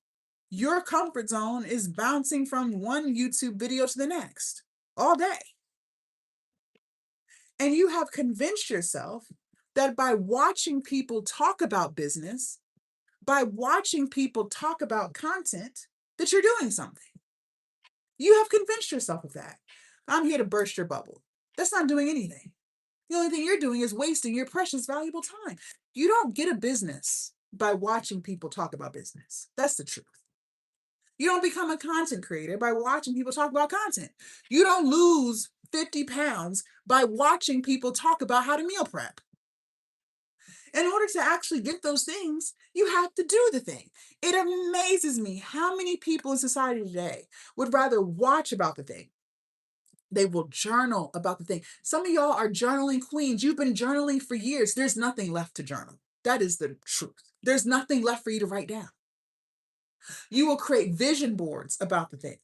your comfort zone is bouncing from one YouTube video to the next all day. And you have convinced yourself that by watching people talk about business, by watching people talk about content, that you're doing something. You have convinced yourself of that. I'm here to burst your bubble. That's not doing anything. The only thing you're doing is wasting your precious, valuable time. You don't get a business by watching people talk about business. That's the truth. You don't become a content creator by watching people talk about content. You don't lose 50 pounds by watching people talk about how to meal prep. In order to actually get those things, you have to do the thing. It amazes me how many people in society today would rather watch about the thing. They will journal about the thing. Some of y'all are journaling queens. You've been journaling for years. There's nothing left to journal. That is the truth. There's nothing left for you to write down. You will create vision boards about the thing.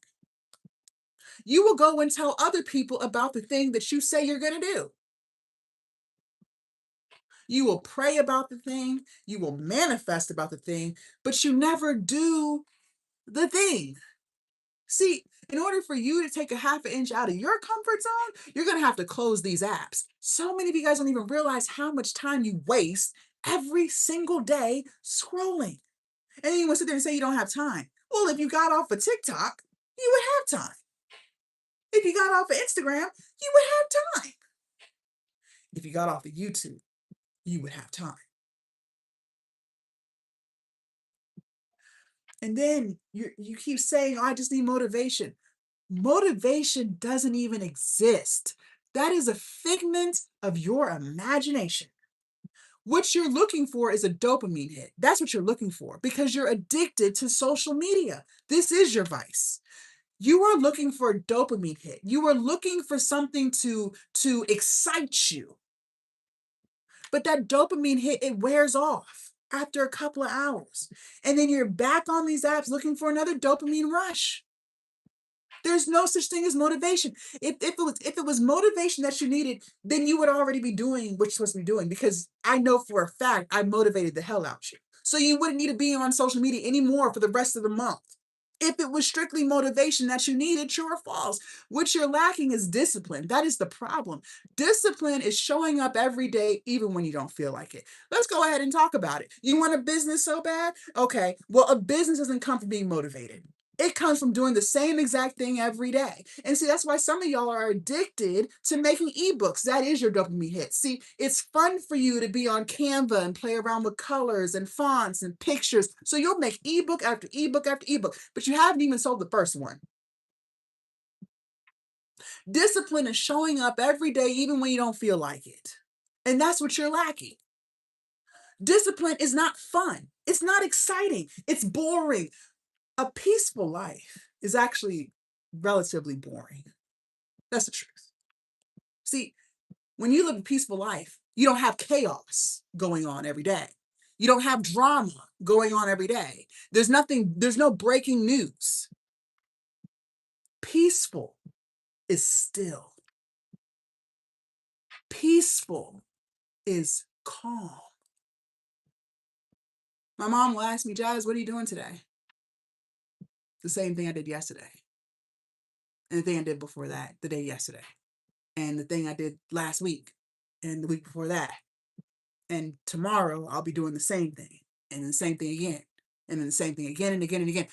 You will go and tell other people about the thing that you say you're going to do. You will pray about the thing, you will manifest about the thing, but you never do the thing. See, in order for you to take a half an inch out of your comfort zone, you're going to have to close these apps. So many of you guys don't even realize how much time you waste every single day scrolling. And then you want to sit there and say you don't have time. Well, if you got off of TikTok, you would have time. If you got off of Instagram, you would have time. If you got off of YouTube, you would have time. And then you keep saying, oh, I just need motivation. Motivation doesn't even exist. That is a figment of your imagination. What you're looking for is a dopamine hit. That's what you're looking for because you're addicted to social media. This is your vice. You are looking for a dopamine hit. You are looking for something to excite you. But that dopamine hit, it wears off after a couple of hours. And then you're back on these apps looking for another dopamine rush. There's no such thing as motivation. If it was motivation that you needed, then you would already be doing what you're supposed to be doing because I know for a fact I motivated the hell out of you. So you wouldn't need to be on social media anymore for the rest of the month. If it was strictly motivation that you needed, true or false. What you're lacking is discipline. That is the problem. Discipline is showing up every day, even when you don't feel like it. Let's go ahead and talk about it. You want a business so bad? Okay, well, a business doesn't come from being motivated. It comes from doing the same exact thing every day. And see, that's why some of y'all are addicted to making ebooks. That is your dopamine hit. See, it's fun for you to be on Canva and play around with colors and fonts and pictures. So you'll make ebook after ebook after ebook, but you haven't even sold the first one. Discipline is showing up every day, even when you don't feel like it. And that's what you're lacking. Discipline is not fun. It's not exciting. It's boring. A peaceful life is actually relatively boring. That's the truth. See, when you live a peaceful life, you don't have chaos going on every day. You don't have drama going on every day. There's no breaking news. Peaceful is still. Peaceful is calm. My mom will ask me, Jazz, what are you doing today? The same thing I did yesterday. And the thing I did before that, the day yesterday. And the thing I did last week and the week before that. And tomorrow I'll be doing the same thing and the same thing again. And then the same thing again and again and again.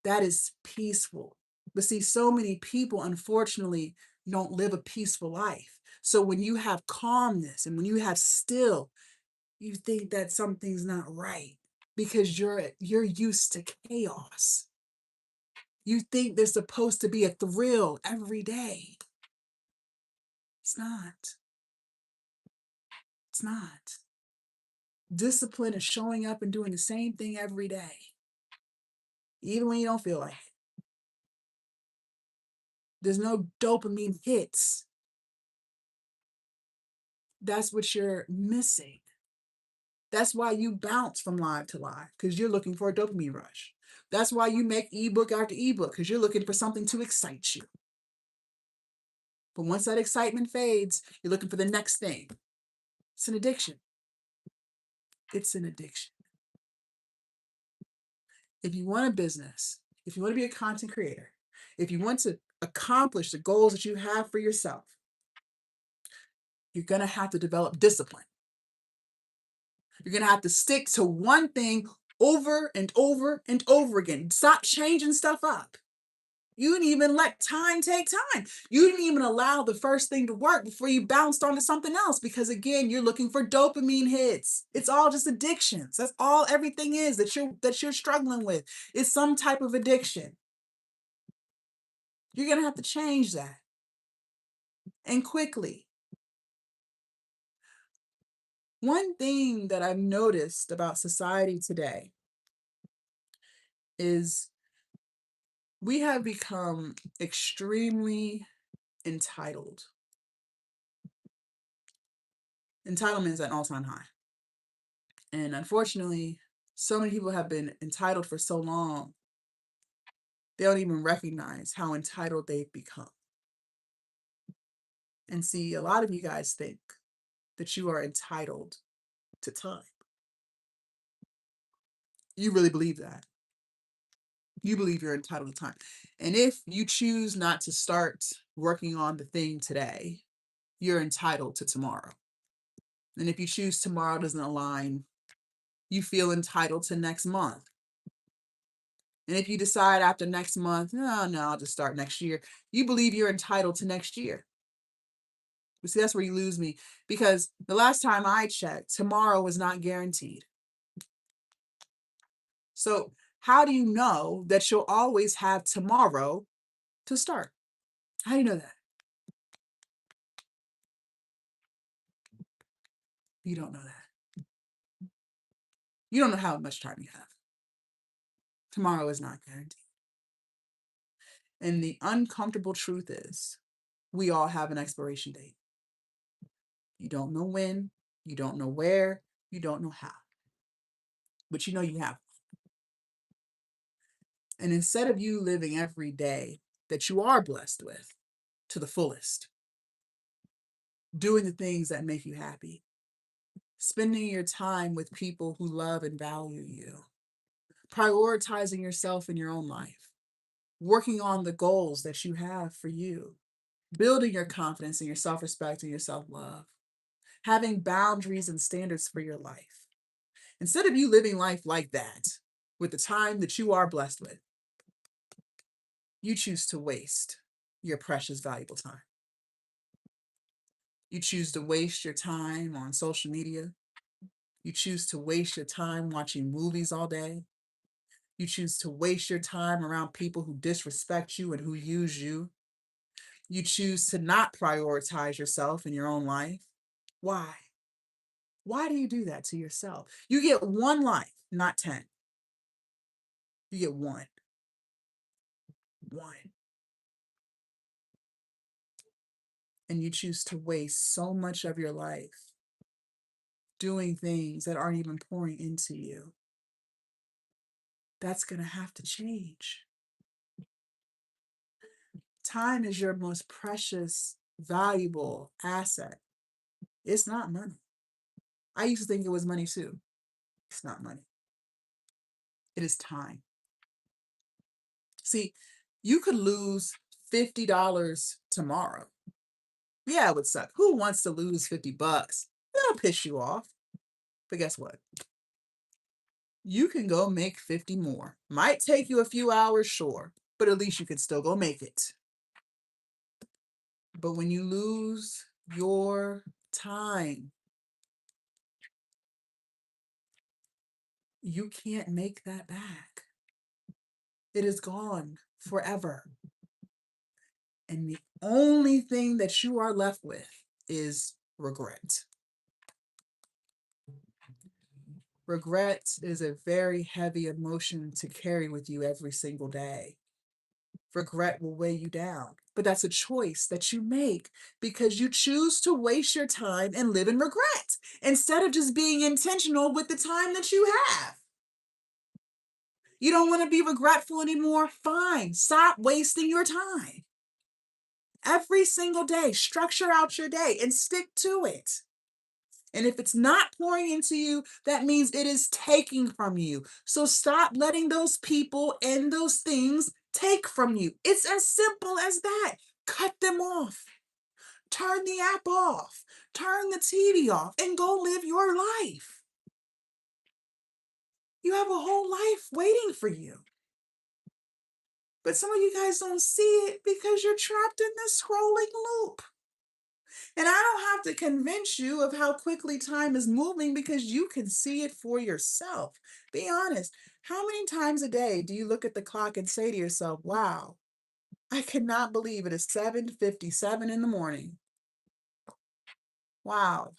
That is peaceful. But see, so many people, unfortunately, don't live a peaceful life. So when you have calmness and when you have still, you think that something's not right because you're used to chaos. You think there's supposed to be a thrill every day. It's not. It's not. Discipline is showing up and doing the same thing every day, even when you don't feel like it. There's no dopamine hits. That's what you're missing. That's why you bounce from live to live, because you're looking for a dopamine rush. That's why you make ebook after ebook, because you're looking for something to excite you. But once that excitement fades, you're looking for the next thing. It's an addiction. It's an addiction. If you want a business, if you want to be a content creator, if you want to accomplish the goals that you have for yourself, you're going to have to develop discipline. You're going to have to stick to one thing over and over and over again. Stop changing stuff up. You didn't even let time take time. You didn't even allow the first thing to work before you bounced onto something else because, again, you're looking for dopamine hits. It's all just addictions. That's all everything is that you're struggling with. It's some type of addiction. You're going to have to change that, and quickly. One thing that I've noticed about society today is we have become extremely entitled. Entitlement is at an all-time high. And unfortunately, so many people have been entitled for so long, they don't even recognize how entitled they've become. And see, a lot of you guys think that you are entitled to time. You really believe that. You believe you're entitled to time. And if you choose not to start working on the thing today, you're entitled to tomorrow. And if you choose tomorrow doesn't align, you feel entitled to next month. And if you decide after next month, no, I'll just start next year, you believe you're entitled to next year. But see, that's where you lose me, because the last time I checked, tomorrow is not guaranteed. So how do you know that you'll always have tomorrow to start? How do you know that? You don't know that. You don't know how much time you have. Tomorrow is not guaranteed. And the uncomfortable truth is, we all have an expiration date. You don't know when, you don't know where, you don't know how, but you know you have. And instead of you living every day that you are blessed with to the fullest, doing the things that make you happy, spending your time with people who love and value you, prioritizing yourself in your own life, working on the goals that you have for you, building your confidence and your self-respect and your self-love, having boundaries and standards for your life. Instead of you living life like that, with the time that you are blessed with, you choose to waste your precious, valuable time. You choose to waste your time on social media. You choose to waste your time watching movies all day. You choose to waste your time around people who disrespect you and who use you. You choose to not prioritize yourself in your own life. Why? Why do you do that to yourself? You get one life, not 10. You get one. One. And you choose to waste so much of your life doing things that aren't even pouring into you. That's going to have to change. Time is your most precious, valuable asset. It's not money. I used to think it was money too. It's not money. It is time. See, you could lose $50 tomorrow. Yeah, it would suck. Who wants to lose 50 bucks? That'll piss you off. But guess what? You can go make 50 more. Might take you a few hours, sure, but at least you can still go make it. But when you lose your time, you can't make that back. It is gone forever. And the only thing that you are left with is regret. Regret is a very heavy emotion to carry with you every single day. Regret will weigh you down, but that's a choice that you make because you choose to waste your time and live in regret instead of just being intentional with the time that you have. You don't want to be regretful anymore? Fine. Stop wasting your time. Every single day, structure out your day and stick to it. And if it's not pouring into you, that means it is taking from you. So stop letting those people and those things take from you. It's as simple as that. Cut them off. Turn the app off. Turn the TV off and go live your life. You have a whole life waiting for you. But some of you guys don't see it because you're trapped in this scrolling loop. And I don't have to convince you of how quickly time is moving because you can see it for yourself. Be honest. How many times a day do you look at the clock and say to yourself, wow, I cannot believe it is 7:57 in the morning. Wow.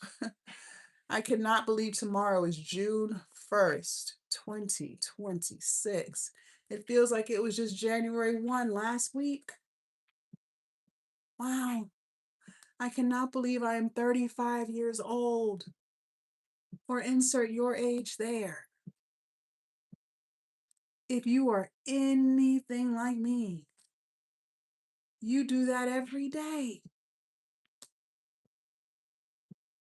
I cannot believe tomorrow is June 1st, 2026. It feels like it was just January 1 last week. Wow. I cannot believe I am 35 years old. Or insert your age there. If you are anything like me, you do that every day.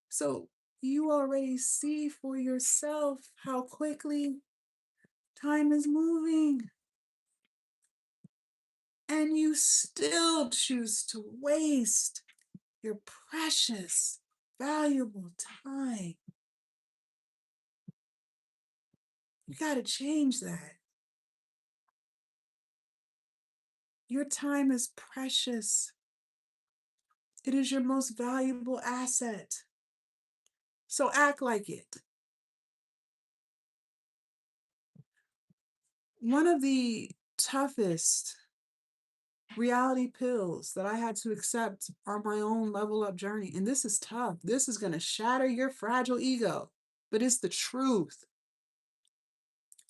So you already see for yourself how quickly time is moving. And you still choose to waste your precious, valuable time. You got to change that. Your time is precious. It is your most valuable asset. So act like it. One of the toughest reality pills that I had to accept on my own level up journey, and this is tough. This is going to shatter your fragile ego, but it's the truth.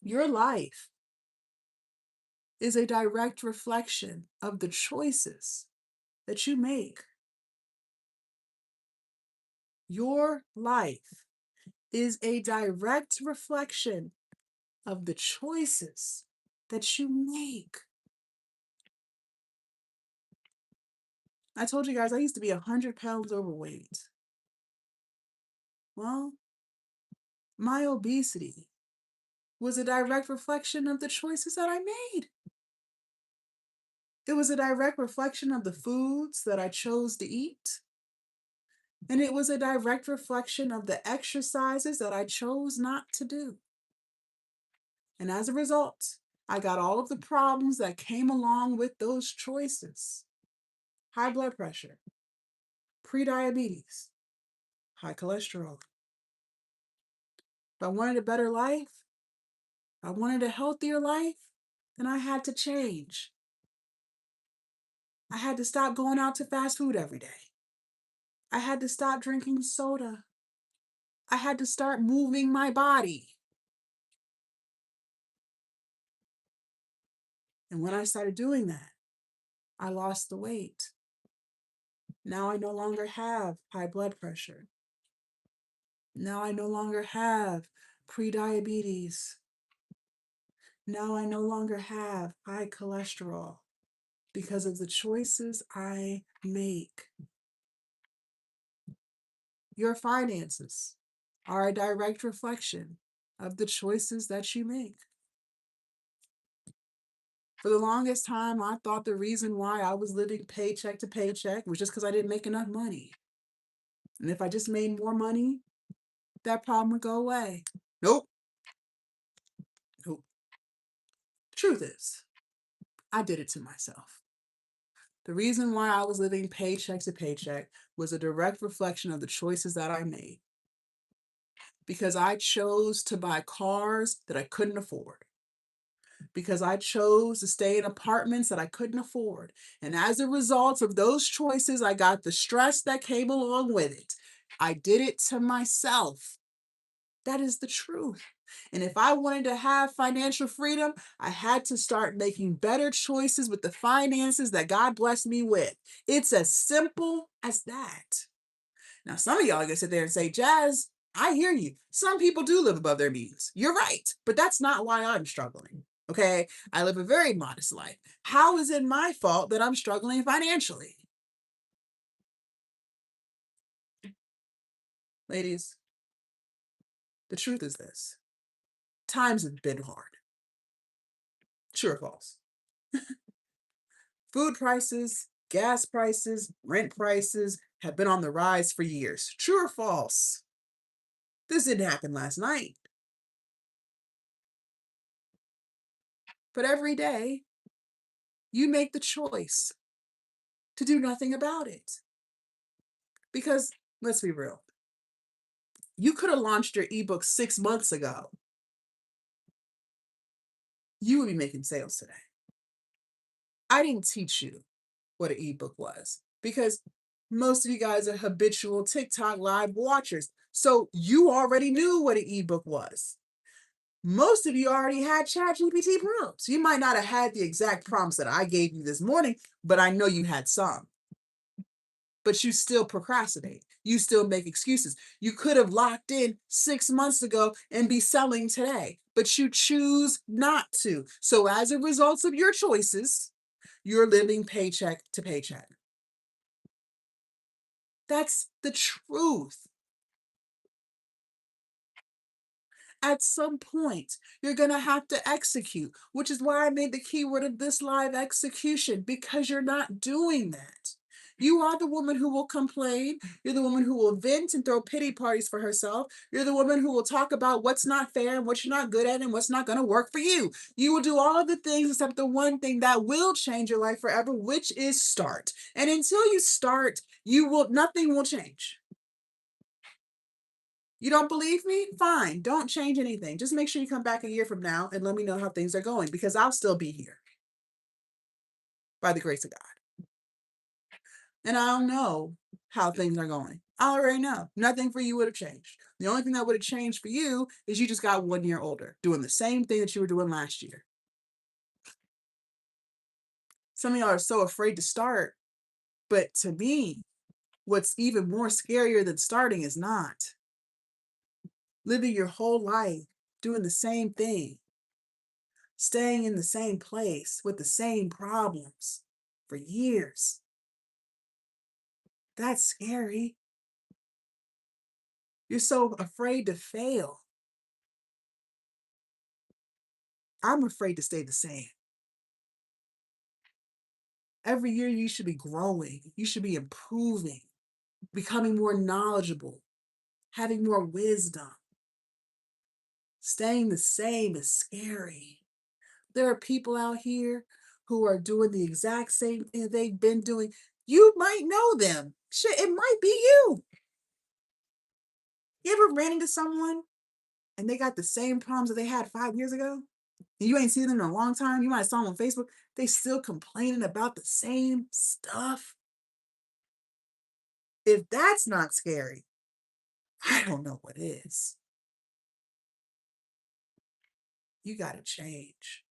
Your life is a direct reflection of the choices that you make. Your life is a direct reflection of the choices that you make. I told you guys I used to be 100 pounds overweight. Well, my obesity was a direct reflection of the choices that I made. It was a direct reflection of the foods that I chose to eat. And it was a direct reflection of the exercises that I chose not to do. And as a result, I got all of the problems that came along with those choices. High blood pressure, prediabetes, high cholesterol. If I wanted a better life, if I wanted a healthier life, then I had to change. I had to stop going out to fast food every day. I had to stop drinking soda. I had to start moving my body. And when I started doing that, I lost the weight. Now I no longer have high blood pressure. Now I no longer have prediabetes. Now I no longer have high cholesterol because of the choices I make. Your finances are a direct reflection of the choices that you make. For the longest time, I thought the reason why I was living paycheck to paycheck was just because I didn't make enough money. And if I just made more money, that problem would go away. Nope. Nope. Truth is, I did it to myself. The reason why I was living paycheck to paycheck was a direct reflection of the choices that I made. Because I chose to buy cars that I couldn't afford. Because I chose to stay in apartments that I couldn't afford. And as a result of those choices, I got the stress that came along with it. I did it to myself. That is the truth. And if I wanted to have financial freedom, I had to start making better choices with the finances that God blessed me with. It's as simple as that. Now, some of y'all are going to sit there and say, Jazz, I hear you. Some people do live above their means. You're right. But that's not why I'm struggling. Okay? I live a very modest life. How is it my fault that I'm struggling financially? Ladies, the truth is this. Times have been hard. True or false? Food prices, gas prices, rent prices have been on the rise for years. True or false? This didn't happen last night. But every day, you make the choice to do nothing about it. Because let's be real, you could have launched your ebook 6 months ago. You would be making sales today. I didn't teach you what an ebook was because most of you guys are habitual TikTok live watchers. So you already knew what an ebook was. Most of you already had ChatGPT prompts. You might not have had the exact prompts that I gave you this morning, but I know you had some. But you still procrastinate. You still make excuses. You could have locked in 6 months ago and be selling today, but you choose not to. So as a result of your choices, you're living paycheck to paycheck. That's the truth. At some point, you're going to have to execute, which is why I made the keyword of this live execution, because you're not doing that. You are the woman who will complain. You're the woman who will vent and throw pity parties for herself. You're the woman who will talk about what's not fair and what you're not good at and what's not going to work for you. You will do all of the things except the one thing that will change your life forever, which is start. And until you start, nothing will change. You don't believe me? Fine. Don't change anything. Just make sure you come back a year from now and let me know how things are going because I'll still be here by the grace of God. And I'll know how things are going. I already know. Nothing for you would have changed. The only thing that would have changed for you is you just got 1 year older, doing the same thing that you were doing last year. Some of y'all are so afraid to start. But to me, what's even more scarier than starting is not living your whole life doing the same thing, staying in the same place with the same problems for years. That's scary. You're so afraid to fail. I'm afraid to stay the same. Every year you should be growing. You should be improving, becoming more knowledgeable, having more wisdom. Staying the same is scary. There are people out here who are doing the exact same thing they've been doing. You might know them. Shit, it might be you. You ever ran into someone and they got the same problems that they had 5 years ago? And you ain't seen them in a long time. You might have saw them on Facebook. They still complaining about the same stuff. If that's not scary, I don't know what is. You got to change.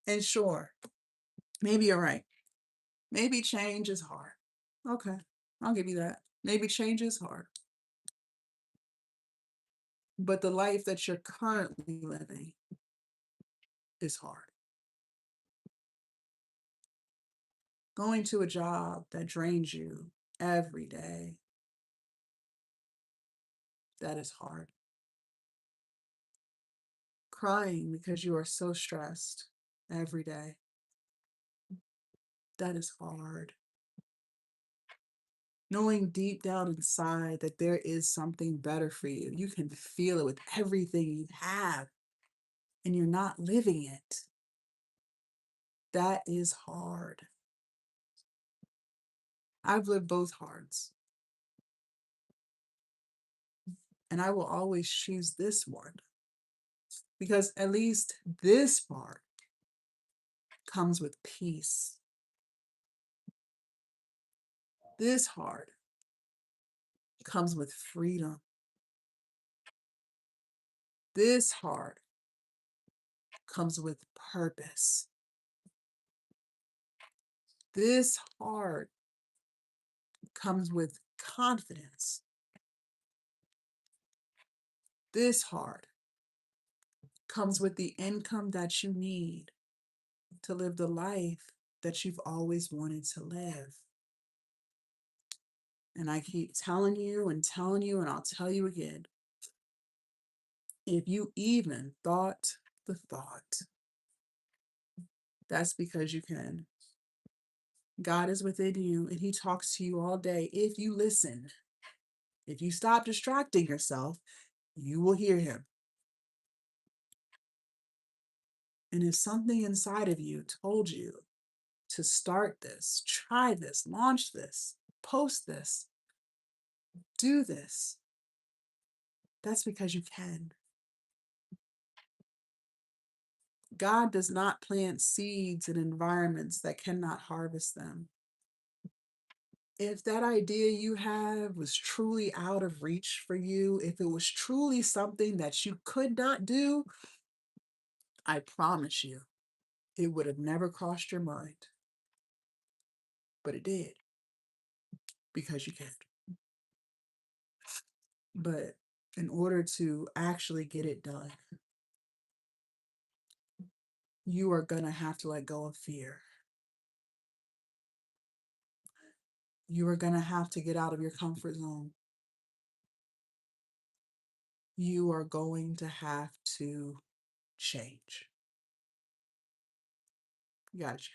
And sure, maybe you're right. Maybe change is hard. Okay, I'll give you that. Maybe change is hard. But the life that you're currently living is hard. Going to a job that drains you every day, that is hard. Crying because you are so stressed every day. That is hard. Knowing deep down inside that there is something better for you. You can feel it with everything you have, and you're not living it. That is hard. I've lived both hards, and I will always choose this one because at least this part comes with peace. This hard comes with freedom. This hard comes with purpose. This hard comes with confidence. This hard comes with the income that you need to live the life that you've always wanted to live. And I keep telling you, and I'll tell you again, if you even thought the thought, that's because you can. God is within you and he talks to you all day. If you listen, if you stop distracting yourself, you will hear him. And if something inside of you told you to start this, try this, launch this, post this, do this, that's because you can. God does not plant seeds in environments that cannot harvest them. If that idea you have was truly out of reach for you, if it was truly something that you could not do, I promise you, it would have never crossed your mind. But it did, because you can. But in order to actually get it done, you are going to have to let go of fear. You are going to have to get out of your comfort zone. You are going to have to change. You got to change.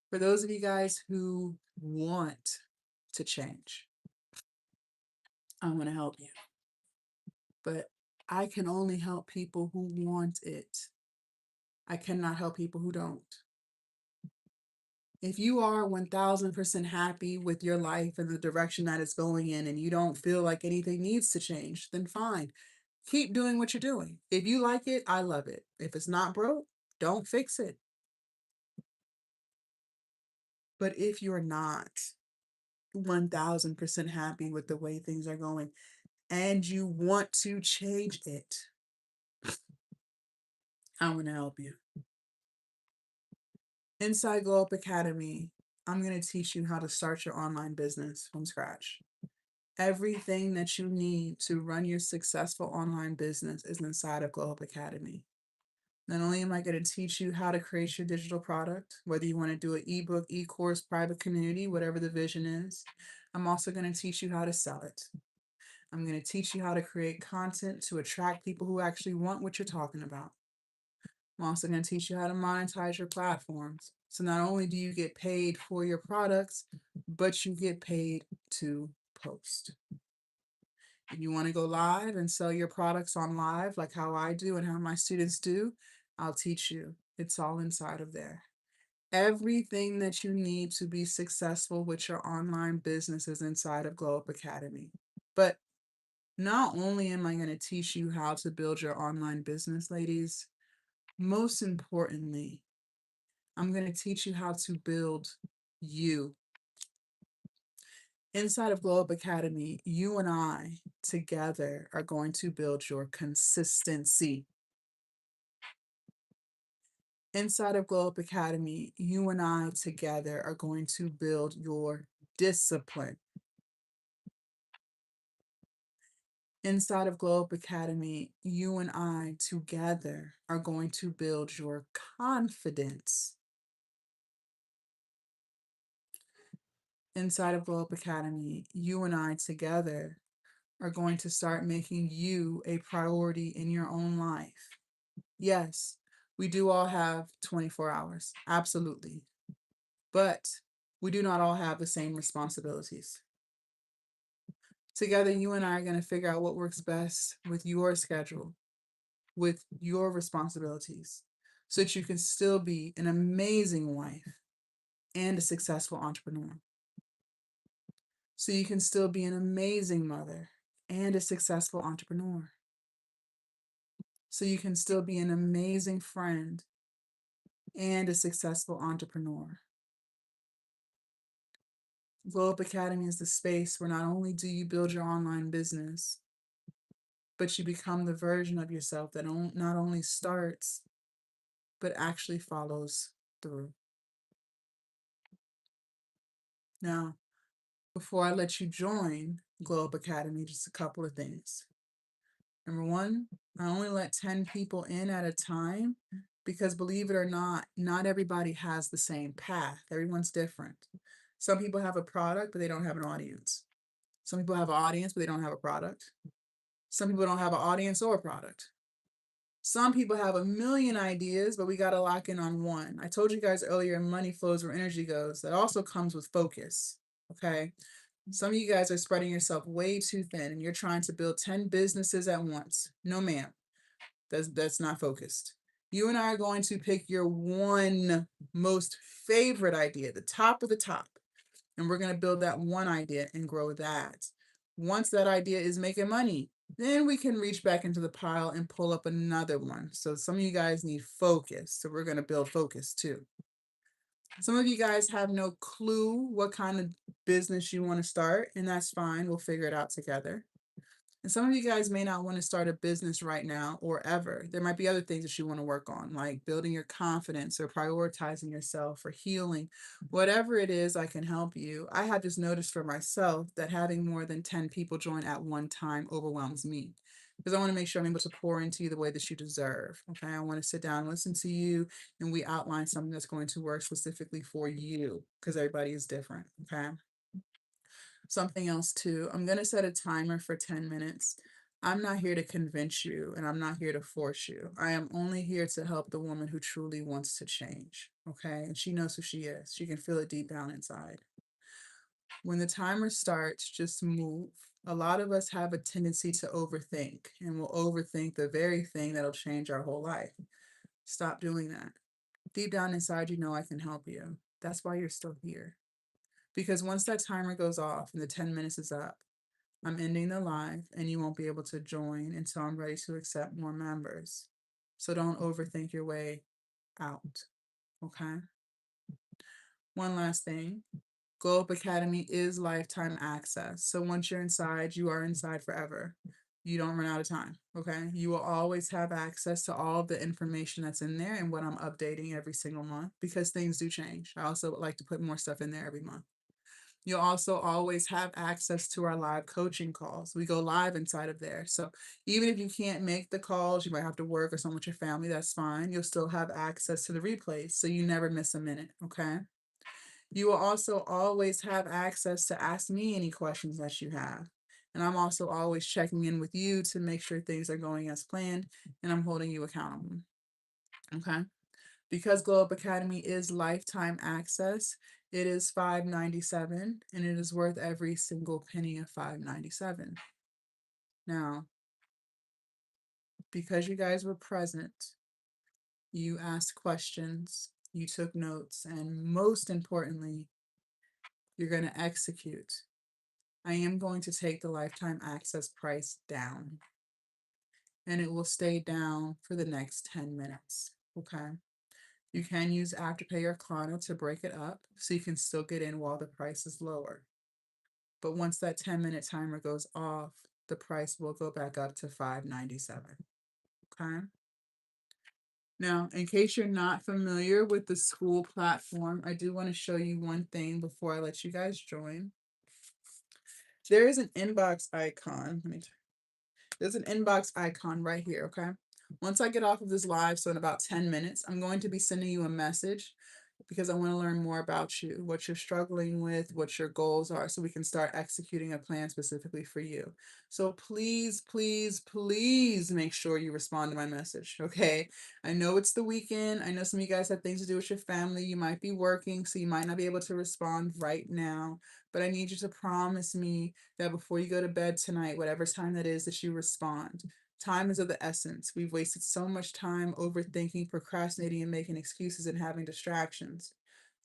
For those of you guys who want to change, I want to help you. But I can only help people who want it. I cannot help people who don't. If you are 1000% happy with your life and the direction that it's going in and you don't feel like anything needs to change, then fine. Keep doing what you're doing. If you like it, I love it. If it's not broke, don't fix it. But if you're not 1000% happy with the way things are going and you want to change it, I'm going to help you. Inside Glow Up Academy, I'm going to teach you how to start your online business from scratch. Everything that you need to run your successful online business is inside of Glow Up Academy. Not only am I going to teach you how to create your digital product, whether you want to do an ebook, e-course, private community, whatever the vision is, I'm also going to teach you how to sell it. I'm going to teach you how to create content to attract people who actually want what you're talking about. I'm also going to teach you how to monetize your platforms. So not only do you get paid for your products, but you get paid to post. If you want to go live and sell your products on live, like how I do and how my students do, I'll teach you. It's all inside of there. Everything that you need to be successful with your online business is inside of Glow Up Academy. But not only am I going to teach you how to build your online business, ladies, most importantly, I'm going to teach you how to build you. Inside of Glow Up Academy, you and I together are going to build your consistency. Inside of Glow Up Academy, you and I together are going to build your discipline. Inside of Glow Up Academy, you and I together are going to build your confidence. Inside of Glow Up Academy, you and I together are going to start making you a priority in your own life. Yes, we do all have 24 hours, absolutely. But we do not all have the same responsibilities. Together, you and I are going to figure out what works best with your schedule, with your responsibilities, so that you can still be an amazing wife and a successful entrepreneur. So you can still be an amazing mother and a successful entrepreneur. So you can still be an amazing friend and a successful entrepreneur. Glow Up Academy is the space where not only do you build your online business, but you become the version of yourself that not only starts, but actually follows through. Now, before I let you join Glow Up Academy, just a couple of things. Number one, I only let 10 people in at a time because, believe it or not everybody has the same path. Everyone's different. Some people have a product, but they don't have an audience. Some people have an audience, but they don't have a product. Some people don't have an audience or a product. Some people have a million ideas, but we got to lock in on one. I told you guys earlier, money flows where energy goes. That also comes with focus. Okay. Some of you guys are spreading yourself way too thin and you're trying to build 10 businesses at once. No, ma'am. That's not focused. You and I are going to pick your one most favorite idea, the top of the top, and we're going to build that one idea and grow that. Once that idea is making money, then we can reach back into the pile and pull up another one. So some of you guys need focus. So we're going to build focus too. Some of you guys have no clue what kind of business you want to start, and that's fine. We'll figure it out together. And some of you guys may not want to start a business right now or ever. There might be other things that you want to work on, like building your confidence or prioritizing yourself or healing. Whatever it is, I can help you. I have just noticed for myself that having more than 10 people join at one time overwhelms me because I want to make sure I'm able to pour into you the way that you deserve. Okay. I want to sit down, listen to you, and we outline something that's going to work specifically for you because everybody is different. Okay. Something else too, I'm going to set a timer for 10 minutes. I'm not here to convince you and I'm not here to force you. I am only here to help the woman who truly wants to change. Okay. And she knows who she is. She can feel it deep down inside. When the timer starts, just move. A lot of us have a tendency to overthink and we'll overthink the very thing that'll change our whole life. Stop doing that. Deep down inside, you know I can help you. That's why you're still here. Because once that timer goes off and the 10 minutes is up, I'm ending the live and you won't be able to join until I'm ready to accept more members. So don't overthink your way out. Okay. One last thing. Glow Up Academy is lifetime access. So once you're inside, you are inside forever. You don't run out of time. Okay. You will always have access to all of the information that's in there and what I'm updating every single month because things do change. I also would like to put more stuff in there every month. You'll also always have access to our live coaching calls. We go live inside of there. So even if you can't make the calls, you might have to work or something with your family, that's fine. You'll still have access to the replays. So you never miss a minute. Okay. You will also always have access to ask me any questions that you have. And I'm also always checking in with you to make sure things are going as planned and I'm holding you accountable. Okay. Because Glow Up Academy is lifetime access, it is $5.97 and it is worth every single penny of $5.97. Now, because you guys were present, you asked questions, you took notes, and most importantly, you're going to execute. I am going to take the lifetime access price down, and it will stay down for the next 10 minutes. Okay. You can use Afterpay or Klarna to break it up so you can still get in while the price is lower. But once that 10-minute timer goes off, the price will go back up to $5.97. Okay. Now, in case you're not familiar with the Skool platform, I do want to show you one thing before I let you guys join. There is an inbox icon. There's an inbox icon right here. Okay. Once I get off of this live, so in about 10 minutes, I'm going to be sending you a message because I want to learn more about you, what you're struggling with, what your goals are, so we can start executing a plan specifically for you. So please, please, please make sure you respond to my message, okay? I know it's the weekend. I know some of you guys have things to do with your family. You might be working, so you might not be able to respond right now. But I need you to promise me that before you go to bed tonight, whatever time that is, that you respond. Time is of the essence. We've wasted so much time overthinking, procrastinating, and making excuses and having distractions.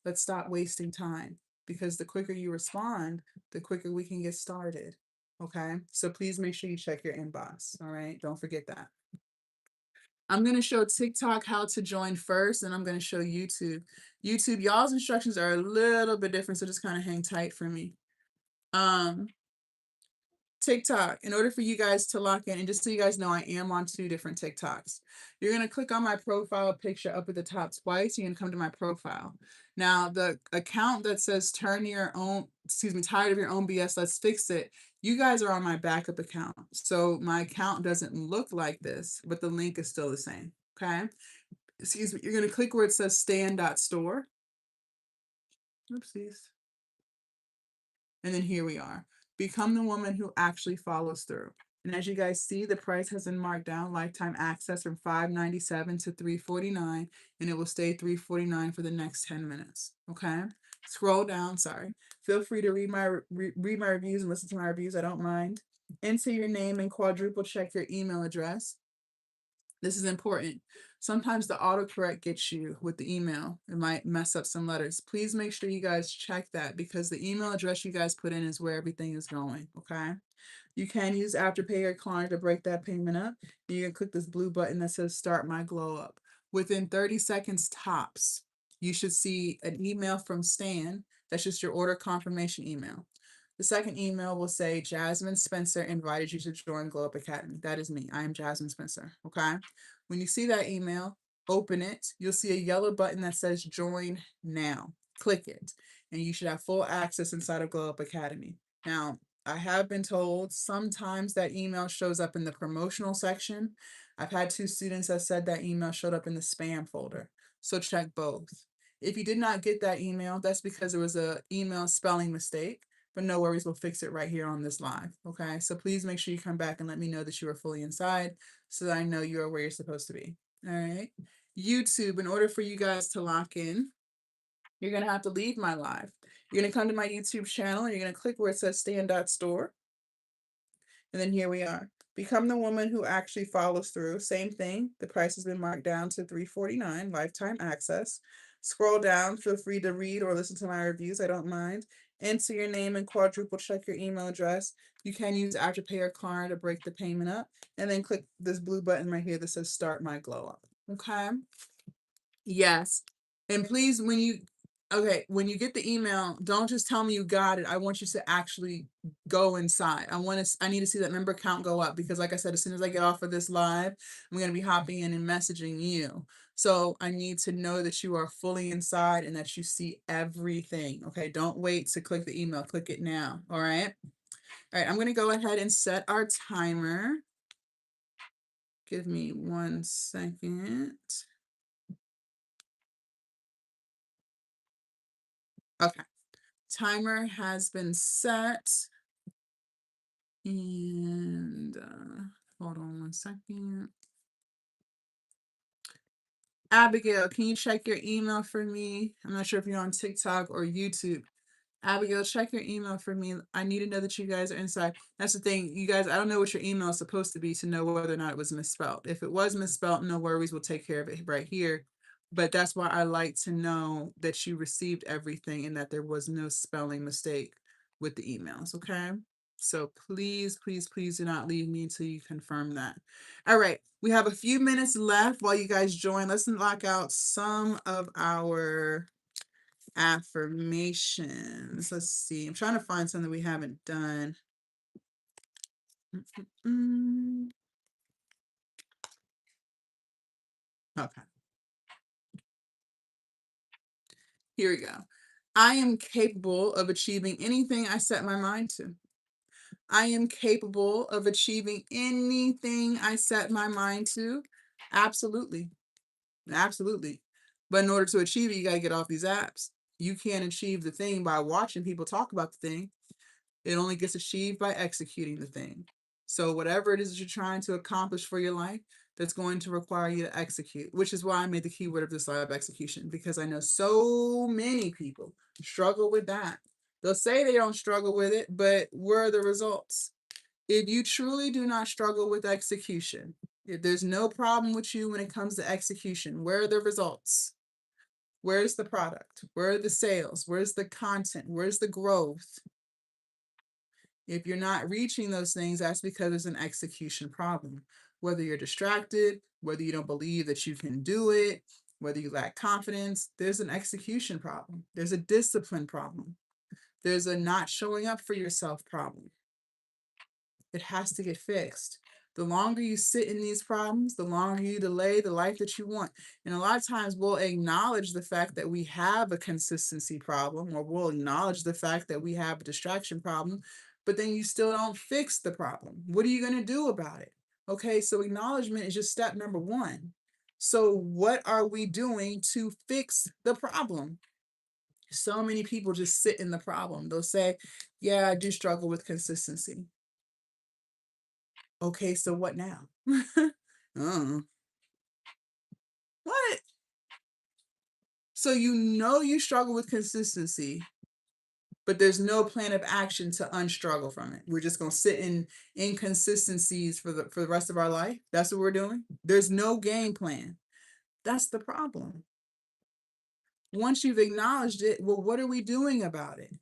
Let's stop wasting time, because the quicker you respond, the quicker we can get started. Okay? So please make sure you check your inbox. All right? Don't forget that. I'm going to show TikTok how to join first, and I'm going to show YouTube. YouTube, y'all's instructions are a little bit different, so just kind of hang tight for me. TikTok, in order for you guys to lock in, and just so you guys know, I am on 2 different TikToks. You're going to click on my profile picture up at the top twice. You're going to come to my profile. Now, the account that says tired of your own BS, let's fix it. You guys are on my backup account. So my account doesn't look like this, but the link is still the same. Okay. Excuse me. You're going to click where it says stand.store. Oopsies. And then here we are. Become the woman who actually follows through. And as you guys see, the price has been marked down, lifetime access from $5.97 to $3.49, and it will stay $3.49 for the next 10 minutes. Okay. Scroll down. Sorry. Feel free to read my reviews and listen to my reviews. I don't mind. Enter your name and quadruple check your email address. This is important. Sometimes the autocorrect gets you with the email. It might mess up some letters. Please make sure you guys check that, because the email address you guys put in is where everything is going, okay? You can use Afterpay or Klarna to break that payment up. You can click this blue button that says Start My Glow Up. Within 30 seconds tops, you should see an email from Stan. That's just your order confirmation email. The second email will say, Jasmine Spencer invited you to join Glow Up Academy. That is me. I am Jasmine Spencer, okay? When you see that email, open it. You'll see a yellow button that says Join Now. Click it, and you should have full access inside of Glow Up Academy. Now, I have been told sometimes that email shows up in the promotional section. I've had 2 students that said that email showed up in the spam folder. So check both. If you did not get that email, that's because there was an email spelling mistake. But no worries, we'll fix it right here on this live. Okay, so please make sure you come back and let me know that you are fully inside, so that I know you are where you're supposed to be. All right. YouTube, in order for you guys to lock in, you're going to have to leave my live. You're going to come to my YouTube channel, and you're going to click where it says stand.store. And then here we are. Become the woman who actually follows through. Same thing. The price has been marked down to $3.49, lifetime access. Scroll down. Feel free to read or listen to my reviews. I don't mind. Enter your name and quadruple check your email address. You can use Afterpay or Klarna to break the payment up. And then click this blue button right here that says Start My Glow Up. Okay? Yes. And please, when you get the email, don't just tell me you got it. I want you to actually go inside. I need to see that member count go up, because like I said, as soon as I get off of this live, I'm going to be hopping in and messaging you. So I need to know that you are fully inside and that you see everything. Okay. Don't wait to click the email. Click it now. All right. All right. I'm going to go ahead and set our timer. Give me 1 second. Okay. Timer has been set. And hold on 1 second. Abigail, can you check your email for me? I'm not sure if you're on TikTok or YouTube. Abigail, check your email for me. I need to know that you guys are inside. That's the thing, you guys, I don't know what your email is supposed to be to know whether or not it was misspelled. If it was misspelled, no worries, we'll take care of it right here. But that's why I like to know that you received everything and that there was no spelling mistake with the emails, okay? So please, please, please do not leave me until you confirm that. All right, we have a few minutes left while you guys join. Let's knock out some of our affirmations. Let's see. I'm trying to find something we haven't done. Okay. Here we go. I am capable of achieving anything I set my mind to. I am capable of achieving anything I set my mind to. Absolutely. Absolutely. But in order to achieve it, you got to get off these apps. You can't achieve the thing by watching people talk about the thing. It only gets achieved by executing the thing. So whatever it is that you're trying to accomplish for your life, that's going to require you to execute, which is why I made the keyword of this live execution, because I know so many people struggle with that. They'll say they don't struggle with it, but where are the results? If you truly do not struggle with execution, if there's no problem with you when it comes to execution, where are the results? Where's the product? Where are the sales? Where's the content? Where's the growth? If you're not reaching those things, that's because there's an execution problem. Whether you're distracted, whether you don't believe that you can do it, whether you lack confidence, there's an execution problem. There's a discipline problem. There's a not showing up for yourself problem. It has to get fixed. The longer you sit in these problems, the longer you delay the life that you want. And a lot of times we'll acknowledge the fact that we have a consistency problem, or we'll acknowledge the fact that we have a distraction problem, but then you still don't fix the problem. What are you going to do about it? Okay, so acknowledgement is just step number one. So what are we doing to fix the problem? So many people just sit in the problem. They'll say, yeah, I do struggle with consistency. Okay, so what now? Oh, what? So you struggle with consistency, but there's no plan of action to unstruggle from it. We're just gonna sit in inconsistencies for the rest of our life. That's what we're doing. There's no game plan. That's the problem. Once you've acknowledged it, well, what are we doing about it?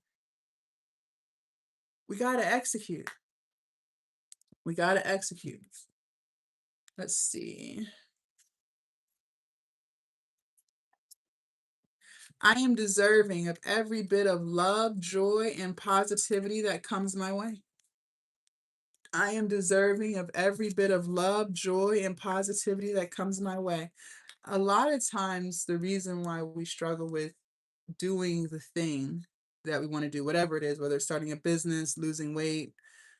We gotta execute. We gotta execute. Let's see. I am deserving of every bit of love, joy, and positivity that comes my way. I am deserving of every bit of love, joy, and positivity that comes my way. A lot of times, the reason why we struggle with doing the thing that we want to do, whatever it is, whether it's starting a business, losing weight,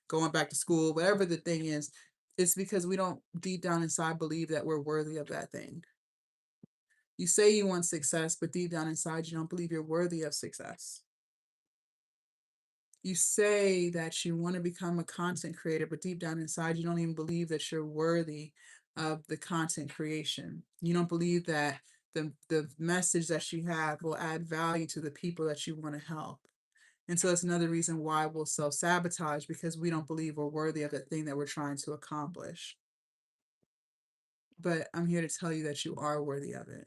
going back to school, whatever the thing is, it's because we don't deep down inside believe that we're worthy of that thing. You say you want success, but deep down inside, you don't believe you're worthy of success. You say that you want to become a content creator, but deep down inside, you don't even believe that you're worthy of the content creation. You don't believe that the message that you have will add value to the people that you want to help. And so that's another reason why we'll self-sabotage, because we don't believe we're worthy of the thing that we're trying to accomplish. But I'm here to tell you that you are worthy of it.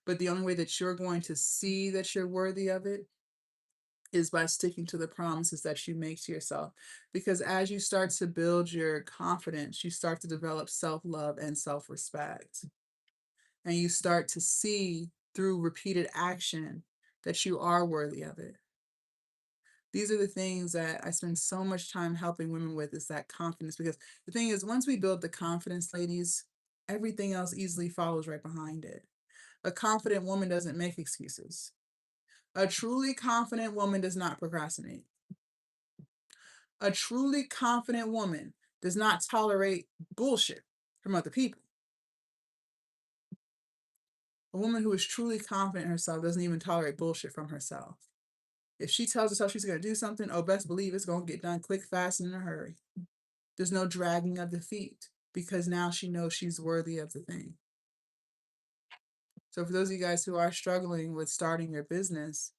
But the only way that you're going to see that you're worthy of it is by sticking to the promises that you make to yourself. Because as you start to build your confidence, you start to develop self-love and self-respect. And you start to see through repeated action that you are worthy of it. These are the things that I spend so much time helping women with, is that confidence. Because the thing is, once we build the confidence, ladies, everything else easily follows right behind it. A confident woman doesn't make excuses. A truly confident woman does not procrastinate. A truly confident woman does not tolerate bullshit from other people. A woman who is truly confident in herself doesn't even tolerate bullshit from herself. If she tells herself she's going to do something, oh, best believe it's going to get done quick, fast, and in a hurry. There's no dragging of the feet, because now she knows she's worthy of the thing. So for those of you guys who are struggling with starting your business,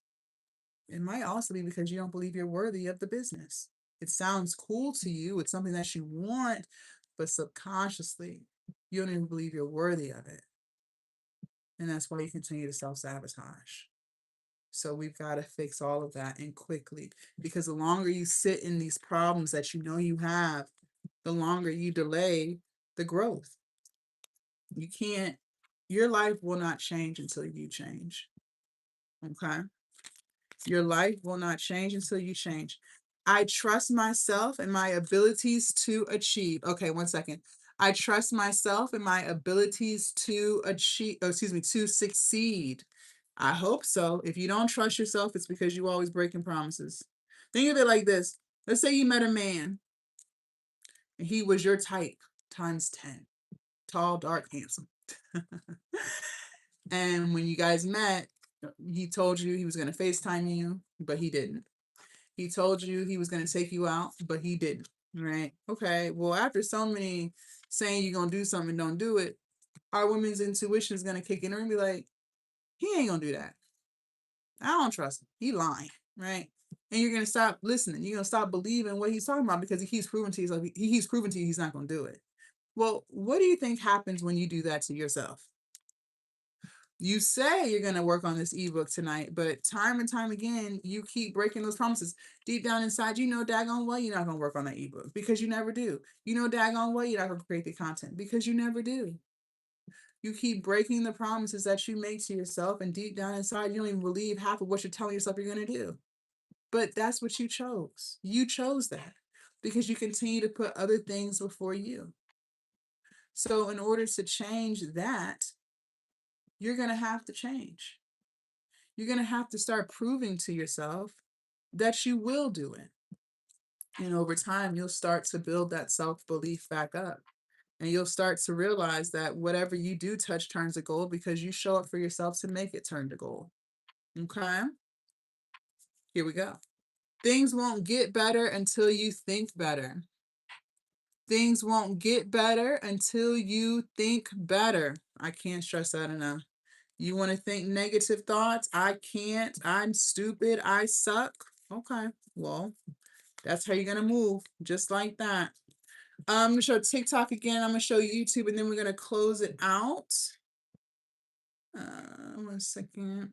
it might also be because you don't believe you're worthy of the business. It sounds cool to you. It's something that you want, but subconsciously, you don't even believe you're worthy of it. And that's why you continue to self-sabotage. So we've got to fix all of that, and quickly, because the longer you sit in these problems that you know you have, the longer you delay the growth. You can't, your life will not change until you change. Okay? Your life will not change until you change. I trust myself and my abilities to achieve. Okay, one second. I trust myself and my abilities to achieve, to succeed. I hope so. If you don't trust yourself, it's because you always breaking promises. Think of it like this. Let's say you met a man and he was your type times 10. Tall, dark, handsome. And when you guys met, he told you he was going to FaceTime you, but he didn't. He told you he was going to take you out, but he didn't. Right? Okay. Well, after so many saying you're going to do something and don't do it, our women's intuition is going to kick in and be like, he ain't going to do that. I don't trust him. He lying. Right? And you're going to stop listening. You're going to stop believing what he's talking about because he keeps proving to you, like, he keeps proving to you he's not going to do it. Well, what do you think happens when you do that to yourself? You say you're going to work on this ebook tonight, but time and time again, you keep breaking those promises. Deep down inside, you know daggone well you're not going to work on that ebook because you never do. You know daggone well you're not going to create the content because you never do. You keep breaking the promises that you make to yourself, and deep down inside, you don't even believe half of what you're telling yourself you're going to do. But that's what you chose. You chose that because you continue to put other things before you. So in order to change that, you're going to have to change. You're going to have to start proving to yourself that you will do it. And over time, you'll start to build that self-belief back up. And you'll start to realize that whatever you do touch turns to gold because you show up for yourself to make it turn to gold. Okay? Here we go. Things won't get better until you think better. Things won't get better until you think better. I can't stress that enough. You want to think negative thoughts? I can't. I'm stupid. I suck. Okay. Well, that's how you're going to move. Just like that. I'm going to show TikTok again. I'm going to show YouTube, and then we're going to close it out. 1 second.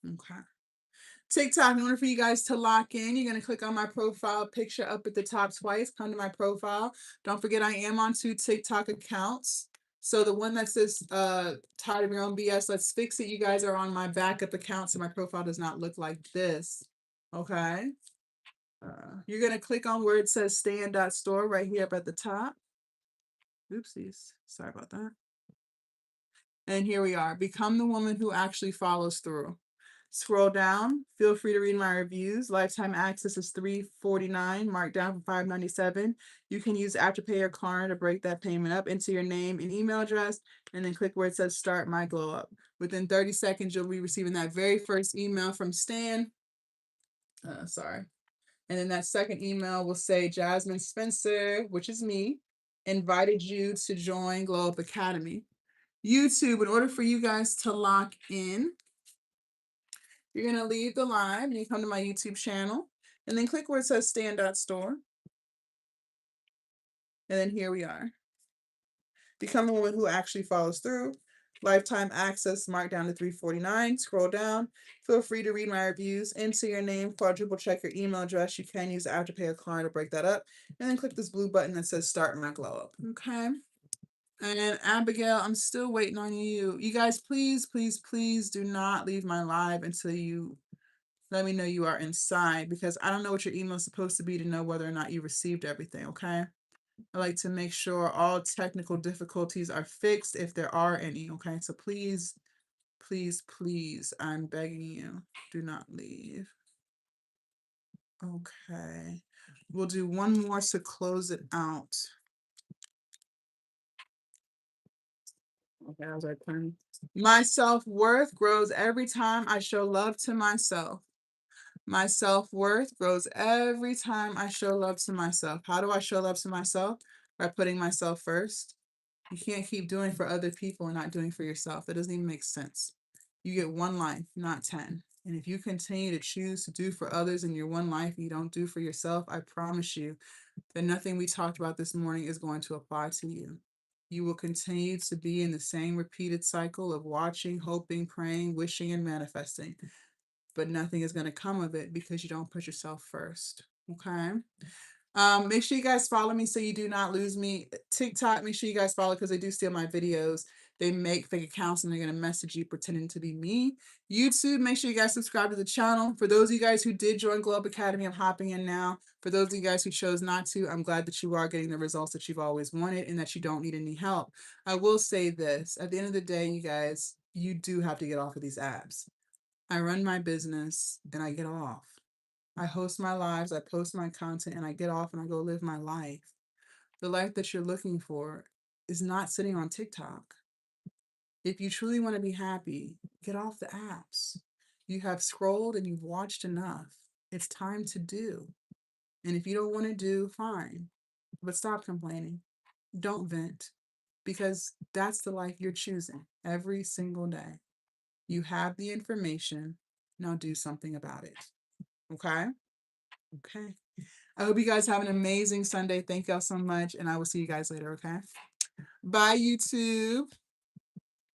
Okay. TikTok, in order for you guys to lock in, you're going to click on my profile picture up at the top twice. Come to my profile. Don't forget, I am on 2 TikTok accounts. So the one that says tired of your own BS, let's fix it. You guys are on my backup account, so my profile does not look like this. Okay. You're going to click on where it says stand.store right here up at the top. Oopsies. Sorry about that. And here we are. Become the woman who actually follows through. Scroll down. Feel free to read my reviews. Lifetime access is $349, marked down for $597. You can use Afterpay or Klarna to break that payment up. Enter your name and email address, and then click where it says Start My Glow Up. Within 30 seconds, you'll be receiving that very first email from Stan. Sorry. And then that second email will say Jasmine Spencer, which is me, invited you to join Glow Up Academy. YouTube, in order for you guys to lock in, you're going to leave the live and you come to my YouTube channel and then click where it says stand.store. And then here we are. Become a woman who actually follows through. Lifetime access marked down to $349. Scroll down. Feel free to read my reviews. Enter your name, quadruple check your email address. You can use Afterpay or Klarna to break that up. And then click this blue button that says Start My Glow Up. Okay. And Abigail, I'm still waiting on you. You guys, please, please, please do not leave my live until you let me know you are inside, because I don't know what your email is supposed to be to know whether or not you received everything, okay? I like to make sure all technical difficulties are fixed if there are any, okay? So please, please, please, I'm begging you, do not leave. Okay. We'll do one more to close it out. Okay, I was like, my self-worth grows every time I show love to myself. My self-worth grows every time I show love to myself. How do I show love to myself? By putting myself first. You can't keep doing for other people and not doing for yourself. That doesn't even make sense. You get one life, not 10. And if you continue to choose to do for others in your one life and you don't do for yourself, I promise you that nothing we talked about this morning is going to apply to you. You will continue to be in the same repeated cycle of watching, hoping, praying, wishing, and manifesting. But nothing is going to come of it because you don't put yourself first. Okay. Make sure you guys follow me so you do not lose me. TikTok, make sure you guys follow because they do steal my videos. They make fake accounts and they're going to message you pretending to be me. YouTube, make sure you guys subscribe to the channel. For those of you guys who did join Glow Up Academy, I'm hopping in now. For those of you guys who chose not to, I'm glad that you are getting the results that you've always wanted and that you don't need any help. I will say this, at the end of the day, you guys, you do have to get off of these apps. I run my business and I get off. I host my lives, I post my content, and I get off and I go live my life. The life that you're looking for is not sitting on TikTok. If you truly want to be happy, get off the apps. You have scrolled and you've watched enough. It's time to do. And if you don't want to do, fine. But stop complaining. Don't vent because that's the life you're choosing every single day. You have the information. Now do something about it. Okay? Okay. I hope you guys have an amazing Sunday. Thank y'all so much. And I will see you guys later. Okay? Bye, YouTube.